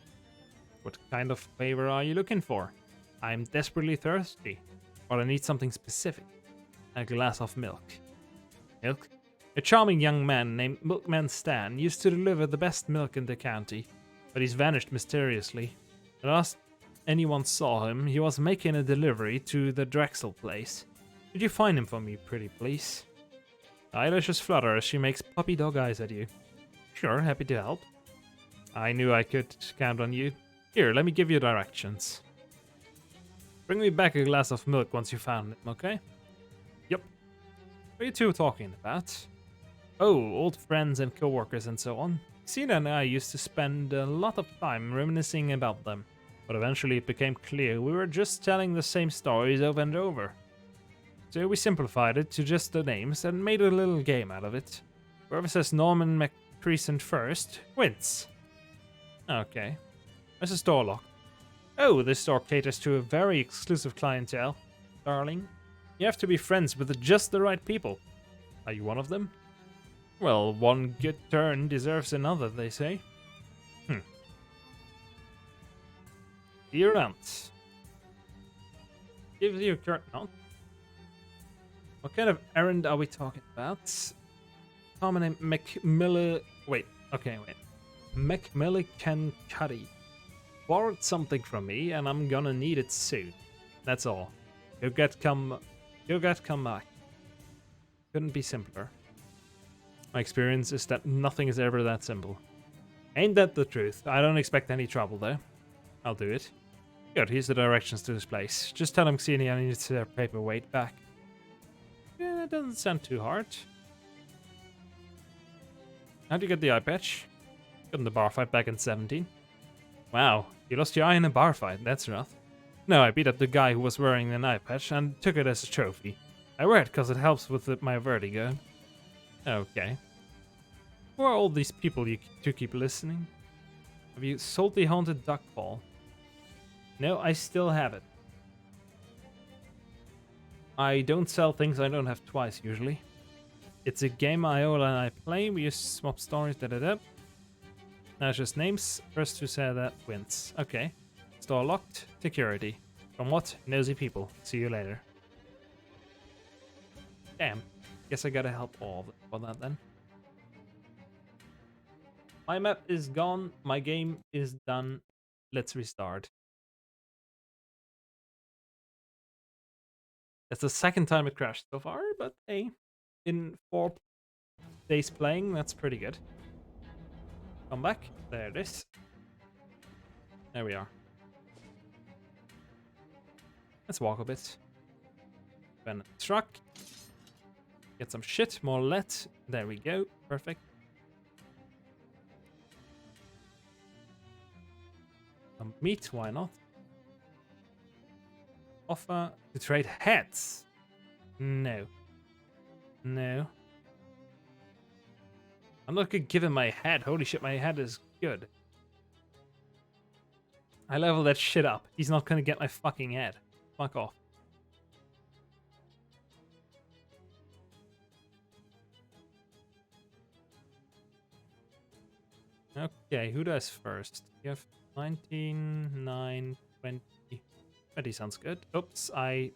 What kind of favor are you looking for? I'm desperately thirsty, but I need something specific. A glass of milk. Milk? A charming young man named Milkman Stan used to deliver the best milk in the county, but he's vanished mysteriously. The last anyone saw him, he was making a delivery to the Drexel place. Could you find him for me, pretty please? The eyelashes flutter as she makes puppy dog eyes at you. Sure, happy to help. I knew I could count on you. Here, let me give you directions. Bring me back a glass of milk once you found him, okay? Yep. What are you two talking about? Oh, old friends and co-workers and so on. Sina and I used to spend a lot of time reminiscing about them, but eventually it became clear we were just telling the same stories over and over. So we simplified it to just the names and made a little game out of it. Whoever says Norman McCreasant first wins. Okay. There's a store locked. Oh, this store caters to a very exclusive clientele. Darling, you have to be friends with just the right people. Are you one of them? Well, one good turn deserves another, they say. See you around. Gives you a current mount. What kind of errand are we talking about? Common name McMillan. Wait. McMillican-Cuddy. Borrowed something from me, and I'm gonna need it soon. That's all. Go get come back. Couldn't be simpler. My experience is that nothing is ever that simple. Ain't that the truth? I don't expect any trouble though. I'll do it. Good, here's the directions to this place. Just tell him Xenia needs their paperweight back. Yeah, that doesn't sound too hard. How'd you get the eye patch? Got in the bar fight back in 17. Wow, you lost your eye in a bar fight, that's rough. No, I beat up the guy who was wearing an eye patch and took it as a trophy. I wear it because it helps with my vertigo. Okay. Who are all these people you to keep listening? Have you sold the haunted duck ball? No, I still have it. I don't sell things I don't have twice, usually. It's a game Iola and I play, we just swap stories, da-da-da. Now it's just names, first who said that wins. Okay. Store locked, security. From what? Nosy people. See you later. Damn. Guess I gotta help all for that then. My map is gone, my game is done. Let's restart. That's the second time it crashed so far, but hey, in 4 days playing, that's pretty good. Come back. There it is. There we are. Let's walk a bit. Then truck. Get some shit, more lead. There we go. Perfect. Some meat, why not? Offer to trade heads. No. No. I'm not gonna give him my head. Holy shit, my head is good. I level that shit up. He's not gonna get my fucking head. Fuck off. Okay, who does first? You have 19, 9, 20. 20 sounds good. Oops, I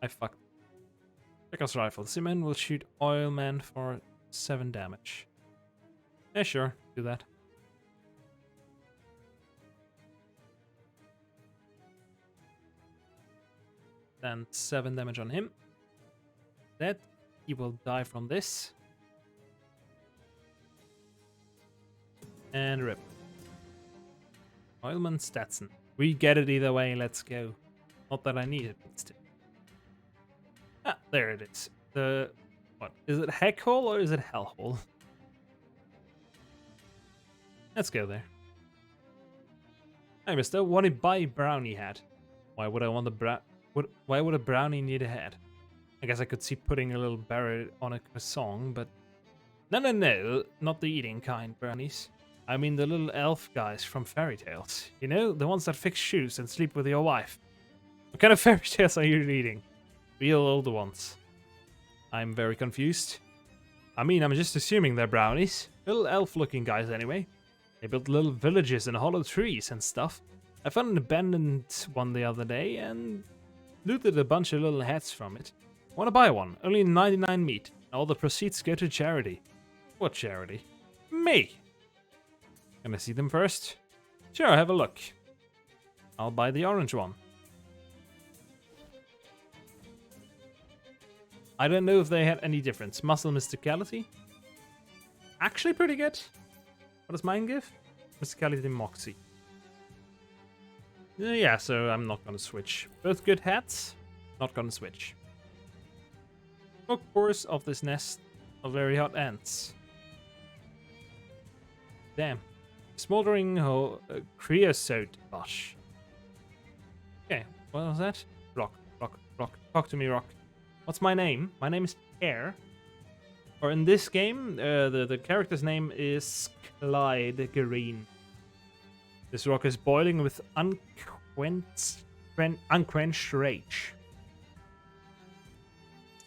fucked. Pickaxe rifle. Simon will shoot Oilman for 7 damage. Yeah, sure, do that. Then 7 damage on him. Dead. He will die from this. And rip. Oilman Stetson. We get it either way, let's go. Not that I need it, but still. Ah, there it is. The... what? Is it Heck Hole or is it Hell Hole? Let's go there. Hey, mister, want to buy a brownie hat? Why would I want a why would a brownie need a hat? I guess I could see putting a little berry on a croissant, but... No, not the eating kind brownies. I mean the little elf guys from fairy tales. You know, the ones that fix shoes and sleep with your wife. What kind of fairy tales are you reading? Real older ones. I'm very confused. I mean, I'm just assuming they're brownies. Little elf-looking guys anyway. They built little villages in hollow trees and stuff. I found an abandoned one the other day and looted a bunch of little hats from it. Want to buy one? Only 99 meat. All the proceeds go to charity. What charity? Me! Can I see them first? Sure, have a look. I'll buy the orange one. I don't know if they had any difference. Muscle Mysticality? Actually pretty good. What does mine give? Mysticality Moxie. Yeah, so I'm not gonna switch. Both good hats, not gonna switch. Of course, of this nest of very hot ants. Damn. Smoldering creosote bush. Okay, what was that? Rock. Talk to me, Rock. What's my name? My name is Air. Or in this game, the character's name is Clyde Green. This rock is boiling with unquenched rage.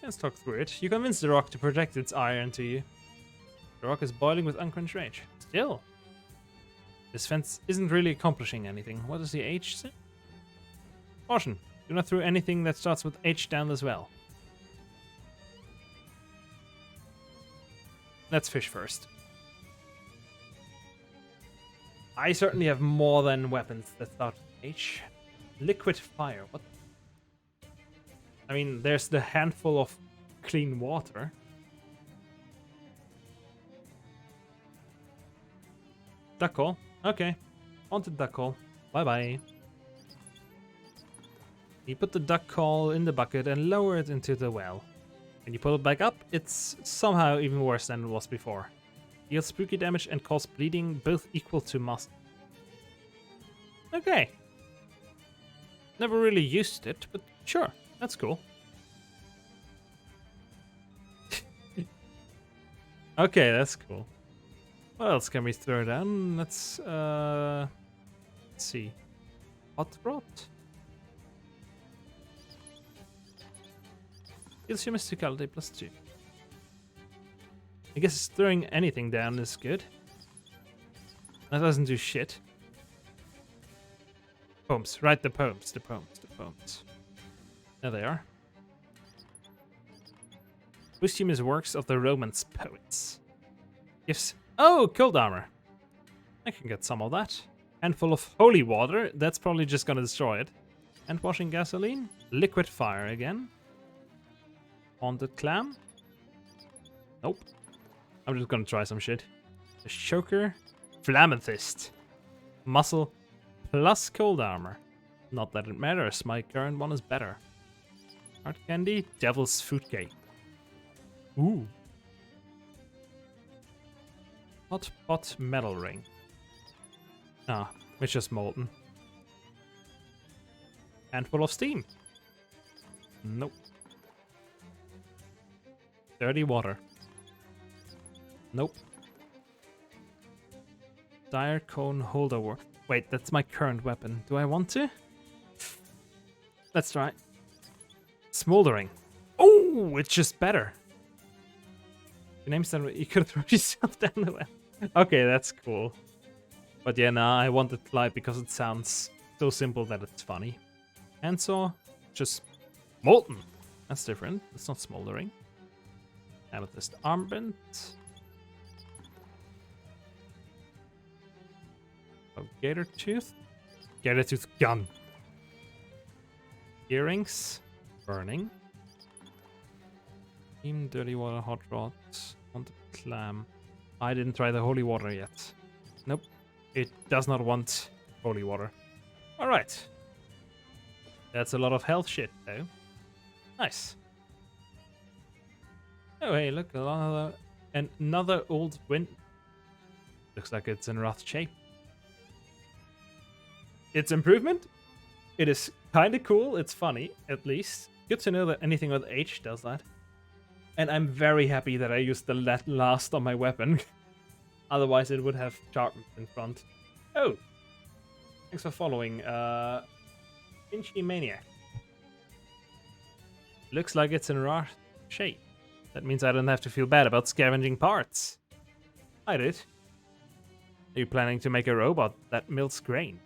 Let's talk through it. You convince the rock to project its iron to you. The rock is boiling with unquenched rage. Still. This fence isn't really accomplishing anything. What does the H say? Caution. Do not throw anything that starts with H down as well. Let's fish first. I certainly have more than weapons that start with H. Liquid fire. What? I mean, there's the handful of clean water. Duck call. Okay. On to duck call. Bye-bye. You put the duck call in the bucket and lower it into the well. When you pull it back up, it's somehow even worse than it was before. Deals spooky damage and causes bleeding, both equal to muscle. Okay. Never really used it, but sure, that's cool. Okay, that's cool. What else can we throw down? Let's see. Hot rod. Heals your mysticality +2. I guess throwing anything down is good. That doesn't do shit. Poems, right? The poems. There they are. Posthumous works of the Romance poets. Gifts. Oh, cold armor. I can get some of that. Handful of holy water. That's probably just gonna destroy it. Hand washing gasoline. Liquid fire again. Haunted clam. Nope. I'm just gonna try some shit. The choker. Flamethyst. Muscle plus cold armor. Not that it matters, my current one is better. Hard candy. Devil's food cake. Ooh. Hot pot metal ring. Ah, it's just molten. Handful of steam. Nope. Dirty water. Nope. Dire cone holder war. Wait, that's my current weapon. Do I want to? Let's try. Smoldering. Oh, it's just better. Your name's you could throw yourself down the well. Okay, that's cool. But yeah, nah, I wanted Clyde because it sounds so simple that it's funny. Handsaw, just molten. That's different. It's not smoldering. Amethyst armband. Oh, gator tooth. Gator tooth gun. Earrings. Burning. Steam, dirty water, hot rod. Want a clam. I didn't try the holy water yet. Nope. It does not want holy water. Alright. That's a lot of health shit, though. Nice. Oh, hey, look. Another old wind. Looks like it's in rough shape. It's improvement. It is kind of cool. It's funny, at least. Good to know that anything with H does that. And I'm very happy that I used the last on my weapon. Otherwise, it would have sharpened in front. Oh! Thanks for following. Pinchy Maniac. Looks like it's in raw shape. That means I don't have to feel bad about scavenging parts. I did. Are you planning to make a robot that mills grain?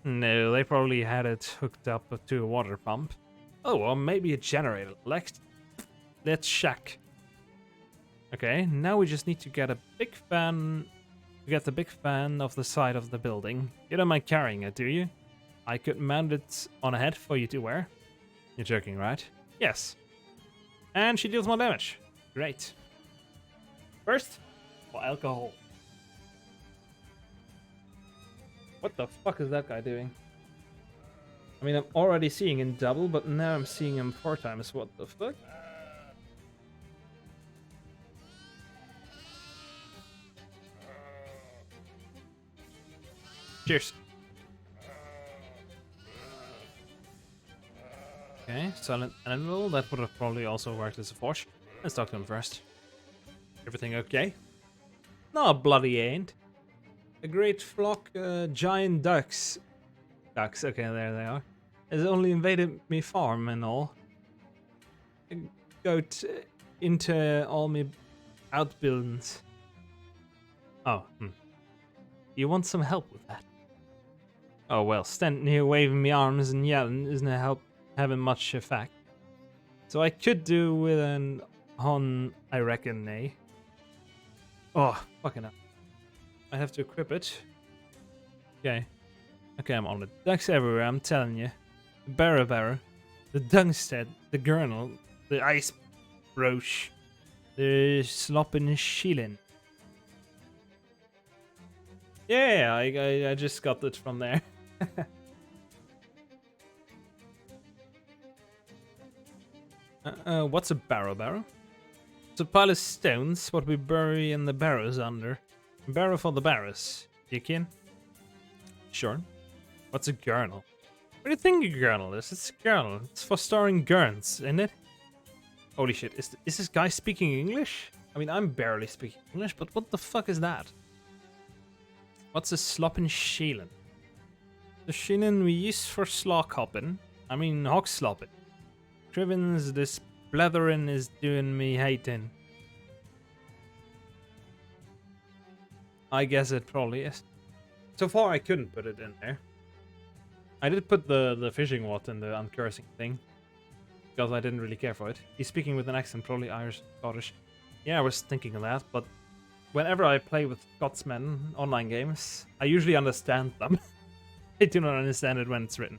No, they probably had it hooked up to a water pump. Oh, or maybe a generator. Let's check. Okay, now we just need to get a big fan. Get the big fan off the side of the building. You don't mind carrying it, do you? I could mount it on a head for you to wear. You're joking, right? Yes. And she deals more damage. Great. First, for alcohol. What the fuck is that guy doing? I mean, I'm already seeing him double, but now I'm seeing him 4 times. What the fuck? Cheers. Okay, silent animal. That would have probably also worked as a force. Let's talk to him first. Everything okay? No, bloody ain't. A great flock, giant ducks. Ducks, okay, there they are. Has only invaded me farm and all. Goat into all me outbuildings. Oh, You want some help with that? Oh well, standing here waving me arms and yelling isn't having much effect. So I could do with an hon, I reckon, eh? Oh, fucking hell. I have to equip it. Okay. Okay, I'm on it. Ducks everywhere, I'm telling you. The barrow, the dungstead, the gurnal, the ice broach, the slopping shillin'. Yeah, I just got it from there. What's a barrow? It's a pile of stones what we bury in the barrows under. Barrow for the barrows. You kin? Sure. What's a gurnal? What do you think a gurnal is? It's a gurnal. It's for storing gurns, isn't it? Holy shit, is this guy speaking English? I mean, I'm barely speaking English, but what the fuck is that? What's a sloppin' sheelin'? The sheelin' we use for slock hopping. I mean, hog slopping. Crivens, this bletherin' is doing me hating. I guess it probably is. So far, I couldn't put it in there. I did put the fishing rod in the uncursing thing. Because I didn't really care for it. He's speaking with an accent, probably Irish, Scottish. Yeah, I was thinking of that, but whenever I play with Scotsmen online games, I usually understand them. I do not understand it when it's written.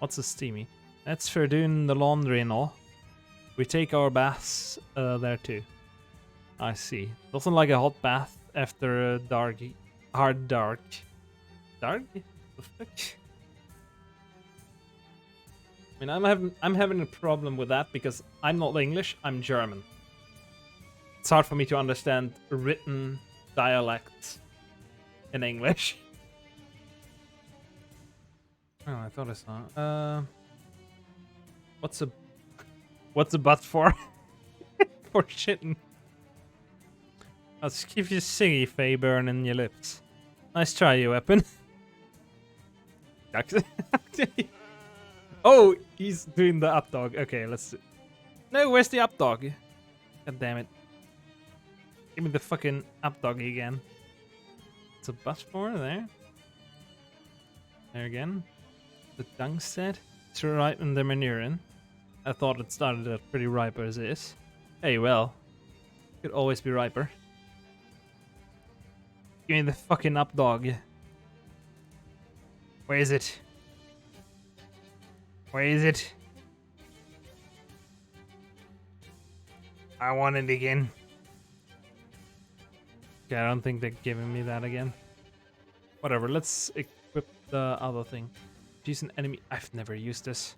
What's a steamy? That's for doing the laundry and all. We take our baths there too. I see. Nothing like a hot bath after a hard dark. Dark? The fuck? I mean, I'm having a problem with that because I'm not English, I'm German. It's hard for me to understand written dialects in English. Oh, I thought I saw. What's a butt for? For shitting. I'll just keep your singy fey burning your lips. Nice try, you weapon. Oh, he's doing the up dog. Okay, let's see. No, where's the up dog? God damn it. Give me the fucking up dog again. It's a butt for there. There again. The dungstead. It's ripe in the manuring. I thought it started out pretty ripe as it is. Hey, well. Could always be riper. Give me the fucking up dog. Where is it? Where is it? I want it again. Okay, I don't think they're giving me that again. Whatever, let's equip the other thing. Use an enemy. I've never used this.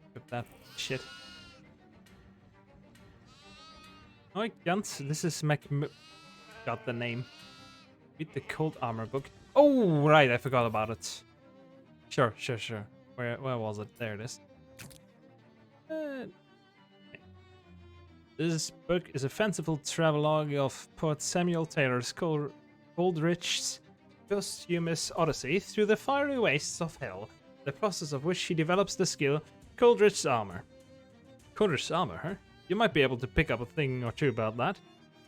Equip that shit. Oh, I can't. This is got the name. Read the cold armor book. Oh, right, I forgot about it. Sure. Where was it? There it is. This book is a fanciful travelogue of poet Samuel Taylor's Coleridge's posthumous odyssey through the fiery wastes of hell, the process of which he develops the skill Coleridge's armor. Coleridge's armor, huh? You might be able to pick up a thing or two about that.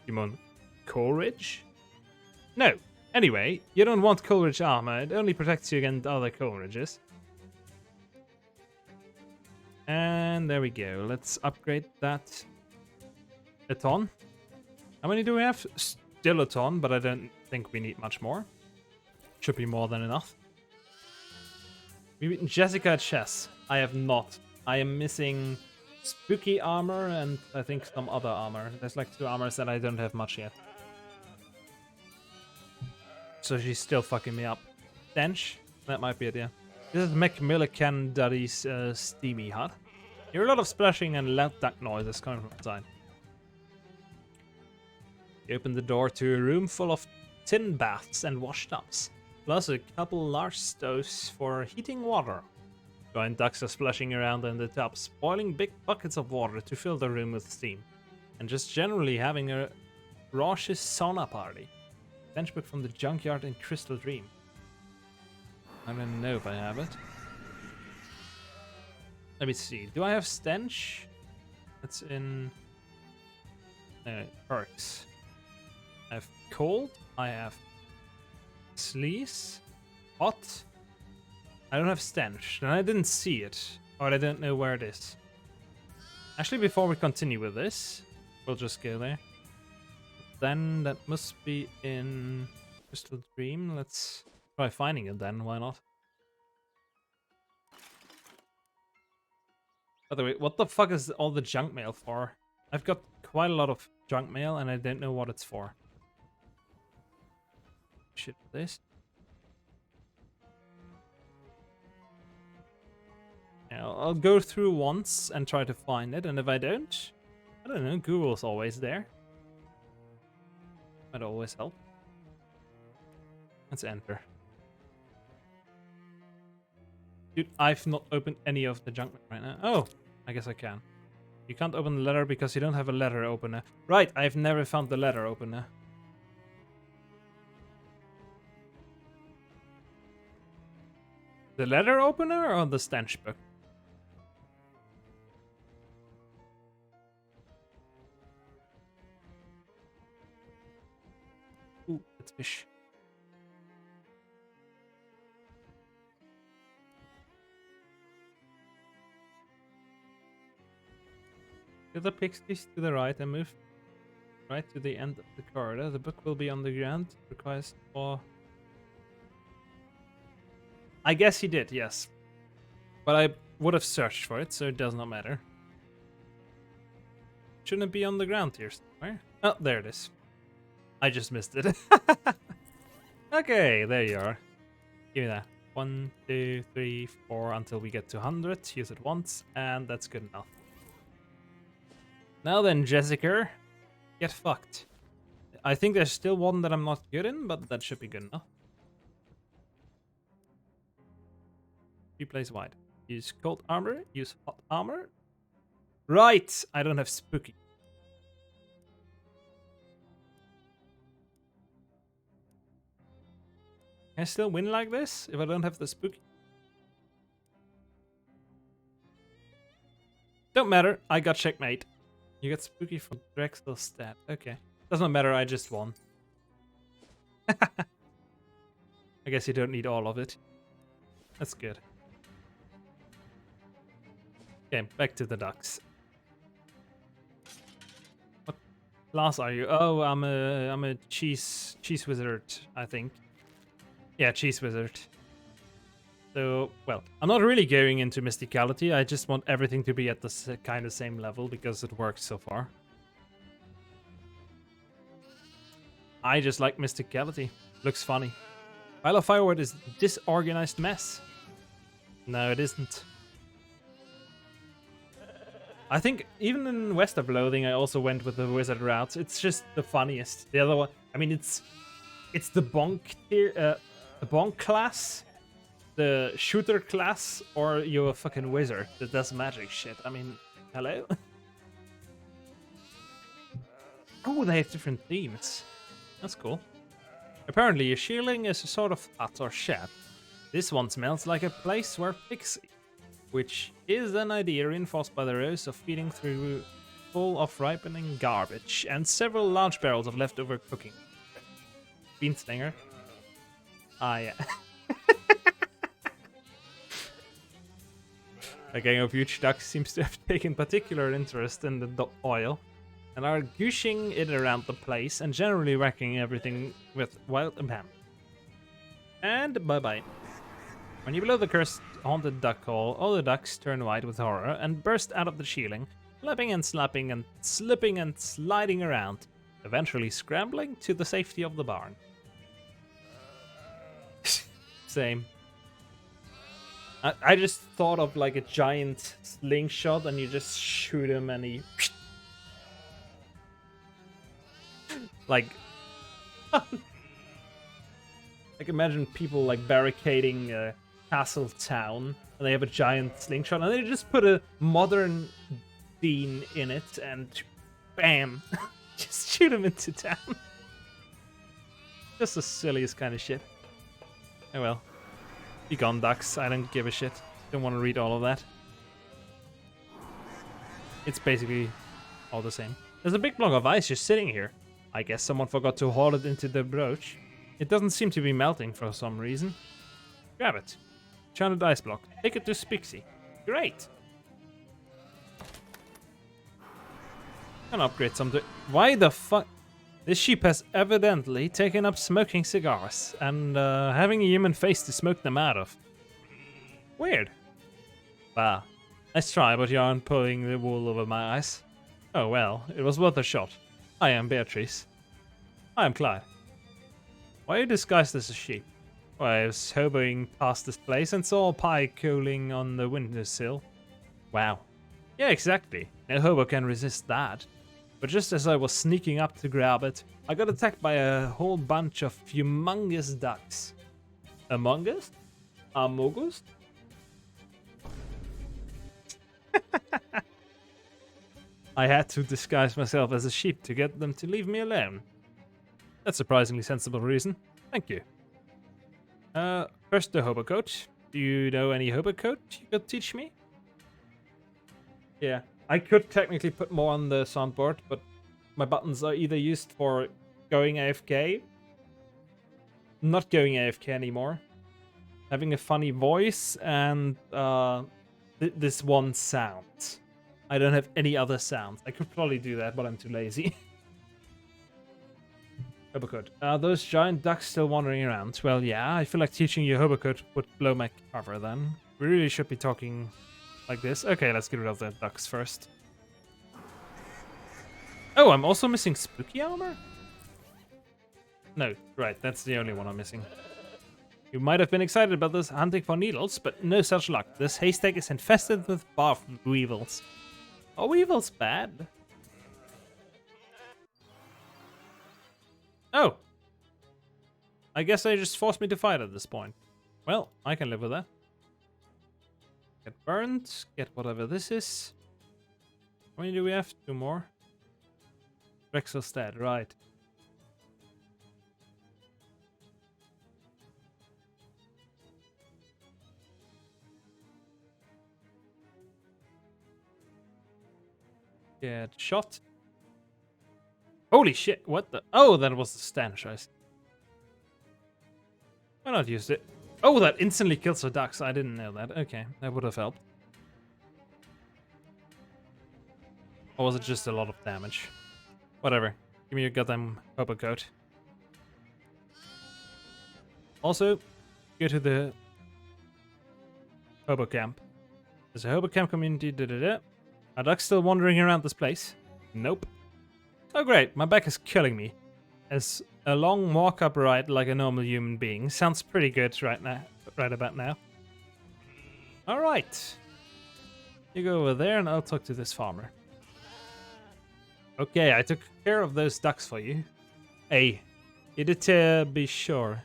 You mean Coleridge? No. Anyway, you don't want Coleridge armor. It only protects you against other Coleridges. And there we go. Let's upgrade that a ton. How many do we have? Still a ton, but I don't think we need much more. Should be more than enough. We've beaten Jessica at chess. I have not. I am missing spooky armor and I think some other armor. There's like 2 armors that I don't have much yet. So she's still fucking me up. Stench? That might be it, yeah. This is McMillican Daddy's steamy hut. Hear a lot of splashing and loud duck noises coming from inside. You open the door to a room full of tin baths and washtubs, plus a couple large stoves for heating water. Giant ducks are splashing around in the tubs, boiling big buckets of water to fill the room with steam. And just generally having a raucous sauna party. Benchbook from the junkyard in Crystal Dream. I don't know if I have it. Let me see. Do I have Stench? That's in perks. I have Cold. I have Sleaze. Hot. I don't have Stench. And I didn't see it. Or I don't know where it is. Actually, before we continue with this, we'll just go there. Then that must be in Crystal Dream. Let's try finding it then. Why not? By the way, what the fuck is all the junk mail for? I've got quite a lot of junk mail and I don't know what it's for. Shit, this. Yeah, I'll go through once and try to find it, and if I don't know, Google's always there. Might always help. Let's enter. Dude, I've not opened any of the junk right now. Oh, I guess I can. You can't open the letter because you don't have a letter opener. Right, I've never found the letter opener. The letter opener or the stench book? Ooh, it's fish. Get the pixies to the right and move right to the end of the corridor. The book will be on the ground. Requires for... I guess he did, yes. But I would have searched for it, so it does not matter. Shouldn't it be on the ground here somewhere? Oh, there it is. I just missed it. Okay, there you are. Give me that. 1, 2, 3, 4 until we get to 100. Use it once, and that's good enough. Now then, Jessica, get fucked. I think there's still one that I'm not good in, but that should be good enough. 3 plays wide. Use cold armor, use hot armor. Right, I don't have spooky. Can I still win like this if I don't have the spooky? Don't matter, I got checkmate. You got spooky from Drexel's stat. Okay. Doesn't matter, I just won. I guess you don't need all of it. That's good. Okay, back to the ducks. What class are you? Oh, I'm a cheese wizard, I think. Yeah, cheese wizard. So, well, I'm not really going into mysticality. I just want everything to be at the kind of same level because it works so far. I just like mysticality. Looks funny. Pile of Firewood is disorganized mess. No, it isn't. I think even in West of Loathing, I also went with the wizard route. It's just the funniest. The other one, I mean, it's the bonk tier, the bonk class, the shooter class, or you're a fucking wizard that does magic shit. I mean, hello. Oh, they have different themes. That's cool. Apparently, your shielding is a sort of hut or shed. This one smells like a place where pixie. Which is an idea reinforced by the rows of feeding through full of ripening garbage and several large barrels of leftover cooking. Beanslinger. Ah, yeah. A gang of huge ducks seems to have taken particular interest in the oil and are gushing it around the place and generally wrecking everything with wild abandon. And bye-bye. When you blow the cursed haunted duck hole, all the ducks turn white with horror and burst out of the shielding, flapping and slapping and slipping and sliding around, eventually scrambling to the safety of the barn. Same. I just thought of like a giant slingshot and you just shoot him and he... like... like imagine people like barricading Castle Town, and they have a giant slingshot, and they just put a modern Dean in it, and Bam! Just shoot him into town. Just the silliest kind of shit. Oh well. Be gone, ducks. I don't give a shit. Don't want to read all of that. It's basically all the same. There's a big block of ice just sitting here. I guess someone forgot to haul it into the brooch. It doesn't seem to be melting for some reason. Grab it. Enchanted ice block. Take it to Spixie. Great. Can upgrade something. Why the fuck? This sheep has evidently taken up smoking cigars and having a human face to smoke them out of. Weird. Bah. Nice try, but you aren't pulling the wool over my eyes. Oh well, it was worth a shot. I am Beatrice. I am Clyde. Why are you disguised as a sheep? Well, I was hoboing past this place and saw a pie cooling on the windowsill. Wow. Yeah, exactly. No hobo can resist that. But just as I was sneaking up to grab it, I got attacked by a whole bunch of humongous ducks. Among Us? Amogus? I had to disguise myself as a sheep to get them to leave me alone. That's a surprisingly sensible reason. Thank you. First the hobo coat. Do you know any hobo coat you could teach me? Yeah, I could technically put more on the soundboard, but my buttons are either used for going AFK, not going AFK anymore, having a funny voice, and this one sound. I don't have any other sounds. I could probably do that, but I'm too lazy. Hobocoat. Are those giant ducks still wandering around? Well, yeah, I feel like teaching you Hobocoat would blow my cover then. We really should be talking like this. Okay, let's get rid of the ducks first. Oh, I'm also missing spooky armor? No, right, that's the only one I'm missing. You might have been excited about this hunting for needles, but no such luck. This haystack is infested with barf weevils. Are weevils bad? Oh. I guess they just forced me to fight at this point. Well, I can live with that. Get burned, get whatever this is. How many do we have? 2 more. Rexel's dead, right. Get shot. Holy shit, what the? Oh, that was the stench. Why not use it? Oh, that instantly kills the ducks. I didn't know that. Okay, that would have helped. Or was it just a lot of damage? Whatever. Give me your goddamn hobo coat. Also, go to the hobo camp. There's a hobo camp community. Are ducks still wandering around this place? Nope. Oh great, my back is killing me. As a long walk upright like a normal human being sounds pretty good right about now. Alright. You go over there and I'll talk to this farmer. Okay, I took care of those ducks for you. Hey, you did be sure.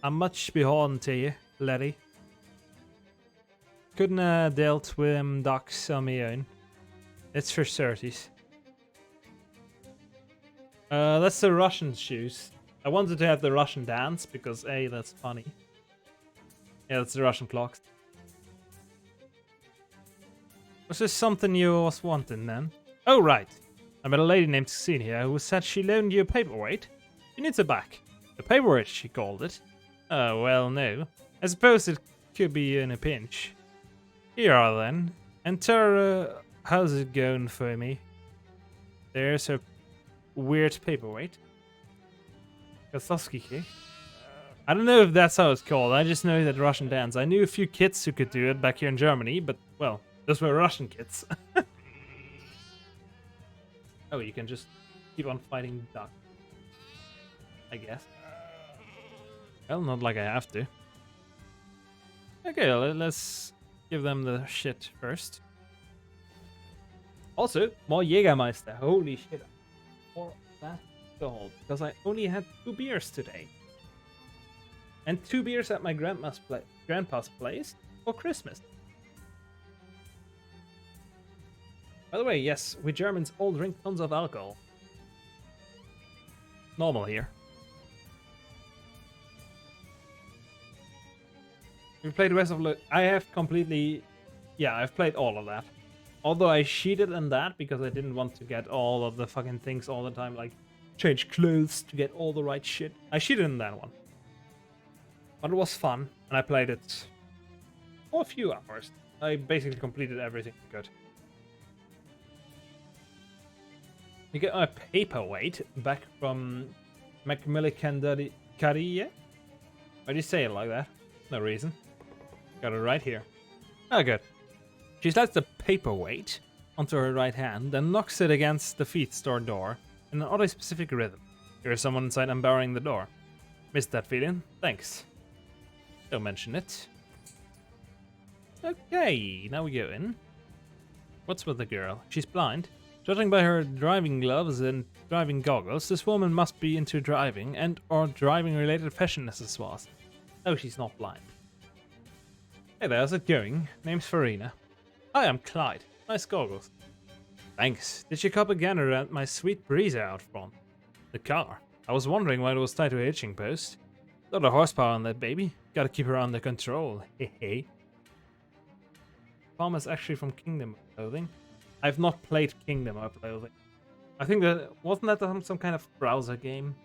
I'm much beholden to you, laddie. Couldn't have dealt with them ducks on my own. It's for certies. That's the Russian shoes. I wanted to have the Russian dance because A, that's funny. Yeah, that's the Russian clocks. Was this something you was wanting then? Oh, right. I met a lady named Xenia who said she loaned you a paperweight. She needs it back. A paperweight, she called it. Oh, well, no. I suppose it could be in a pinch. Here are then. And Tara, how's it going for me? There's her weird paperweight. Kosovsky. I don't know if that's how it's called. I just know that Russian dance. I knew a few kids who could do it back here in Germany, but, well, those were Russian kids. Oh, you can just keep on fighting duck. I guess. Well, not like I have to. Okay, let's give them the shit first. Also, more Jägermeister. Holy shit. For that gold. Because I only had 2 beers today. And 2 beers at my grandpa's place for Christmas. By the way, yes, we Germans all drink tons of alcohol. Normal here. We played the rest of I have completely... Yeah, I've played all of that. Although I cheated in that because I didn't want to get all of the fucking things all the time, like change clothes to get all the right shit. I cheated in that one. But it was fun, and I played it for a few hours. I basically completed everything good. You get a paperweight back from Macmillan Carrier. Why do you say it like that? No reason. Got it right here. Oh, good. She slides the paperweight onto her right hand, then knocks it against the feed store door in an oddly specific rhythm. Here's someone inside unbarring the door. Missed that feeling? Thanks. Don't mention it. Okay, now we go in. What's with the girl? She's blind. Judging by her driving gloves and driving goggles, this woman must be into driving and or driving-related fashion accessoires. Oh, she's not blind. Hey there, how's it going? Name's Farina. Hi, I'm Clyde. Nice goggles. Thanks. Did you cop again around my sweet breezer out front? The car. I was wondering why it was tied to a hitching post. Got a horsepower on that baby. Gotta keep her under control. Hehe. Farmer's actually from Kingdom of Loathing. I've not played Kingdom of Loathing. I think that wasn't that some kind of browser game.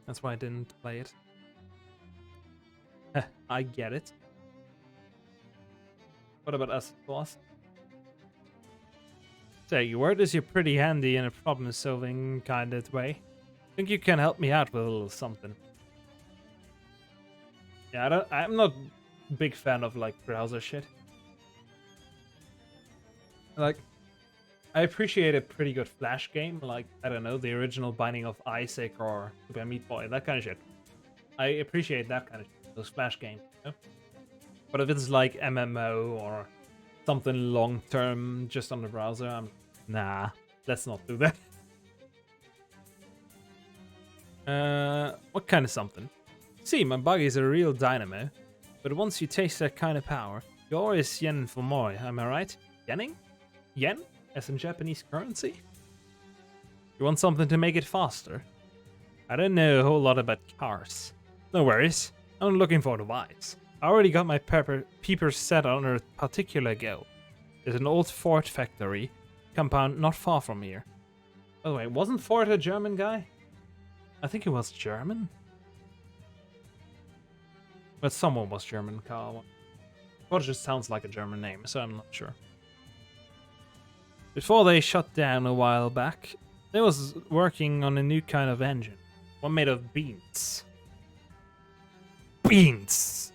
That's why I didn't play it. I get it. What about us, boss? Say, your word is you're pretty handy in a problem-solving kind of way. Think you can help me out with a little something? Yeah, I'm not a big fan of like browser shit. Like, I appreciate a pretty good Flash game, like, I don't know, the original Binding of Isaac or Super Meat Boy, that kind of shit. I appreciate that kind of shit, those Flash games, you know? But if it's like MMO or something long-term just on the browser, I'm... Nah, let's not do that. What kind of something? See, my buggy's a real dynamo, but once you taste that kind of power, you're always yen for more, am I right? Yening? Yen? As in Japanese currency? You want something to make it faster? I don't know a whole lot about cars. No worries, I'm looking for advice. I already got my peepers set on a particular go. There's an old Ford factory compound not far from here. By the way, wasn't Ford a German guy? I think he was German. But someone was German, Carl. Ford just sounds like a German name, so I'm not sure. Before they shut down a while back, they was working on a new kind of engine. One made of beans. Beans!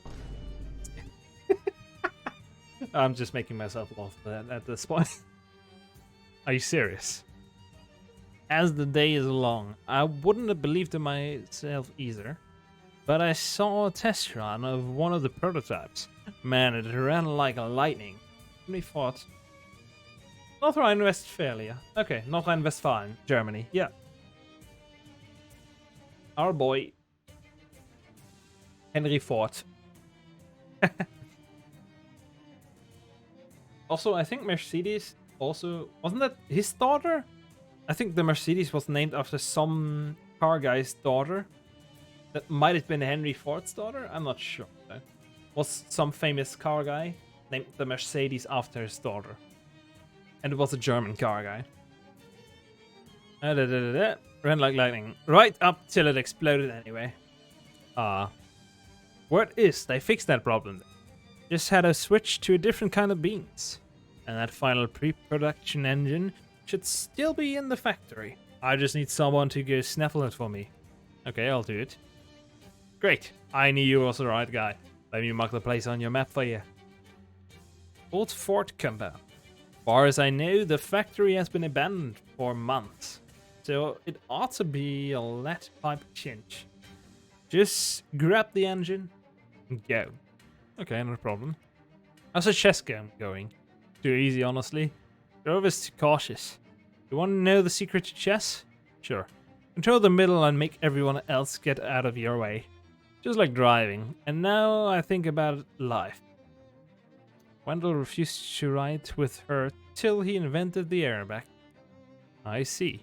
I'm just making myself laugh at this point. Are you serious? As the day is long, I wouldn't have believed it myself either, but I saw a test run of one of the prototypes. Man, it ran like lightning. We thought... North Rhine-Westphalia. Okay, North Rhine-Westphalen, Germany. Yeah. Our boy... Henry Ford. Also, I think Mercedes also... Wasn't that his daughter? I think the Mercedes was named after some car guy's daughter. That might have been Henry Ford's daughter? I'm not sure. Was some famous car guy named the Mercedes after his daughter. And it was a German car guy. Ran like lightning. Right up till it exploded anyway. Word is, they fixed that problem. Just had to switch to a different kind of beans. And that final pre-production engine should still be in the factory. I just need someone to go snaffle it for me. Okay, I'll do it. Great. I knew you was the right guy. Let me mark the place on your map for you. Old Ford compound. Far as I know, the factory has been abandoned for months. So it ought to be a lead pipe cinch. Just grab the engine and go. Okay, no problem. How's the chess game going? Too easy, honestly. You're always too cautious. You want to know the secret to chess? Sure. Control the middle and make everyone else get out of your way. Just like driving. And now I think about life. Wendell refused to ride with her till he invented the airbag. I see.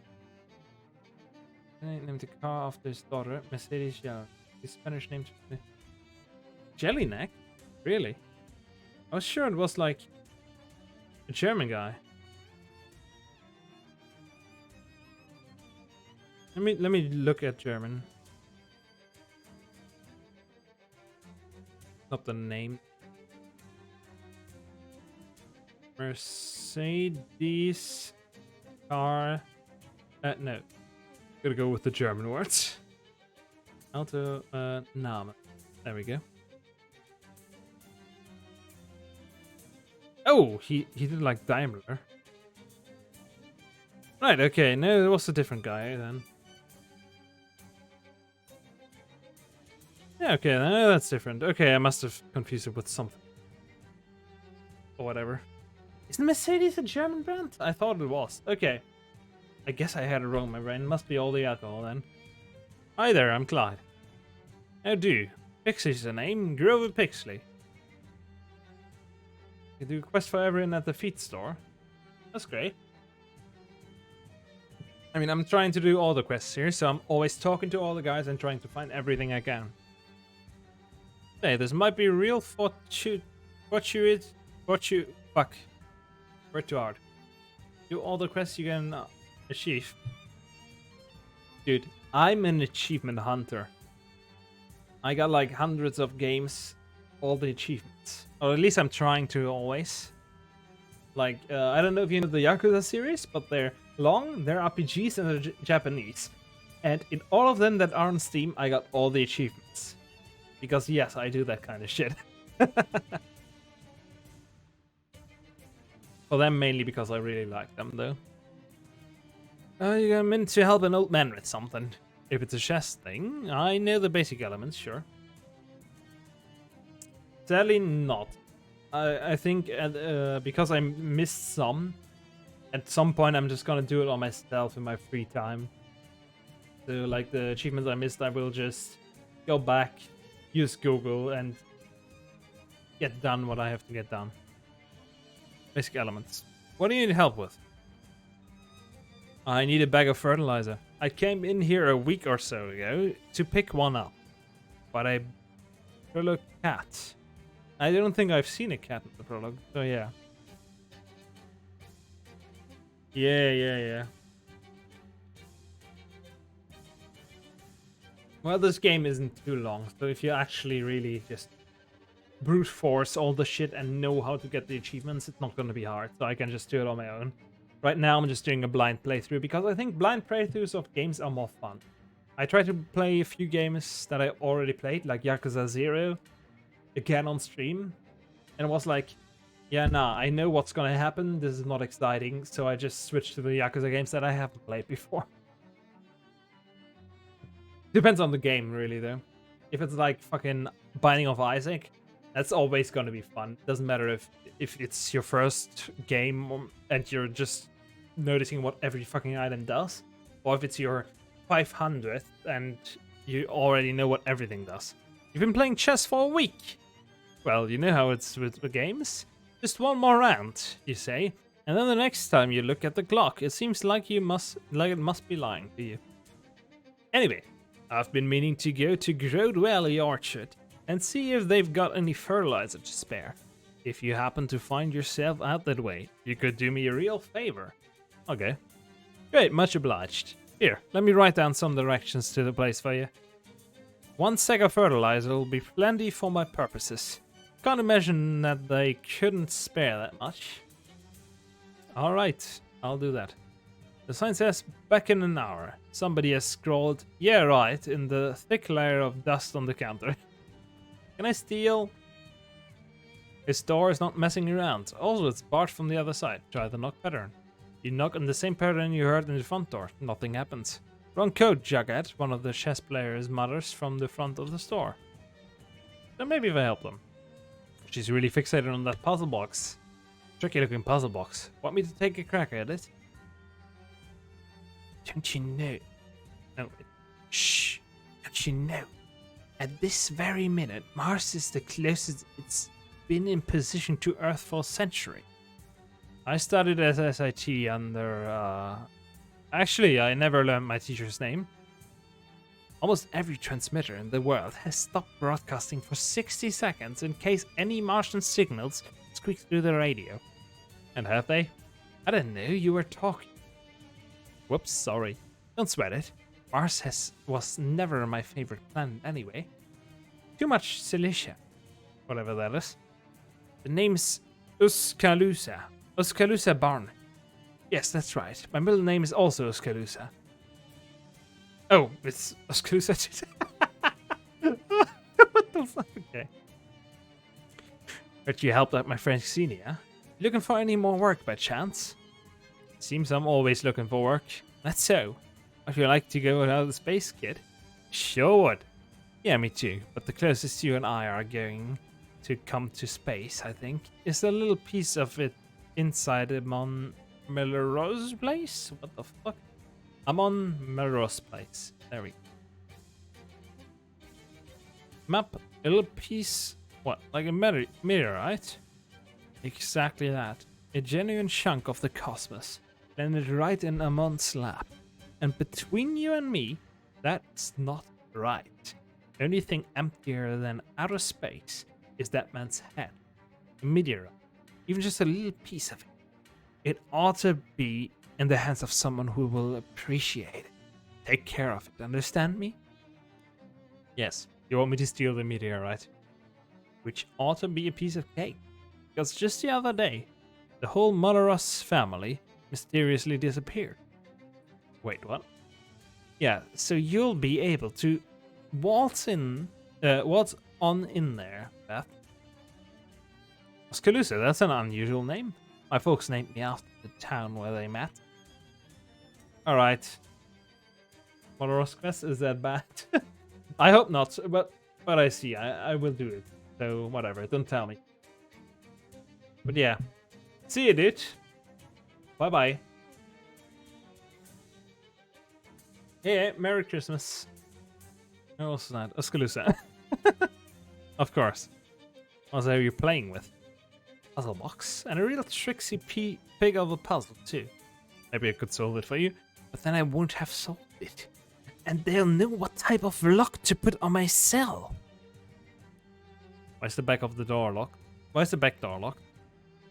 Named the car after his daughter, Mercedes Yellow. His Spanish name. Jellyneck? Really? I was sure it was like a German guy. Let me look at German. Not the name. Mercedes car. No. Gotta go with the German words. Auto Name. There we go. Oh, he did like Daimler. Right, okay, no, it was a different guy then. Yeah, okay, no, that's different. Okay, I must have confused it with something. Or whatever. Isn't Mercedes a German brand? I thought it was. Okay. I guess I had it wrong in my brain. Must be all the alcohol then. Hi there, I'm Clyde. How do? Pixley's the name. Grover Pixley. You do a quest for everyone at the feed store. That's great. I mean, I'm trying to do all the quests here, so I'm always talking to all the guys and trying to find everything I can. Hey, this might be real fuck. Work too hard. Do all the quests you can achieve. Dude, I'm an achievement hunter. I got like hundreds of games, all the achievements. Or at least I'm trying to always. Like, I don't know if you know the Yakuza series, but they're long, they're RPGs and they're Japanese. And in all of them that are on Steam, I got all the achievements. Because yes, I do that kind of shit. For them, mainly because I really like them, though. You're meant to help an old man with something. If it's a chess thing, I know the basic elements, sure. Sadly, not. I think because I missed some, at some point I'm just gonna do it on myself in my free time. So, like, the achievements I missed, I will just go back, use Google, and get done what I have to get done. Basic elements. What do you need help with? I need a bag of fertilizer. I came in here a week or so ago to pick one up. But I prologue cat. I don't think I've seen a cat in the prologue, so yeah. Yeah. Well, this game isn't too long, so if you actually really just brute force all the shit and know how to get the achievements, it's not going to be hard, so I can just do it on my own. Right now I'm just doing a blind playthrough because I think blind playthroughs of games are more fun. I tried to play a few games that I already played, like Yakuza 0, again on stream, and it was like, yeah, nah, I know what's gonna happen, this is not exciting, so I just switched to the Yakuza games that I haven't played before. Depends on the game, really, though. If it's like fucking Binding of Isaac, that's always gonna be fun. Doesn't matter if it's your first game and you're just noticing what every fucking item does, or if it's your 500th and you already know what everything does. You've been playing chess for a week. Well, you know how it's with the games. Just one more round, you say, and then the next time you look at the clock, it seems like it must be lying to you. Anyway, I've been meaning to go to Grode Valley Orchard and see if they've got any fertilizer to spare. If you happen to find yourself out that way, you could do me a real favor. Okay. Great, much obliged. Here, let me write down some directions to the place for you. 1 sack of fertilizer will be plenty for my purposes. Can't imagine that they couldn't spare that much. Alright, I'll do that. The sign says, back in an hour. Somebody has scrawled, yeah right, in the thick layer of dust on the counter. Can I steal? His door is not messing around. Also, it's barred from the other side. Try the knock pattern. You knock on the same pattern you heard in the front door. Nothing happens. Wrong code, Jughead, one of the chess players mutters from the front of the store. So maybe if I help them. She's really fixated on that puzzle box. Tricky looking puzzle box. Want me to take a crack at it? Don't you know? Oh, shh. Don't you know? At this very minute, Mars is the closest it's been in position to Earth for a century. I studied as SIT under... Actually, I never learned my teacher's name. Almost every transmitter in the world has stopped broadcasting for 60 seconds in case any Martian signals squeak through the radio. And have they? I didn't know you were talking. Whoops, sorry. Don't sweat it. Mars was never my favorite planet anyway. Too much silicia. Whatever that is. The name's Uskaloosa. Uskaloosa Barn. Yes, that's right. My middle name is also Uskaloosa. Oh, it's Uskaloosa. What the fuck? Okay. But you helped out my French senior. Looking for any more work by chance? Seems I'm always looking for work. That's so. Would you like to go out of space, kid? Sure would. Yeah, me too. But the closest you and I are going to come to space, I think, is a little piece of it inside Amon Melrose place? What the fuck? Amon Melrose place. There we go. Map, a little piece... What, like a meteorite? Exactly that. A genuine chunk of the cosmos. Landed right in Amon's lap. And between you and me, that's not right. The only thing emptier than outer space is that man's head. A meteorite. Even just a little piece of it. It ought to be in the hands of someone who will appreciate it. Take care of it, understand me? Yes, you want me to steal the meteorite. Which ought to be a piece of cake. Because just the other day, the whole Motherus family mysteriously disappeared. Wait, what? Yeah, so you'll be able to waltz on in there, Beth. Oskaloosa, that's an unusual name. My folks named me after the town where they met. Alright. Motherus quest, is that bad? I hope not, but I see. I will do it. So, whatever, don't tell me. But yeah. See you, dude. Bye-bye. Hey, Merry Christmas. Who else is that? Oskaloosa. Of course. What are you playing with? Puzzle box. And a real tricksy pig of a puzzle, too. Maybe I could solve it for you, but then I won't have solved it. And they'll know what type of lock to put on my cell. Why is the back of the door locked? Why is the back door locked?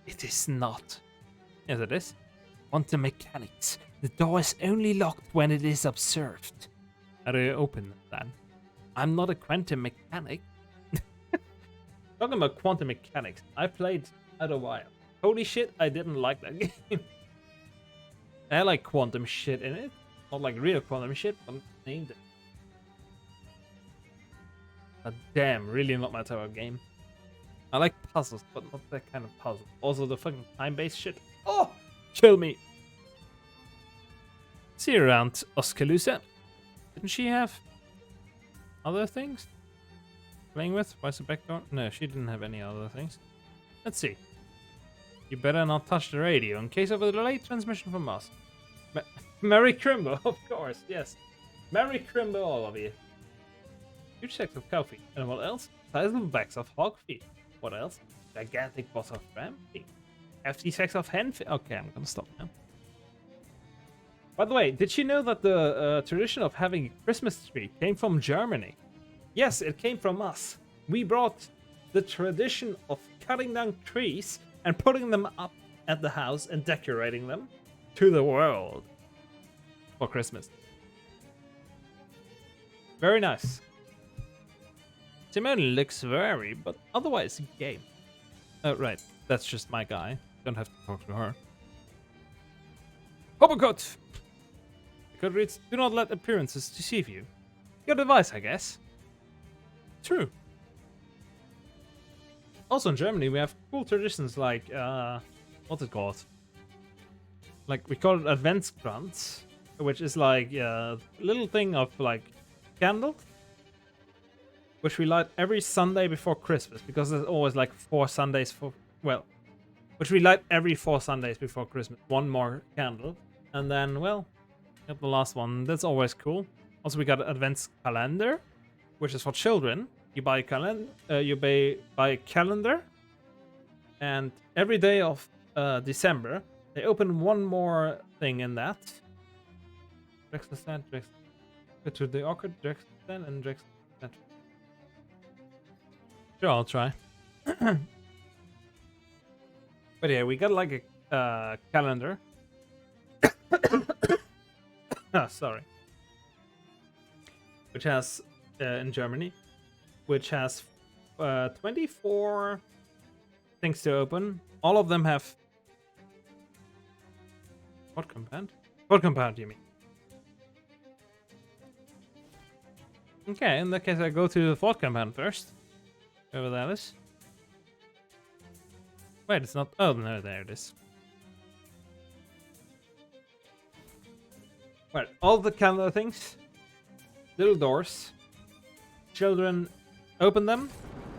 It is not. Yes, it is. Quantum mechanics. The door is only locked when it is observed. How do you open it then? I'm not a quantum mechanic. Talking about quantum mechanics, I played Outer Wild. Holy shit, I didn't like that game. I had like quantum shit in it. Not like real quantum shit, but named it. But damn, really not my type of game. I like puzzles, but not that kind of puzzle. Also the fucking time-based shit. Oh! Kill me! See you around, Oskaloosa. Didn't she have other things? Playing with? Why's the back door? No, she didn't have any other things. Let's see. You better not touch the radio in case of a delayed transmission from us. Merry Crimbo, of course, yes. Merry Crimbo, all of you. Huge sacks of cow feet. And what else? Sizable bags of hog feet. What else? Gigantic box of ram feet. Hefty sacks of hen feet. Okay, I'm gonna stop now. By the way, did you know that the tradition of having a Christmas tree came from Germany? Yes, it came from us. We brought the tradition of cutting down trees and putting them up at the house and decorating them to the world for Christmas. Very nice. Simone looks very, but otherwise game. Oh, right. That's just my guy. Don't have to talk to her. Hoppercut! Good reads. Do not let appearances deceive you. Good advice, I guess. True. Also in Germany, we have cool traditions like, what's it called? Like, we call it Adventskranz, which is like a little thing of like candle, which we light every Sunday before Christmas, because there's always like 4 Sundays for, well, which we light every 4 Sundays before Christmas. One more candle. And then, well, got the last one. That's always cool. Also, we got an Advents calendar, which is for children. You buy a calendar, And every day of December, they open one more thing in that. Drexler, go to the Orchid, Drexler, and Drexler. Sure, I'll try. But yeah, we got like a calendar. Sorry. Which has, in Germany, which has 24 things to open. All of them have... What compound? What compound do you mean? Okay, in that case I go to the fourth compound first. Wherever that is. Wait, it's not... Oh, no, there it is. Right, all the calendar things. Little doors. Children open them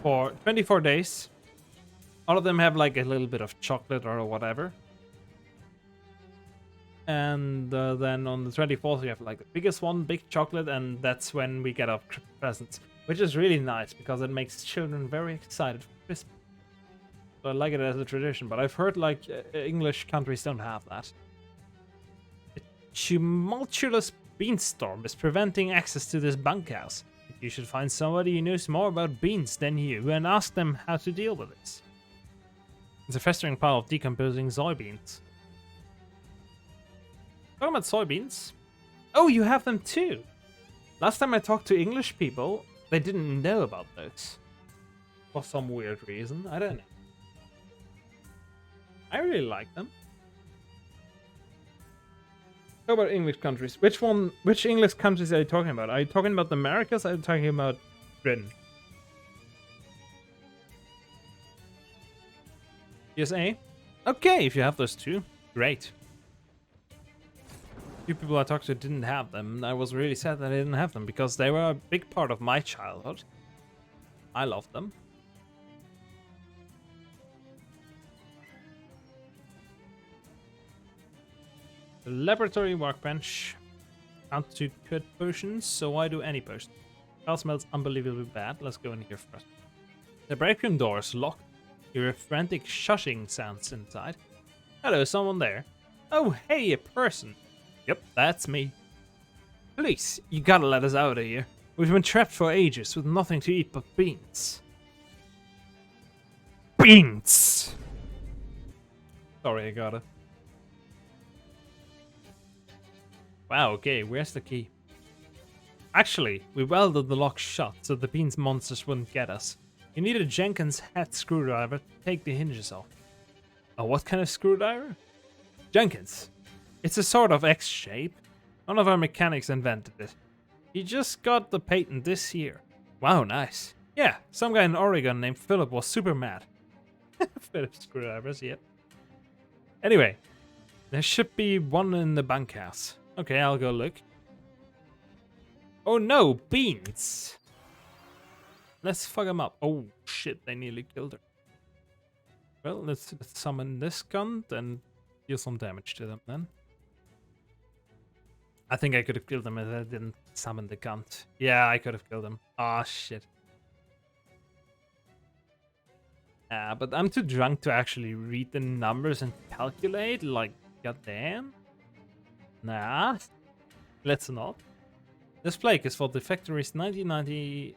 for 24 days. All of them have like a little bit of chocolate or whatever. And then on the 24th, we have like the biggest one, big chocolate, and that's when we get our presents. Which is really nice because it makes children very excited for Christmas. So I like it as a tradition, but I've heard like English countries don't have that. A tumultuous beanstorm is preventing access to this bunkhouse. You should find somebody who knows more about beans than you and ask them how to deal with this. It's a festering pile of decomposing soybeans. Talking about soybeans? Oh, you have them too! Last time I talked to English people, they didn't know about those. For some weird reason, I don't know. I really like them. How about English countries? Which English countries are you talking about? Are you talking about the Americas or are you talking about Britain? USA? Okay, if you have those two, great. Few people I talked to didn't have them, and I was really sad that I didn't have them because they were a big part of my childhood. I loved them. The laboratory workbench. Can't do good potions, so why do any potion? It smells unbelievably bad. Let's go in here first. The break room door is locked. You hear frantic shushing sounds inside. Hello, someone there. Oh, hey, a person. Yep, that's me. Please, you gotta let us out of here. We've been trapped for ages with nothing to eat but beans. Beans! Sorry, I got it. Wow, okay, where's the key? Actually, we welded the lock shut so the beans monsters wouldn't get us. You need a Jenkins head screwdriver to take the hinges off. Oh, what kind of screwdriver? Jenkins. It's a sort of X shape. One of our mechanics invented it. He just got the patent this year. Wow, nice. Yeah, some guy in Oregon named Philip was super mad. Philip screwdrivers, yep. Anyway, there should be one in the bunkhouse. Okay, I'll go look. Oh no, beans! Let's fuck them up. Oh shit, they nearly killed her. Well, let's summon this gun and deal some damage to them then. I think I could have killed them if I didn't summon the gun. Yeah, I could have killed them. Ah, shit. But I'm too drunk to actually read the numbers and calculate. Like, goddamn. Nah, let's not. This plaque is for the factory's 99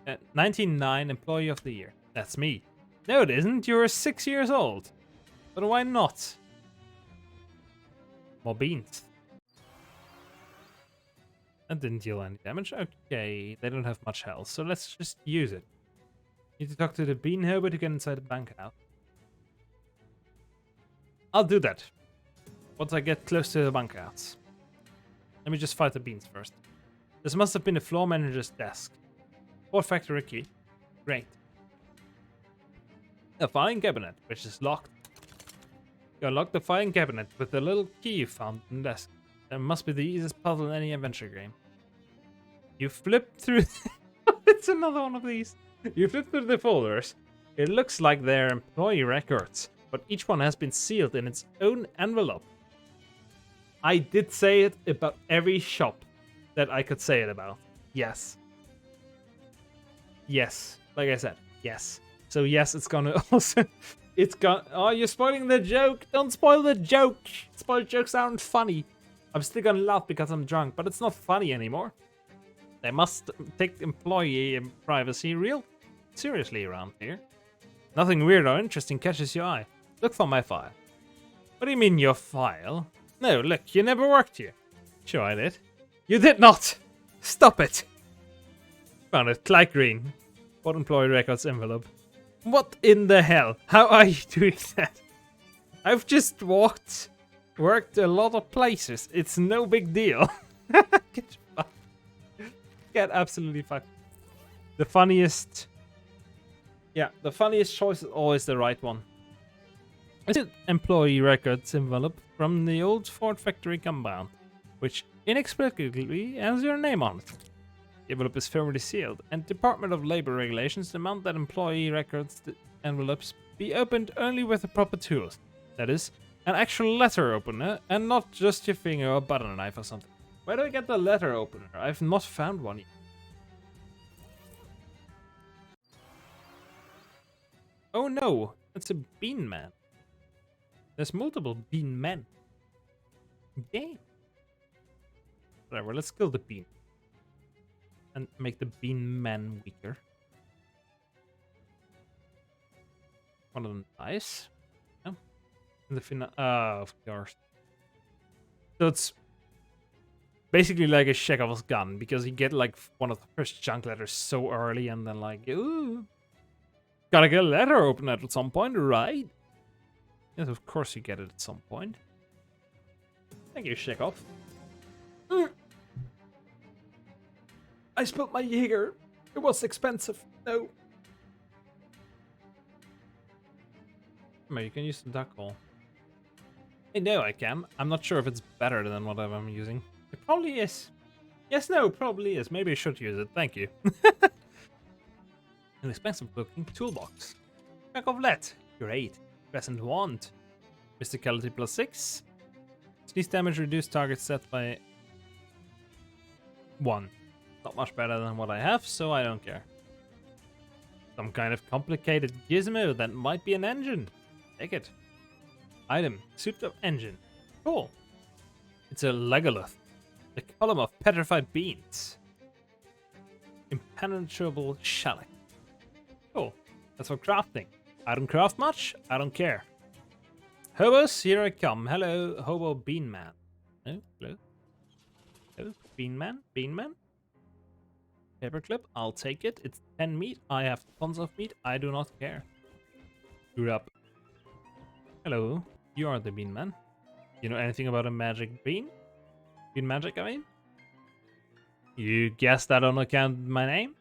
Employee of the Year. That's me. No, it isn't. You're 6 years old. But why not? More beans. That didn't deal any damage. Okay, they don't have much health, so let's just use it. Need to talk to the bean hobo to get inside the bunkhouse. I'll do that. Once I get close to the bunkhouse. Let me just fight the beans first. This must have been the floor manager's desk. Port factory key. Great. A filing cabinet, which is locked. You unlock the filing cabinet with the little key you found in the desk. That must be the easiest puzzle in any adventure game. You flip through... It's another one of these. You flip through the folders. It looks like they're employee records, but each one has been sealed in its own envelope. I did say it about every shop that I could say it about. Yes. Yes. Like I said, yes. So yes, it's gonna also It's gone. Oh, you're spoiling the joke. Don't spoil the joke. Spoiled jokes aren't funny. I'm still gonna laugh because I'm drunk, but it's not funny anymore. They must take employee privacy real seriously around here. Nothing weird or interesting catches your eye. Look for my file. What do you mean your file? No, look, you never worked here. Sure I did. You did not! Stop it! Found it. Light green. What employee records envelope? What in the hell? How are you doing that? I've just worked a lot of places. It's no big deal. Get fucked. Get absolutely fucked. The funniest... Yeah, the funniest choice is always the right one. Is it employee records envelope from the old Ford factory compound, which inexplicably has your name on it. The envelope is firmly sealed, and Department of Labor regulations demand that employee records envelopes be opened only with the proper tools. That is, an actual letter opener, and not just your finger or butter knife or something. Where do I get the letter opener? I've not found one yet. Oh no, it's a bean man. There's multiple bean men. Damn. Whatever, let's kill the bean. And make the bean man weaker. One of them dies. Yeah. And the final. Of course. So it's basically like a Chekhov's gun, because you get like one of the first junk letters so early, and then like, ooh. Gotta get a letter opener at some point, right? Yes, of course you get it at some point. Thank you, Chekhov. I spilled my Jaeger. It was expensive. No. You can use the duck hole. I know I can. I'm not sure if it's better than whatever I'm using. It probably is. Yes, no, probably is. Maybe I should use it. Thank you. An expensive looking toolbox. Pack of lead. Great. Crescent wand. Mysticality +6. Sneeze damage reduced target set by 1. Not much better than what I have, so I don't care. Some kind of complicated gizmo that might be an engine. Take it. Item. Suit of engine. Cool. It's a Legolith. The column of petrified beans. Impenetrable shellac. Cool. That's for crafting. I don't craft much. I don't care. Hobos, here I come. Hello, Hobo Bean Man. Oh, hello. Hello, Bean Man? Bean Man? Paperclip, I'll take it. It's 10 meat. I have tons of meat. I do not care. You're up. Hello, you are the Bean Man. You know anything about a magic bean? Bean magic, I mean? You guessed that on account of my name?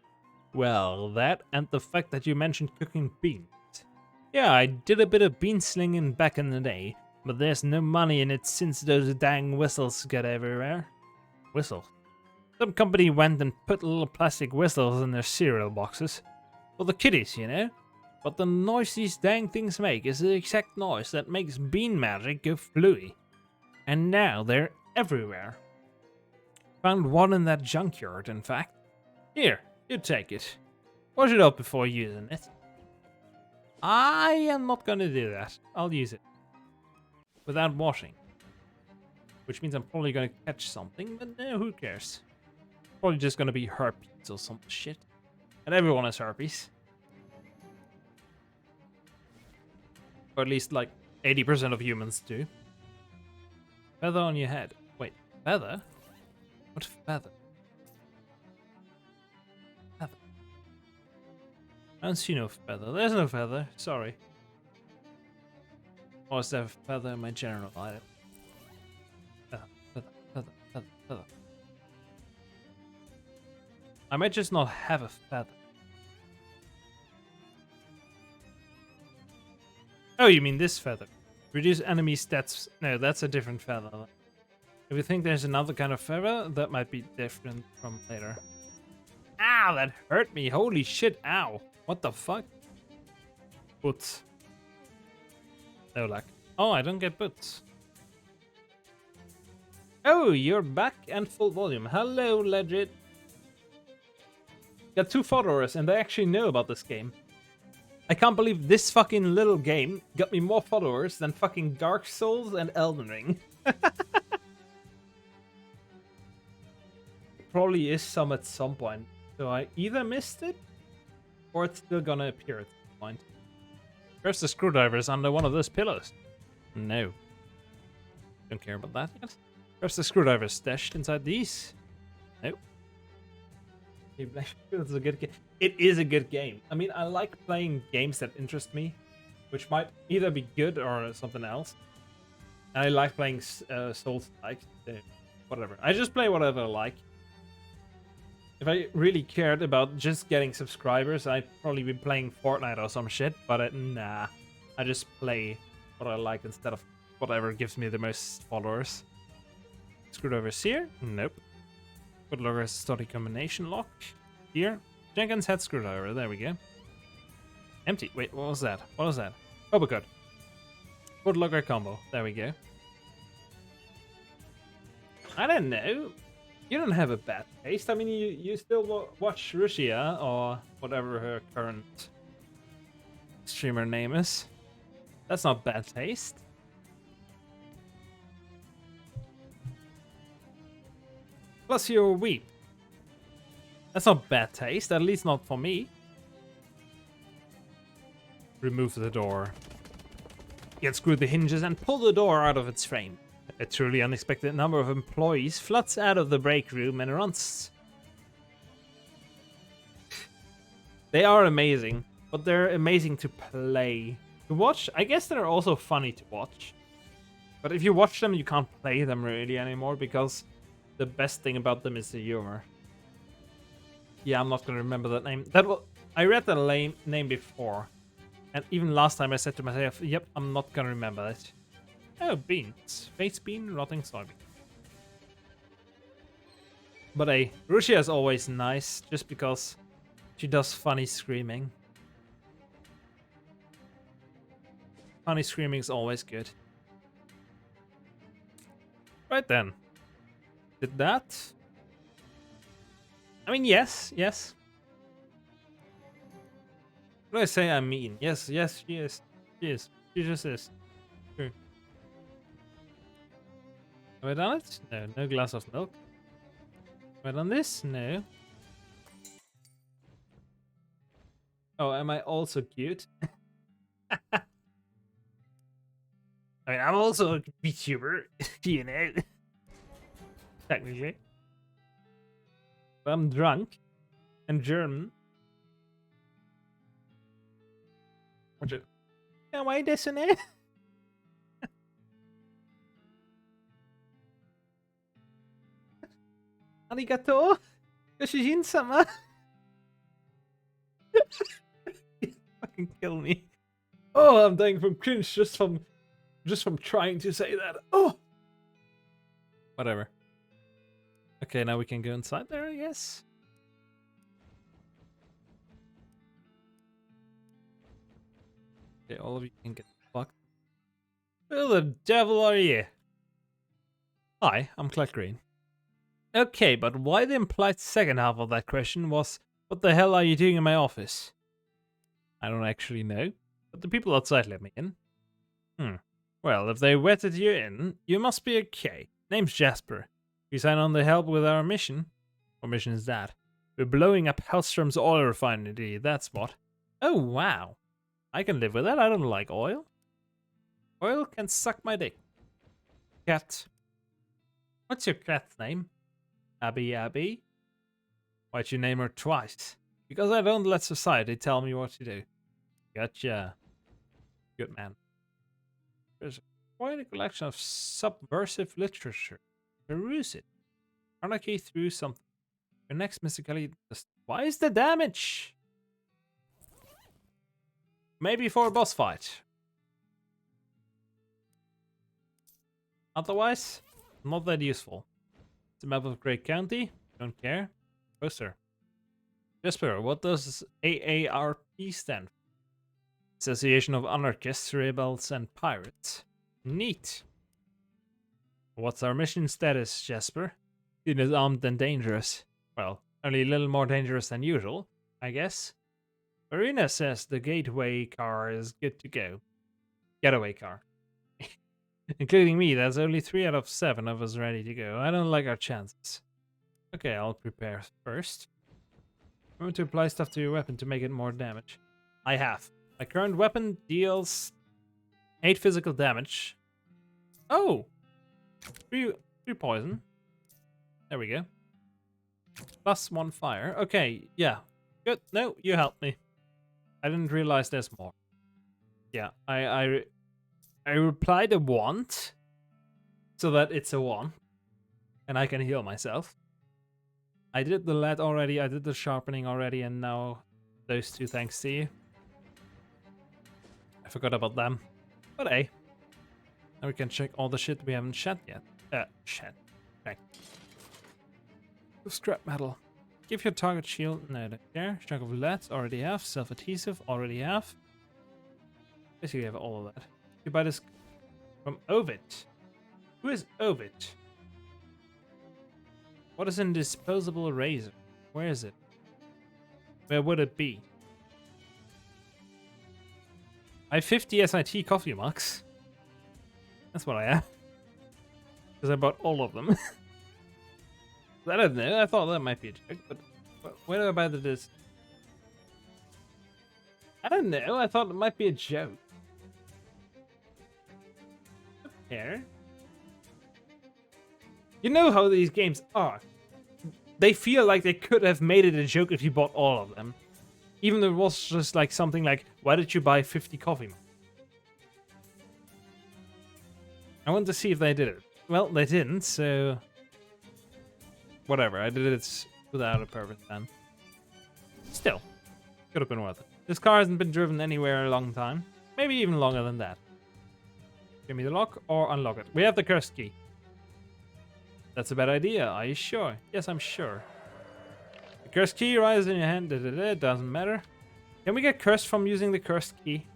Well, that and the fact that you mentioned cooking beans. Yeah, I did a bit of bean slinging back in the day, but there's no money in it since those dang whistles get everywhere. Whistles? Some company went and put little plastic whistles in their cereal boxes. For the kiddies, you know? But the noise these dang things make is the exact noise that makes bean magic go flooey. And now they're everywhere. Found one in that junkyard, in fact. Here, you take it. Wash it up before using it. I am not gonna do that. I'll use it. Without washing. Which means I'm probably gonna catch something, but who cares? Probably just gonna be herpes or some shit. And everyone has herpes. Or at least like 80% of humans do. Feather on your head. Wait, feather? What feather? Feather. I don't see no feather. There's no feather. Sorry. Or is there a feather in my general item? Feather, feather, feather, feather, feather. I might just not have a feather. Oh, you mean this feather? Reduce enemy stats. No, that's a different feather. If you think there's another kind of feather, that might be different from later. Ow, that hurt me. Holy shit, ow. What the fuck? Boots. No luck. Oh, I don't get boots. Oh, you're back and full volume. Hello, legit. Got 2 followers and they actually know about this game. I can't believe this fucking little game got me more followers than fucking Dark Souls and Elden Ring. Probably is some at some point. So I either missed it, or it's still gonna appear at some point. There's the screwdrivers under one of those pillows. No. Don't care about that yet. There's the screwdrivers stashed inside these. Nope. It's a good game. It is a good game. I mean, I like playing games that interest me, which might either be good or something else. And I like playing Souls-like. Whatever. I just play whatever I like. If I really cared about just getting subscribers, I'd probably be playing Fortnite or some shit, but nah. I just play what I like instead of whatever gives me the most followers. Screwdrivers here? Nope. Footlocker study combination lock. Here. Jenkins head screwdriver. There we go. Empty. Wait, what was that? What was that? Uppercut. Footlocker combo. There we go. I don't know. You don't have a bad taste. I mean, you still watch Russia or whatever her current streamer name is. That's not bad taste. Plus you're a weep. That's not bad taste, at least not for me. Remove the door. Unscrew the hinges and pull the door out of its frame. A truly unexpected number of employees floods out of the break room and runs. They are amazing, but they're amazing to play. To watch, I guess they're also funny to watch. But if you watch them, you can't play them really anymore because the best thing about them is the humor. Yeah, I'm not gonna remember that name. I read the name before, and even last time I said to myself, "Yep, I'm not gonna remember it." Oh, beans, face bean, rotting soybean. But hey, Russia is always nice, just because she does funny screaming. Funny screaming is always good. Right then. Did that? I mean, yes. What do I say I mean? Yes, she is. She is. She just is. Sure. Have I done it? No, no glass of milk. Have I done this? No. Oh, am I also cute? I mean, I'm also a VTuber, you know. Technically. But I'm drunk and German. Kan wij deze nee? Arigato. Yoshijin-sama. Fucking kill me. Oh, I'm dying from cringe just from trying to say that. Oh. Whatever. Okay, now we can go inside there, I guess. Okay, all of you can get fucked. Who the devil are you? Hi, I'm Clark Green. Okay, but why the implied second half of that question was, what the hell are you doing in my office? I don't actually know, but the people outside let me in. Well, if they wetted you in, you must be okay. Name's Jasper. You sign on to help with our mission. What mission is that? We're blowing up Hellstrom's oil refinery, that's what. Oh, wow. I can live with that, I don't like oil. Oil can suck my dick. Cat. What's your cat's name? Abby. Why'd you name her twice? Because I don't let society tell me what to do. Gotcha. Good man. There's quite a collection of subversive literature. Peruse it. Anarchy through something. Your next mystically... Why is the damage? Maybe for a boss fight. Otherwise, not that useful. It's a map of Great County. Don't care. Poster. Jasper, what does AARP stand for? Association of Anarchists, Rebels, and Pirates. Neat. What's our mission status, Jasper? It is armed and dangerous. Well, only a little more dangerous than usual, I guess. Arena says the gateway car is good to go. Getaway car. Including me, that's only 3 out of 7 of us ready to go. I don't like our chances. Okay, I'll prepare first. Remember to apply stuff to your weapon to make it more damage. I have. My current weapon deals 8 physical damage. Oh! 3 poison. There we go. Plus 1 fire. Okay, yeah. Good. No, you helped me. I didn't realize there's more. Yeah, I replied a want so that it's a 1 and I can heal myself. I did the lead already, I did the sharpening already, and now those 2 thanks to you. I forgot about them. But hey. Now we can check all the shit we haven't shed yet. Shed. Okay. Scrap metal. Give your target shield. No, don't care. Chunk of lead. Already have. Self-adhesive. Already have. Basically, you have all of that. You buy this from Ovid. Who is Ovid? What is a disposable razor? Where is it? Where would it be? I have 50 SIT coffee mugs. That's what I have. Because I bought all of them. I don't know. I thought that might be a joke, but where do I buy this? I don't know. I thought it might be a joke. Here. You know how these games are. They feel like they could have made it a joke if you bought all of them. Even though it was just like something like, why did you buy 50 coffee mugs? I want to see if they did it. Well, they didn't, so... Whatever, I did it without a purpose then. Still, could have been worth it. This car hasn't been driven anywhere in a long time. Maybe even longer than that. Give me the lock or unlock it. We have the cursed key. That's a bad idea. Are you sure? Yes, I'm sure. The cursed key rises in your hand. Doesn't matter. Can we get cursed from using the cursed key?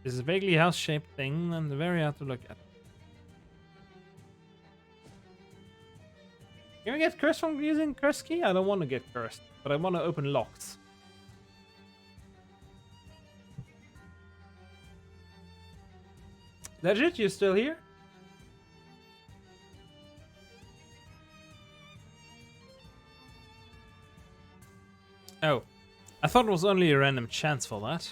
This is a vaguely house-shaped thing and very hard to look at. Can we get cursed from using cursed key? I don't want to get cursed, but I want to open locks. Legit, you still here? Oh, I thought it was only a random chance for that.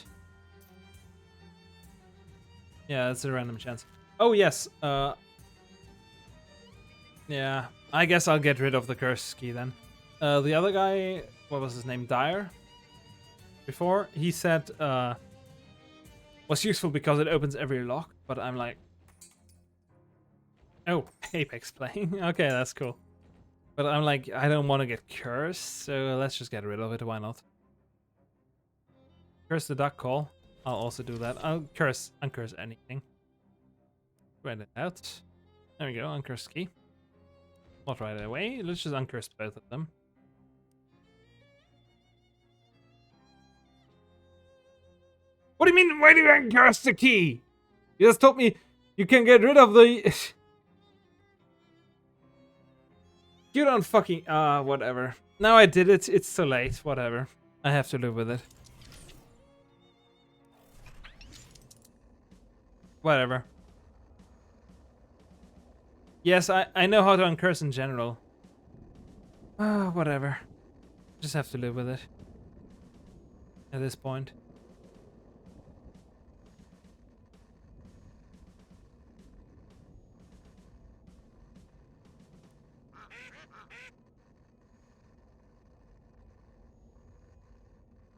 Yeah, it's a random chance. Oh yes, yeah, I guess I'll get rid of the curse key then. The other guy, what was his name? Dyer? Before, he said, was useful because it opens every lock, but I'm like... Oh, Apex playing. Okay, that's cool. But I'm like, I don't want to get cursed, so let's just get rid of it, why not? Curse the duck call. I'll also do that. I'll uncurse anything. Write it out. There we go, uncurse key. Not right away, let's just uncurse both of them. What do you mean, why do you uncurse the key? You just told me you can get rid of the... You don't fucking... whatever. Now I did it, it's too late, whatever. I have to live with it. Whatever. Yes, I know how to uncurse in general. Whatever. Just have to live with it. At this point.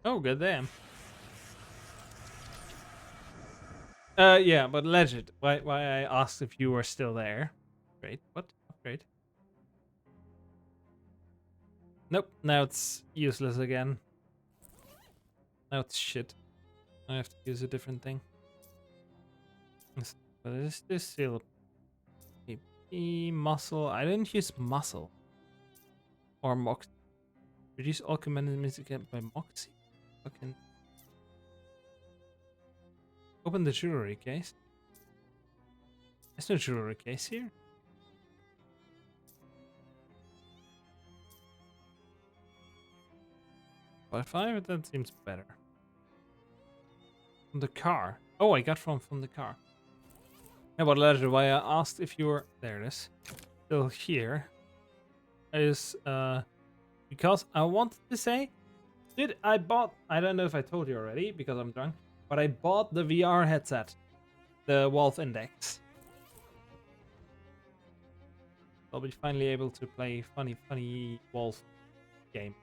Oh, good damn. Yeah, but legit. Why I asked if you were still there. Great. What? Great. Nope, now it's useless again. Now it's shit. I have to use a different thing. But is this still muscle? I didn't use muscle. Or mox. Reduce all command enemies again by moxie. Fucking. Open the jewelry case. There's no jewelry case here. By 5, that seems better. From the car. Oh, I got from the car. Yeah, but later, why I asked if you were... There it is. Still here. Is, because I wanted to say... Dude, I bought... I don't know if I told you already, because I'm drunk. But I bought the VR headset. The Wolf Index. I'll be finally able to play funny wolf game.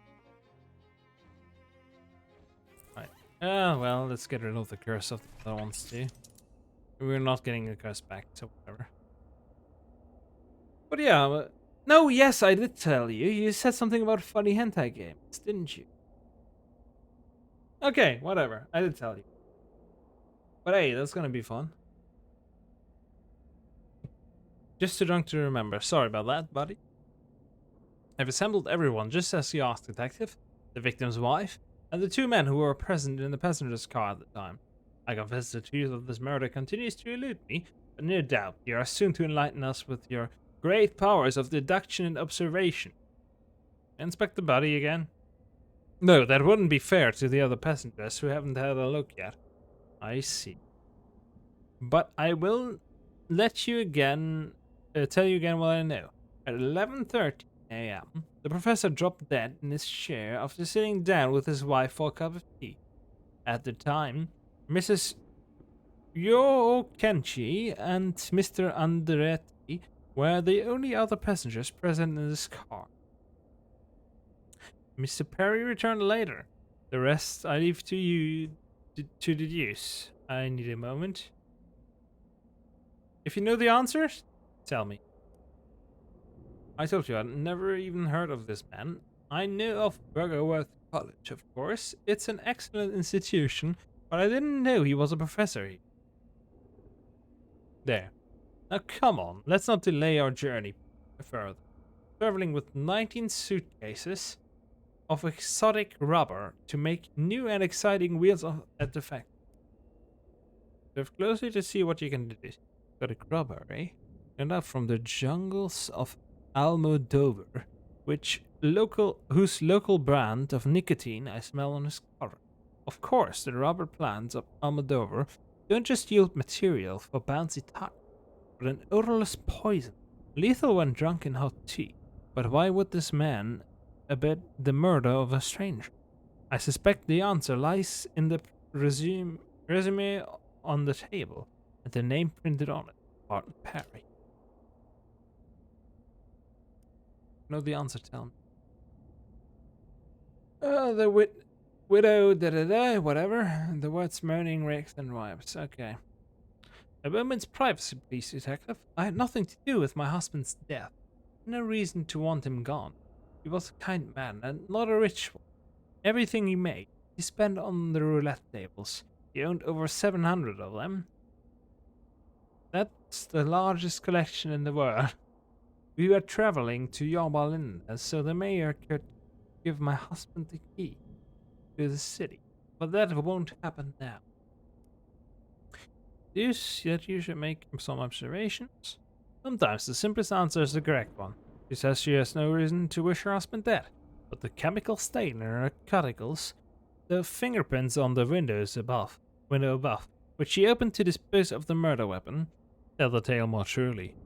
Right. Well, let's get rid of the curse of the other ones too. We're not getting the curse back, so whatever. But yeah, no, yes, I did tell you. You said something about funny hentai games, didn't you? Okay, whatever. I did tell you. But hey, that's gonna be fun. Just too drunk to remember. Sorry about that, buddy. I've assembled everyone just as you asked, Detective, the victim's wife, and the 2 men who were present in the passenger's car at the time. I confess the truth of this murder continues to elude me, but no doubt you are soon to enlighten us with your great powers of deduction and observation. Inspect the body again? No, that wouldn't be fair to the other passengers who haven't had a look yet. I see. But I will let you again... tell you again what I know. At 11:30 a.m., the professor dropped dead in his chair after sitting down with his wife for a cup of tea. At the time, Mrs. Yo Kenchi and Mr. Andretti were the only other passengers present in this car. Mr. Perry returned later. The rest I leave to you to deduce. I need a moment. If you know the answers, tell me. I told you I'd never even heard of this man. I knew of Bergerworth College, of course. It's an excellent institution, but I didn't know he was a professor here. There. Now come on, let's not delay our journey further. Traveling with 19 suitcases of exotic rubber to make new and exciting wheels at the factory. Observe closely to see what you can do. Exotic rubber, eh? And out from the jungles of Almodovar, whose local brand of nicotine I smell on his collar. Of course, the rubber plants of Almodovar don't just yield material for bouncy tire, but an odorless poison, lethal when drunk in hot tea. But why would this man abet the murder of a stranger? I suspect the answer lies in the resume on the table and the name printed on it, Martin Perry. Know the answer, tell me. The widow, whatever. The words moaning, rakes, and wives. Okay. A moment's privacy, please, Detective. I had nothing to do with my husband's death. No reason to want him gone. He was a kind man, and not a rich one. Everything he made, he spent on the roulette tables. He owned over 700 of them. That's the largest collection in the world. We were traveling to Yorba, so the mayor could give my husband the key to the city. But that won't happen now. You should make some observations. Sometimes the simplest answer is the correct one. She says she has no reason to wish her husband dead, but the chemical stain in her cuticles, the fingerprints on the window above, which she opened to dispose of the murder weapon, tell the tale more truly.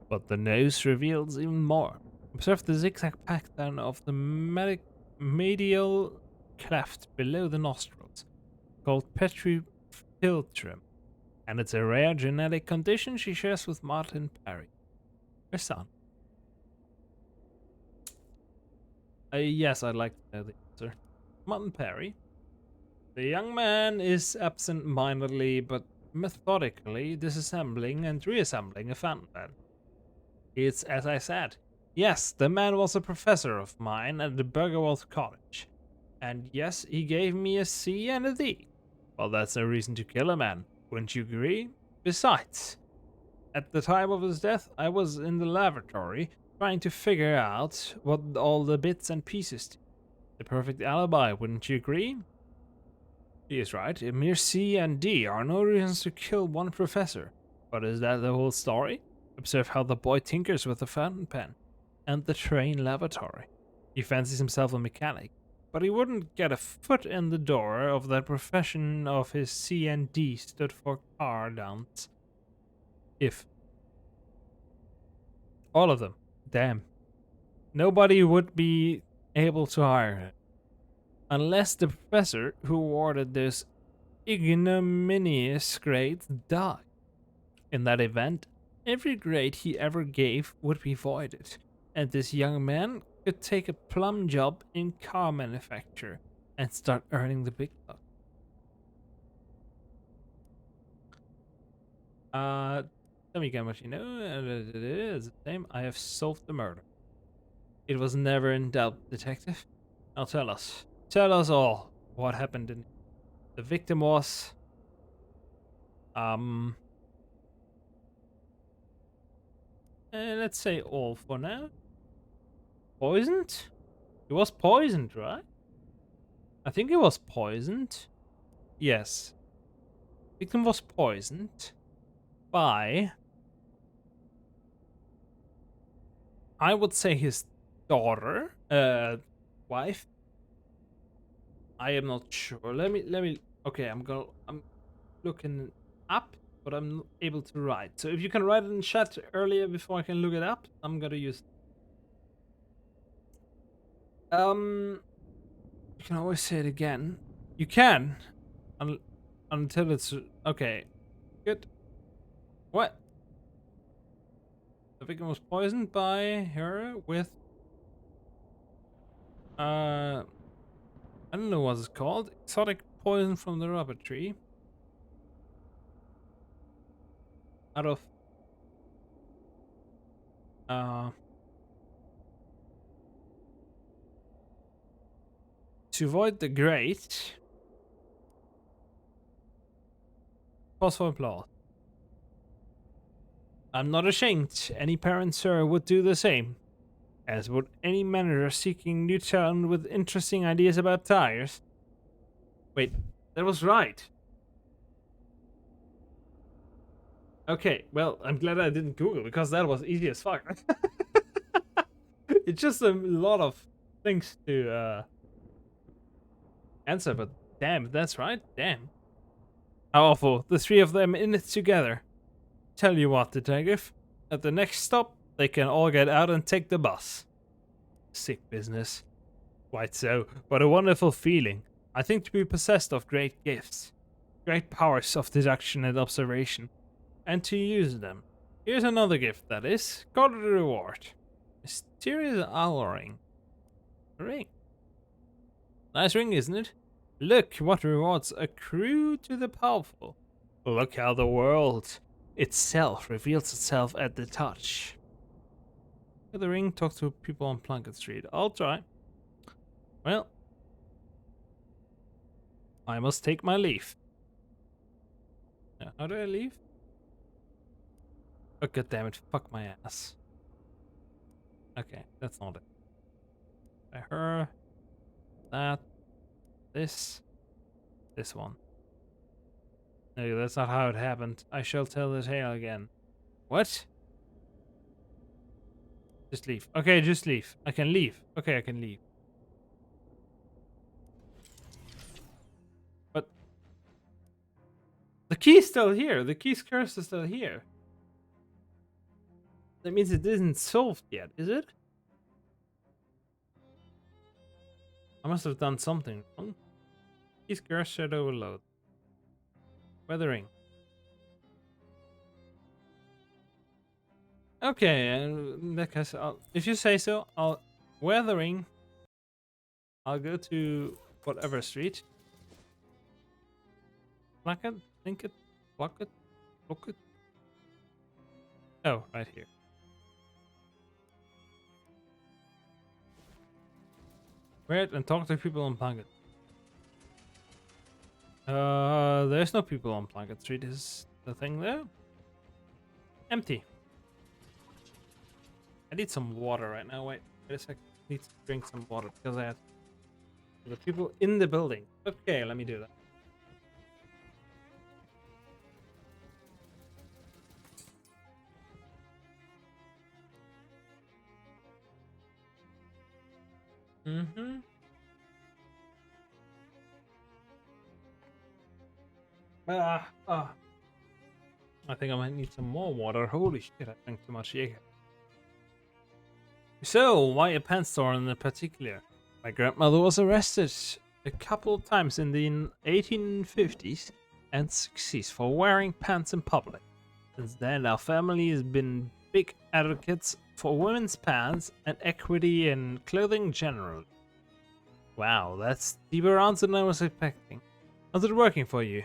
But the nose reveals even more. Observe the zigzag pattern of the medial cleft below the nostrils, called petrifiltrum, and it's a rare genetic condition she shares with Martin Perry, her son. Yes, I'd like to know the answer. Martin Perry. The young man is absent-mindedly but methodically disassembling and reassembling a fountain. It's as I said. Yes, the man was a professor of mine at the Bergerworth College. And yes, he gave me a C and a D. Well, that's no reason to kill a man, wouldn't you agree? Besides, at the time of his death, I was in the laboratory trying to figure out what all the bits and pieces do. The perfect alibi, wouldn't you agree? He is right. A mere C and D are no reasons to kill one professor. But is that the whole story? Observe how the boy tinkers with the fountain pen and the train lavatory. He fancies himself a mechanic, but he wouldn't get a foot in the door of that profession of his CND stood for car dance. If all of them, damn, nobody would be able to hire him unless the professor who awarded this ignominious grade died. In that event, every grade he ever gave would be voided, and this young man could take a plum job in car manufacture and start earning the big bucks. Tell me again what you know. It is the same. I have solved the murder. It was never in doubt, detective. Now tell us. Tell us all what happened. The victim was... let's say all for now. Poisoned? He was poisoned, right? I think he was poisoned. Yes. Victim was poisoned by... I would say his daughter, wife. I am not sure. Let me. Okay, I'm looking up, but I'm not able to write. So if you can write it in chat earlier before I can look it up, I'm gonna use. You can always say it again. You can, until it's okay. Good. What? The victim was poisoned by her with I don't know what it's called. Exotic poison from the rubber tree. Out of to avoid the great pause for applause. I'm not ashamed. Any parent, sir, would do the same. As would any manager seeking new talent with interesting ideas about tires. Wait, that was right. Okay, well, I'm glad I didn't Google because that was easy as fuck. It's just a lot of things to answer, but damn, that's right. Damn. How awful. The three of them in it together. Tell you what, detective. At the next stop, they can all get out and take the bus. Sick business. Quite so, but a wonderful feeling. I think to be possessed of great gifts. Great powers of deduction and observation. And to use them. Here's another gift, that is. Call it a reward. Mysterious owl ring. A ring. Nice ring, isn't it? Look what rewards accrue to the powerful. Look how the world itself reveals itself at the touch. Get the ring, talk to people on Plunkett Street. I'll try. Well, I must take my leave. How do I leave? Oh, god damn it. Fuck my ass. Okay, that's not it. By her. That. This one. No, that's not how it happened. I shall tell the tale again. What? Just leave. Okay, just leave. I can leave. Okay, I can leave. But the key's still here. The key's curse is still here. That means it isn't solved yet, is it? I must have done something wrong. Key's curse should overload. Weathering. Okay, in that case, if you say so, weathering. I'll go to whatever street. Pluck it, think it, pluck it, look it. Oh, right here. Wait and talk to people on Plunkett. There's no people on Plunkett Street. Is the thing there? Empty. I need some water right now. Wait a second. I need to drink some water because I had the people in the building. Okay, let me do that. I think I might need some more water. Holy shit, I drank too much Jaeger. So, why a pants store in particular? My grandmother was arrested a couple of times in the 1850s and 60s for wearing pants in public. Since then, our family has been big advocates for women's pants and equity in clothing generally. Wow, that's deeper answer than I was expecting. How's it working for you?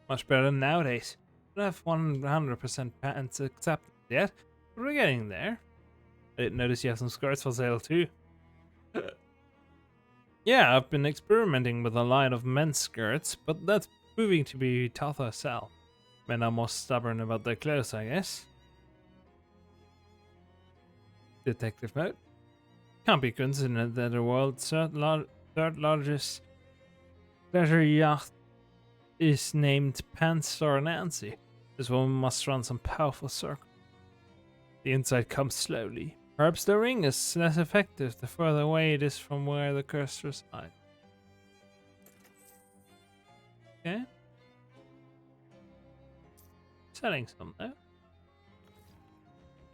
Much better than nowadays. I don't have 100% pants accepted yet, but we're getting there. I didn't notice you have some skirts for sale too. Yeah, I've been experimenting with a line of men's skirts, but that's proving to be tougher to sell. Men are more stubborn about their clothes, I guess. Detective mode. Can't be coincident that the world's third largest pleasure yacht is named Pants Store Nancy. This woman must run some powerful circle. The insight comes slowly. Perhaps the ring is less effective the further away it is from where the cursor resides. Okay. Selling some though.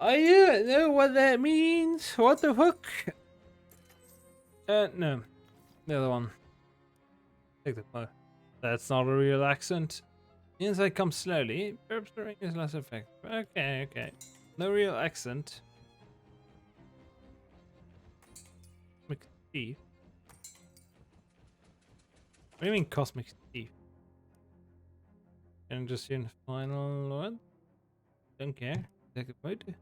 I don't know what that means. What the fuck? No. The other one. Take the photo. That's not a real accent. The insight comes slowly. Perhaps the ring is less effective. Okay, okay. No real accent. Cosmic Thief. What do you mean Cosmic Thief? And just in final one? Don't care. Take a photo.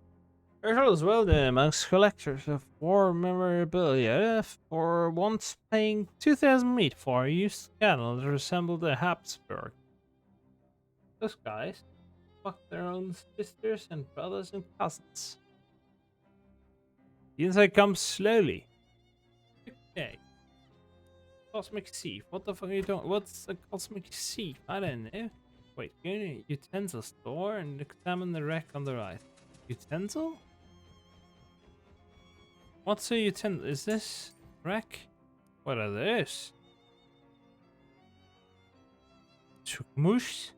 Special as well amongst collectors of war memorabilia for once paying 2,000 meat for a used cattle that resembled a Habsburg. Those guys fuck their own sisters and brothers and cousins. The insight comes slowly. Okay. Cosmic Thief. What the fuck are you doing? What's a Cosmic Thief? I don't know. Wait, go to utensil store and examine the rack on the right. Utensil? What's a utensil? Is this rack? What are those? Chukmush?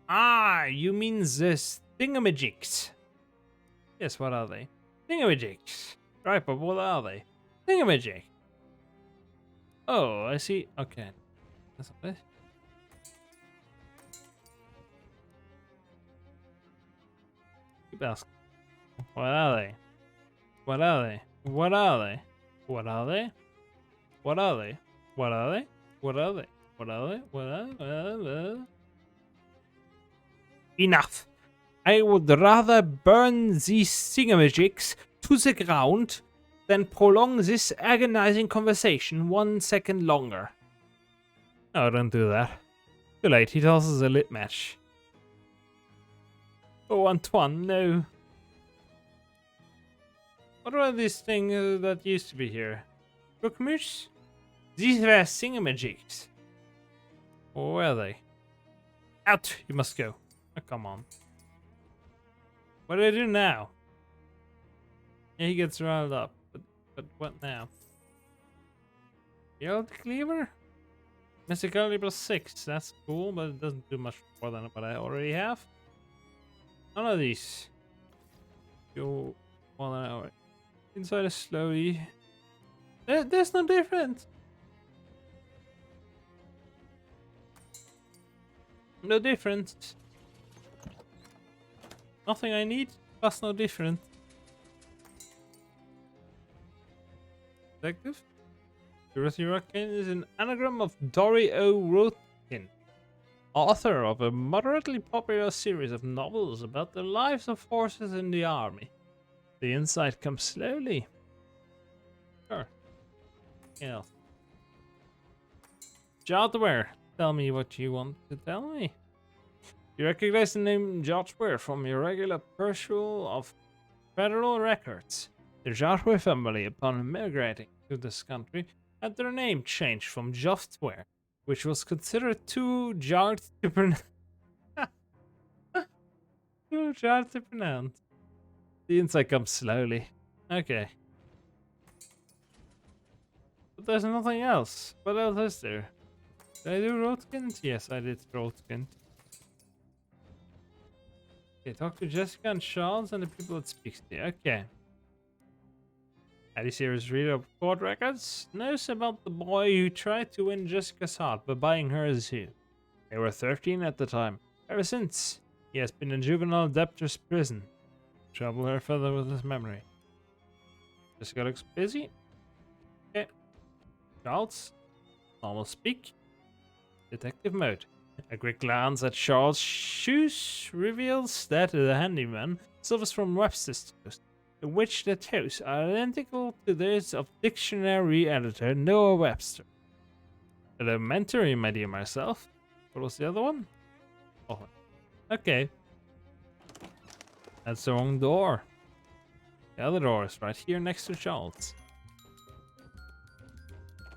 Ah, you mean this thingamajigs? Yes, what are they? Thingamajigs. Right, but what are they? Thingamajig. Oh, I see. Okay. That's not this. Keep asking. What are they? What are they? What are they? What are they? What are they? What are they? What are they? What are they? What are they? Enough! I would rather burn these thingamajigs to the ground than prolong this agonizing conversation 1 second longer. Oh, don't do that. Too late, he tosses a lit match. Oh, Antoine, no. What are these things that used to be here? Rookmush? These were thingamajigs. Or were they? Out! You must go. Oh, come on. What do I do now? Yeah, he gets riled up. But what now? Yield Cleaver? Mysticality plus 6. That's cool, but it doesn't do much more than what I already have. None of these. Go 1 hour. Inside is slowly. There's no difference. No difference. Nothing I need. That's no different. Detective? Dorothy Ruckin is an anagram of Dory O. Rotkin, author of a moderately popular series of novels about the lives of horses in the army. The insight comes slowly. Sure. Yeah. Jodware, tell me what you want to tell me. You recognize the name Jodware from your regular pursuit of federal records. The Jodware family, upon immigrating to this country, had their name changed from Jostware, which was considered too jarred to pronounce. Too jarred to pronounce. The insight comes slowly. Okay. But there's nothing else. What else is there? Did I do Roadkind? Yes, I did Roadkind. Okay, talk to Jessica and Charles and the people that speaks to you. Okay. Had a serious reader of court records. Knows about the boy who tried to win Jessica's heart by buying her a zoo. They were 13 at the time. Ever since, he has been in juvenile debtor's prison. Trouble her further with his memory. Jessica looks busy. Okay. Charles. Normal speak. Detective mode. A quick glance at Charles' shoes reveals that the handyman suffers from Webster's toes, in which the toes are identical to those of dictionary editor Noah Webster. Elementary, my dear myself. What was the other one? Oh, okay. That's the wrong door. The other door is right here next to Charles.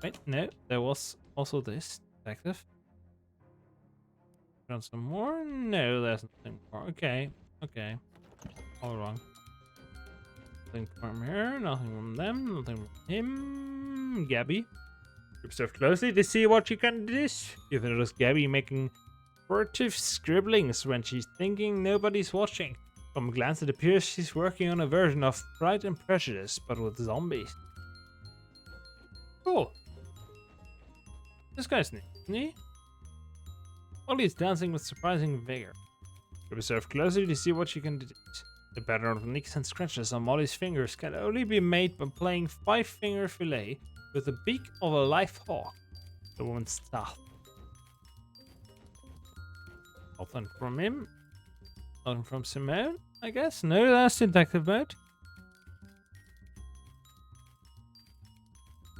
Wait, no, there was also this detective. Got some more? No, there's nothing more. Okay, okay. All wrong. Nothing from here, nothing from them, nothing from him. Gabby. Observe closely to see what you can do. You notice Gabby making furtive scribblings when she's thinking nobody's watching. From a glance, it appears she's working on a version of Pride and Prejudice, but with zombies. Cool. This guy's neat, isn't he? Molly's dancing with surprising vigor. Observe closely to see what she can do. The pattern of nicks and scratches on Molly's fingers can only be made by playing 5-finger fillet with the beak of a live hawk. The woman's tough. Nothing from him. Nothing from Simone, I guess. No, that's detective mode.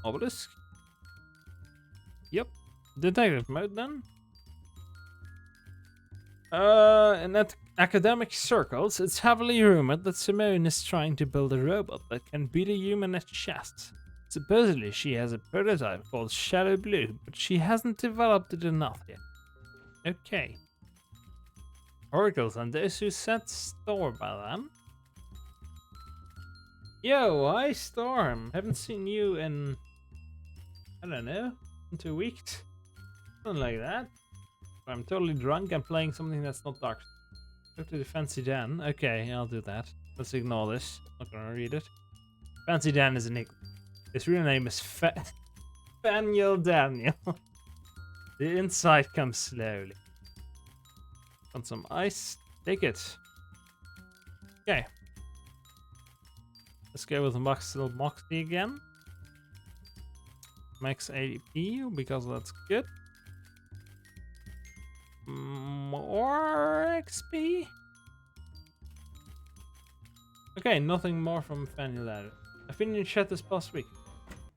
Obelisk. Yep. Detective mode then. In academic circles, it's heavily rumored that Simone is trying to build a robot that can beat a human at chess. Supposedly, she has a prototype called Shadow Blue, but she hasn't developed it enough yet. Okay. Oracles and those who set store by them. Yo, hi Storm. Haven't seen you in, I don't know, in 2 weeks. Something like that. I'm totally drunk and playing something that's not dark. Go to the Fancy Dan. Okay, I'll do that. Let's ignore this. Not gonna read it. Fancy Dan is a nick. His real name is Faniel Daniel. The insight comes slowly. Want some ice? Take it. Okay. Let's go with the Moxie again. Max ADP because that's good. More XP? Okay, nothing more from Fanny Ladder. I've been in chat this past week.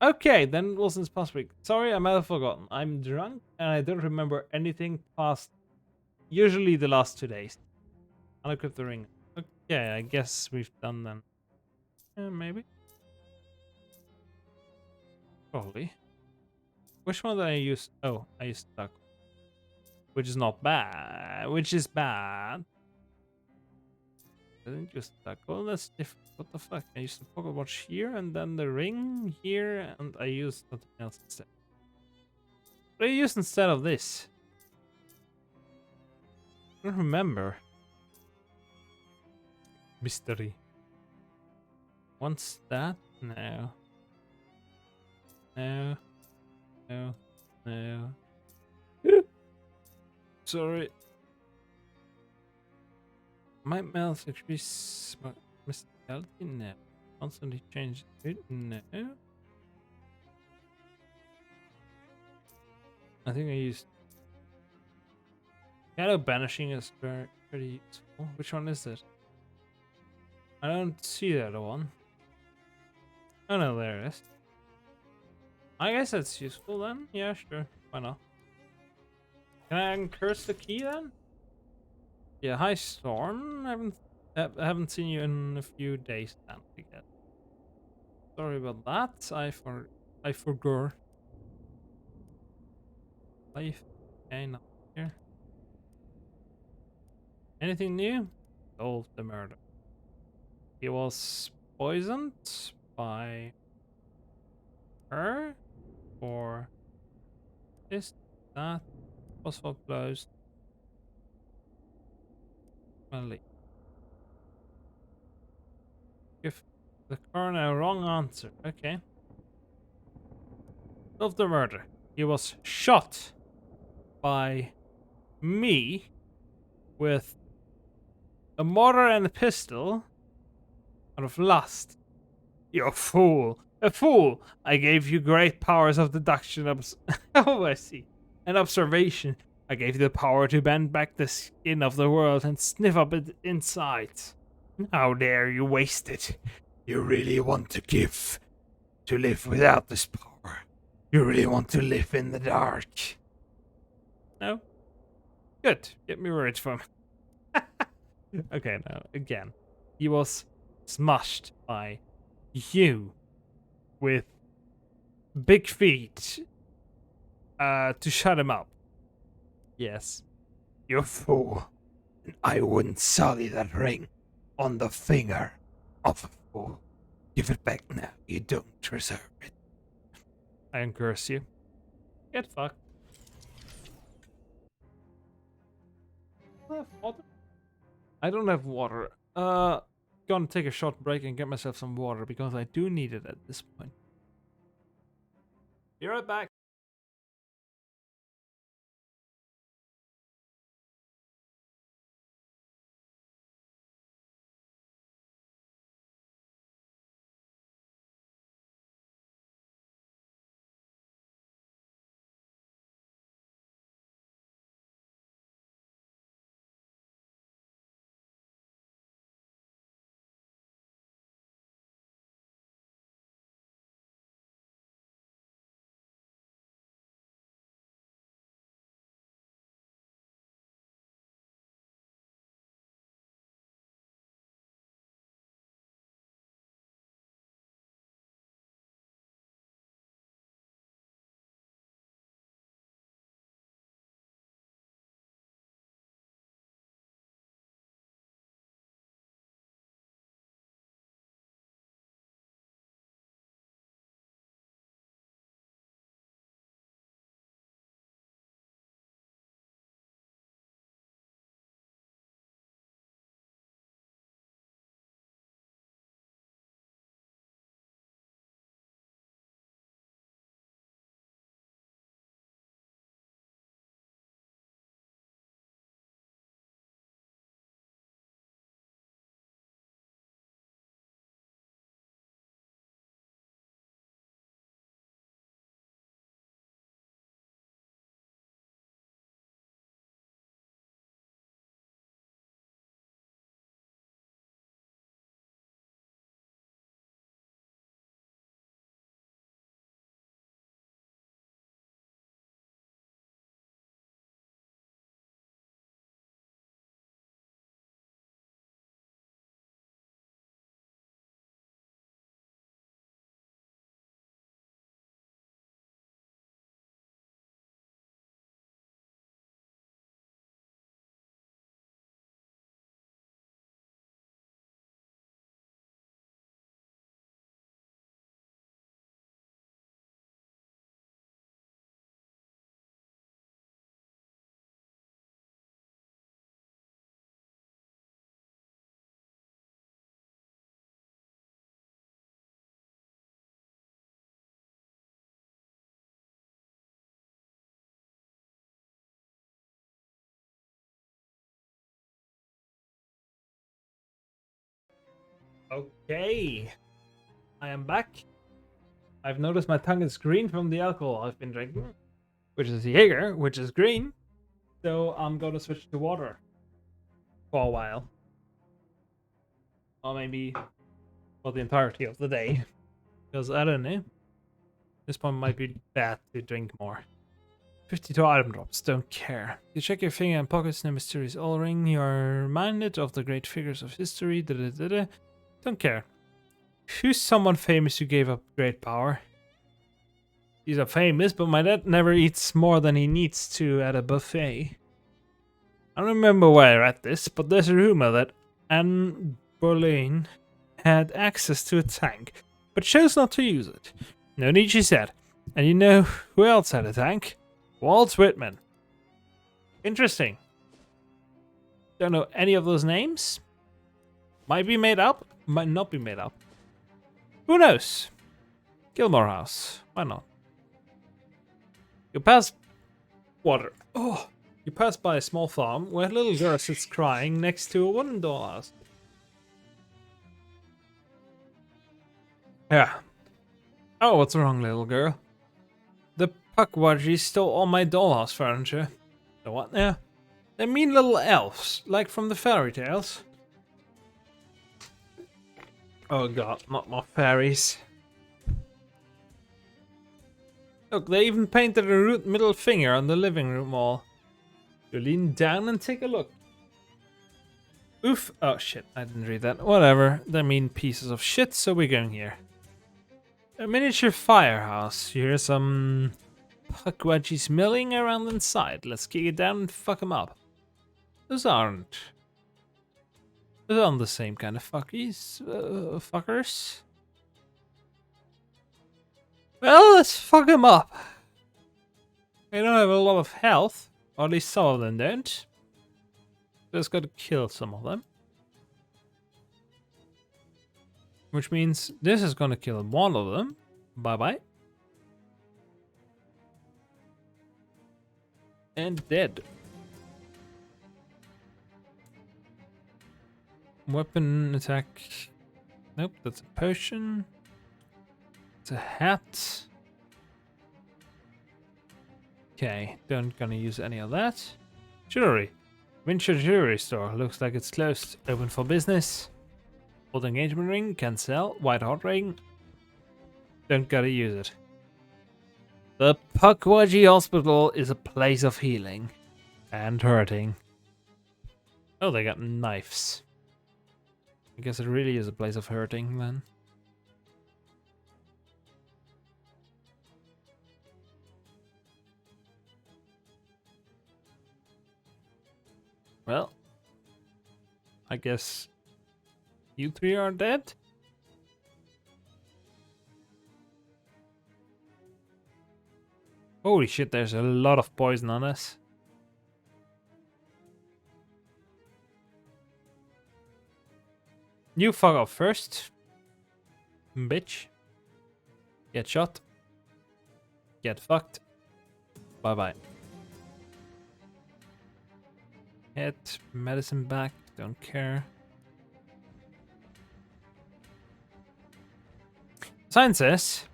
Okay, then it wasn't this past week. Sorry, I might have forgotten. I'm drunk and I don't remember anything past usually the last 2 days. I'll equip the ring. Okay, I guess we've done then. Maybe. Probably. Which one did I use? Oh, I used duck. Which is not bad. Which is bad. I didn't use duck. Well, that's different. What the fuck? I used the pocket watch here and then the ring here, and I used something else instead. What did I use instead of this? I don't remember. Mystery. Once that? No. No. No. No. Sorry. Might mouth increase mysticality? No. Constantly change it? No. I think I used shadow banishing is pretty useful. Which one is it? I don't see the other one. Oh no, there it is. I guess that's useful then. Yeah, sure. Why not? Can I curse the key then? Yeah, hi Storm. I haven't seen you in a few days now again. Sorry about that. I forgot. Life. Okay, not here. Anything new? Solved the murder. He was poisoned by her or this. that. Phosphor closed. Well, give the coroner a wrong answer. Okay. Of the murder. He was shot by me with a mortar and a pistol out of lust. You fool! A fool! I gave you great powers of deduction. Oh, I see. And observation. I gave you the power to bend back the skin of the world and sniff up it inside. How dare you waste it? You really want to live without this power. You really want to live in the dark. No? Good. Get me words from. Okay, now, again. He was smushed by you with big feet to shut him up. Yes. You fool. I wouldn't sully that ring on the finger of a fool. Give it back now. You don't deserve it. I curse you. Get fucked. I don't have water. Gonna take a short break and get myself some water because I do need it at this point. Be right back. Okay. I am back. I've noticed my tongue is green from the alcohol I've been drinking, which is Jaeger, which is green. So I'm going to switch to water for a while. Or maybe for the entirety of the day. Because I don't know. This one might be bad to drink more. 52 item drops, don't care. You check your finger and pockets in a mysterious O-ring. You are reminded of the great figures of history. Don't care. Who's someone famous who gave up great power? These are famous, but my dad never eats more than he needs to at a buffet. I don't remember where I read this, but there's a rumor that Anne Boleyn had access to a tank, but chose not to use it. No need, she said. And you know who else had a tank? Walt Whitman. Interesting. Don't know any of those names. Might be made up, might not be made up. Who knows? Gilmore House. Why not? You pass water. Oh, you pass by a small farm where a little girl sits crying next to a wooden dollhouse. Yeah. Oh, what's wrong, little girl? The Pukwudgie stole all my dollhouse furniture. The what now? They mean little elves, like from the fairy tales. Oh god, not more fairies. Look, they even painted a root middle finger on the living room wall. You lean down and take a look. Oof. Oh shit, I didn't read that. Whatever, they mean pieces of shit, so we're going here. A miniature firehouse. You hear some Pukwudgies milling around inside. Let's kick it down and fuck them up. Those aren't the same kind of fuckers. Well, let's fuck them up. They don't have a lot of health, or at least some of them don't. Just gotta kill some of them. Which means this is gonna kill one of them. Bye-bye. And dead. Weapon attack. Nope, that's a potion. It's a hat. Okay, don't gonna use any of that. Jewelry. Winter jewelry store. Looks like it's closed. Open for business. Old engagement ring. Can sell. White hot ring. Don't gotta use it. The Pukwudgie Hospital is a place of healing. And hurting. Oh, they got knives. I guess it really is a place of hurting then. Well, I guess you three are dead? Holy shit, there's a lot of poison on us. You fuck off first. Bitch. Get shot. Get fucked. Bye bye. Hit medicine back. Don't care. Sign says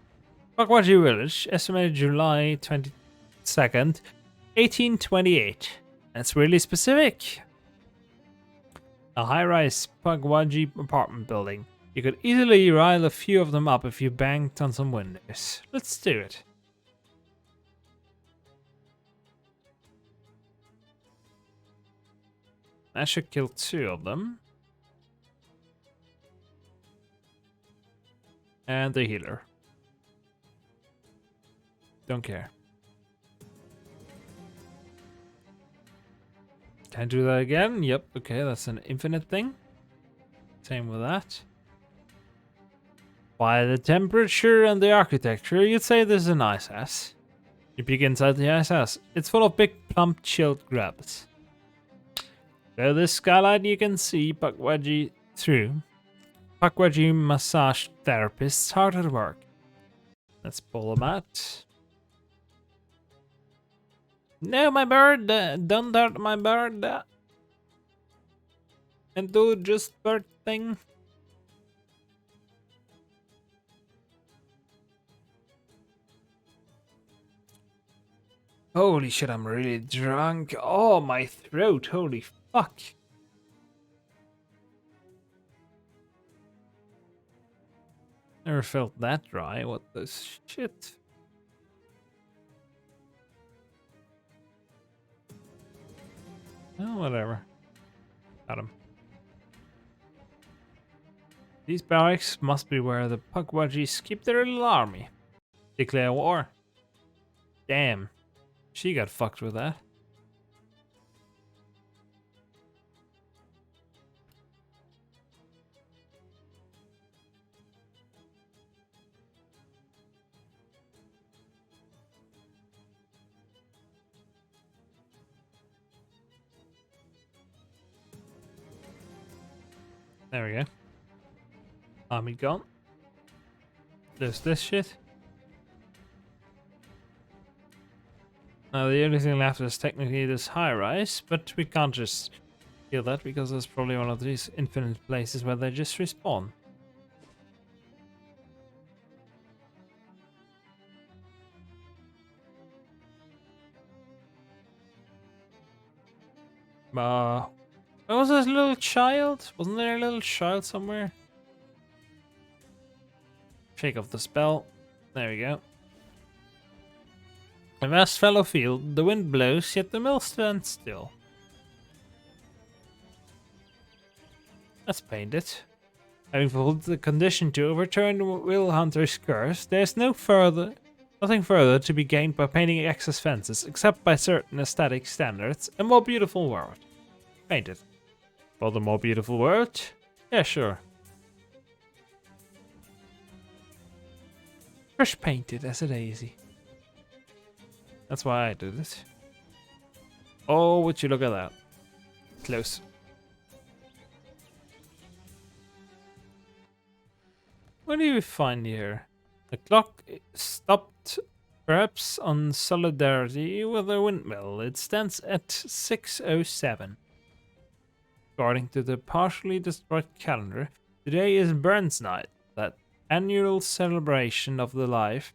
Pukwudgie Village, estimated July 22nd, 1828. That's really specific. A high-rise Pukwudgie apartment building. You could easily rile a few of them up if you banged on some windows. Let's do it. I should kill 2 of them. And the healer. Don't care. Can I do that again? Yep, okay, that's an infinite thing. Same with that. By the temperature and the architecture, you'd say this is an ice house. You peek inside the ice house. It's full of big, plump, chilled grubs. Through this skylight you can see Pukwudgie through. Pukwudgie massage therapists hard at work. Let's pull them out. No, my bird! Don't hurt my bird! And do just bird thing. Holy shit, I'm really drunk. Oh, my throat, holy fuck. Never felt that dry, what the shit? Oh, whatever. Got him. These barracks must be where the Pukwudgies keep their little army. Declare war. Damn. She got fucked with that. There we go. Army gone. There's this shit. Now the only thing left is technically this high rise, but we can't just kill that because there's probably one of these infinite places where they just respawn. Where was this little child? Wasn't there a little child somewhere? Shake off the spell. There we go. A vast fallow field, the wind blows, yet the mill stands still. Let's paint it. Having fulfilled the condition to overturn the Will Hunter's curse, there's nothing further to be gained by painting excess fences, except by certain aesthetic standards, a more beautiful world. Paint it. For the more beautiful world? Yeah, sure. Fresh painted as a daisy. That's why I do this. Oh, would you look at that. Close. What do we find here? The clock stopped perhaps on solidarity with a windmill. It stands at 6:07. According to the partially destroyed calendar, today is Burns Night, that annual celebration of the life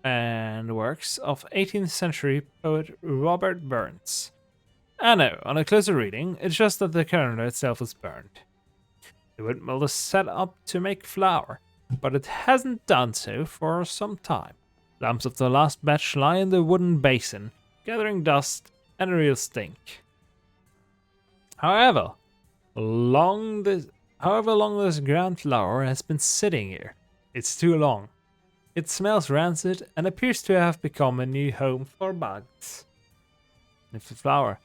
and works of 18th century poet Robert Burns. I know, on a closer reading, it's just that the calendar itself is burned. The windmill is set up to make flour, but it hasn't done so for some time. Lumps of the last batch lie in the wooden basin, gathering dust and a real stink. However long this ground flour has been sitting here, it's too long. It smells rancid and appears to have become a new home for bugs. Sniff the flower.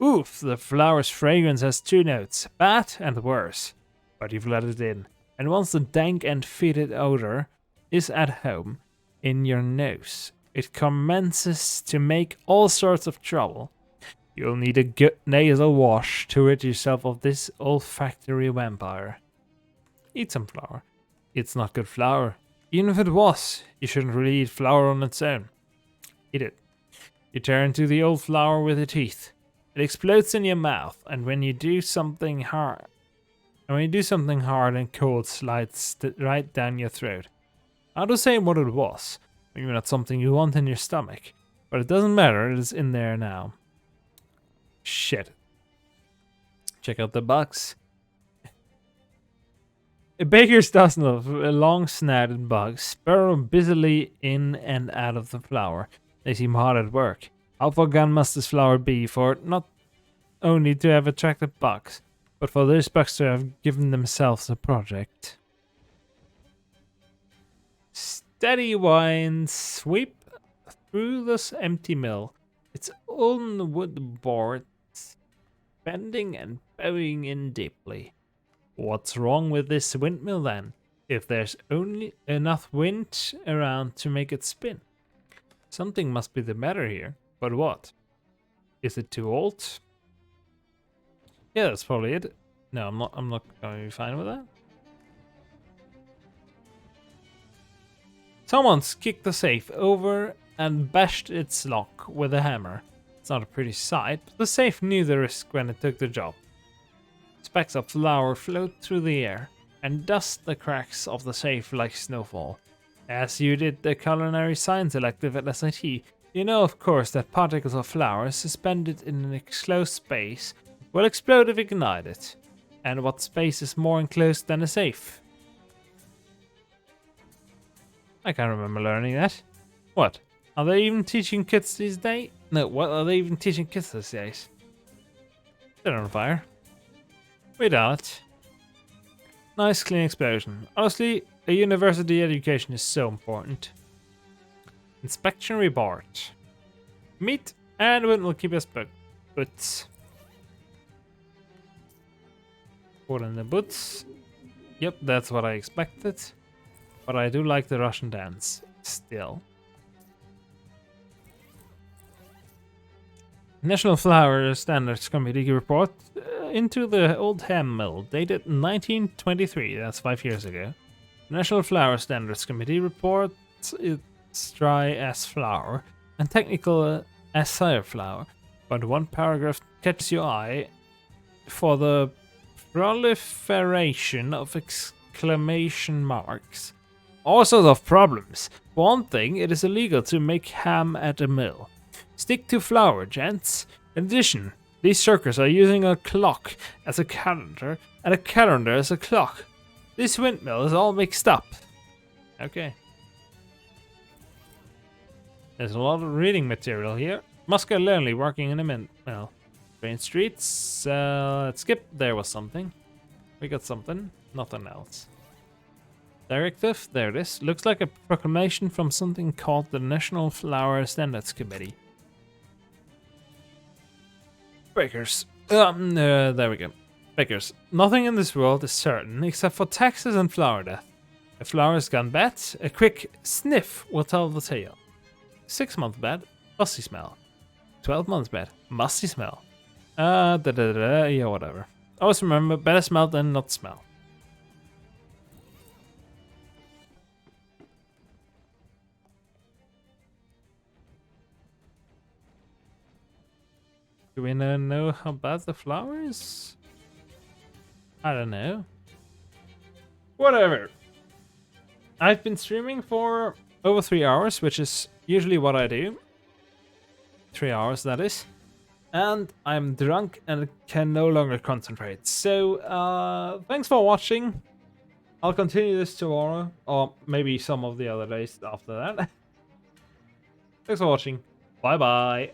Oof, the flower's fragrance has two notes, bad and worse. But you've let it in, and once the dank and fetid odor is at home in your nose, it commences to make all sorts of trouble. You'll need a good nasal wash to rid yourself of this olfactory vampire. Eat some flour. It's not good flour. Even if it was, you shouldn't really eat flour on its own. Eat it. You tear into the old flour with your teeth. It explodes in your mouth, and when you do something hard, and cold slides right down your throat. I'll just say what it was. Maybe not something you want in your stomach, but it doesn't matter, it is in there now. Shit. Check out the bugs. A baker's dozen of long-snouted bugs burrow busily in and out of the flour. They seem hard at work. How far gone must this flour be for it not only to have attracted bugs, but for those bugs to have given themselves a project? Steady winds sweep through this empty mill, its own wood boards bending and bowing in deeply. What's wrong with this windmill then, if there's only enough wind around to make it spin? Something must be the matter here, but what? Is it too old? Yeah, that's probably it. No, I'm not going to be fine with that. Someone's kicked the safe over and bashed its lock with a hammer. It's not a pretty sight, but the safe knew the risk when it took the job. Specks of flour float through the air and dust the cracks of the safe like snowfall. As you did the culinary science elective at SIT, you know of course that particles of flour suspended in an enclosed space will explode if ignited. And what space is more enclosed than a safe? I can't remember learning that. What? Are they even teaching kids these days? No, what are they even teaching kids these days? They're on fire. We done it. Nice clean explosion. Honestly, a university education is so important. Inspection report. Meat and wind will keep us boots. Put in the boots. Yep, that's what I expected. But I do like the Russian dance still. National Flower Standards Committee report. into the old ham mill, dated 1923, that's 5 years ago. National Flour Standards Committee reports it's dry as flour and technical as cider flour, but one paragraph catches your eye for the proliferation of exclamation marks. All sorts of problems. For one thing, it is illegal to make ham at a mill. Stick to flour, gents. In addition, these circus are using a clock as a calendar and a calendar as a clock. This windmill is all mixed up. Okay. There's a lot of reading material here. Must get lonely working in a mill. Main streets. Let's skip. There was something. We got something. Nothing else. Directive. There it is. Looks like a proclamation from something called the National Flour Standards Committee. Bakers. There we go. Bakers. Nothing in this world is certain except for taxes and flour death. If flour has gone bad, a quick sniff will tell the tale. 6 months bad, musty smell. 12 months bad, musty smell. Yeah, whatever. Always remember, better smell than not smell. Do we know how bad the flour is? I don't know. Whatever. I've been streaming for over 3 hours, which is usually what I do. 3 hours, that is. And I'm drunk and can no longer concentrate. So, thanks for watching. I'll continue this tomorrow, or maybe some of the other days after that. Thanks for watching. Bye-bye.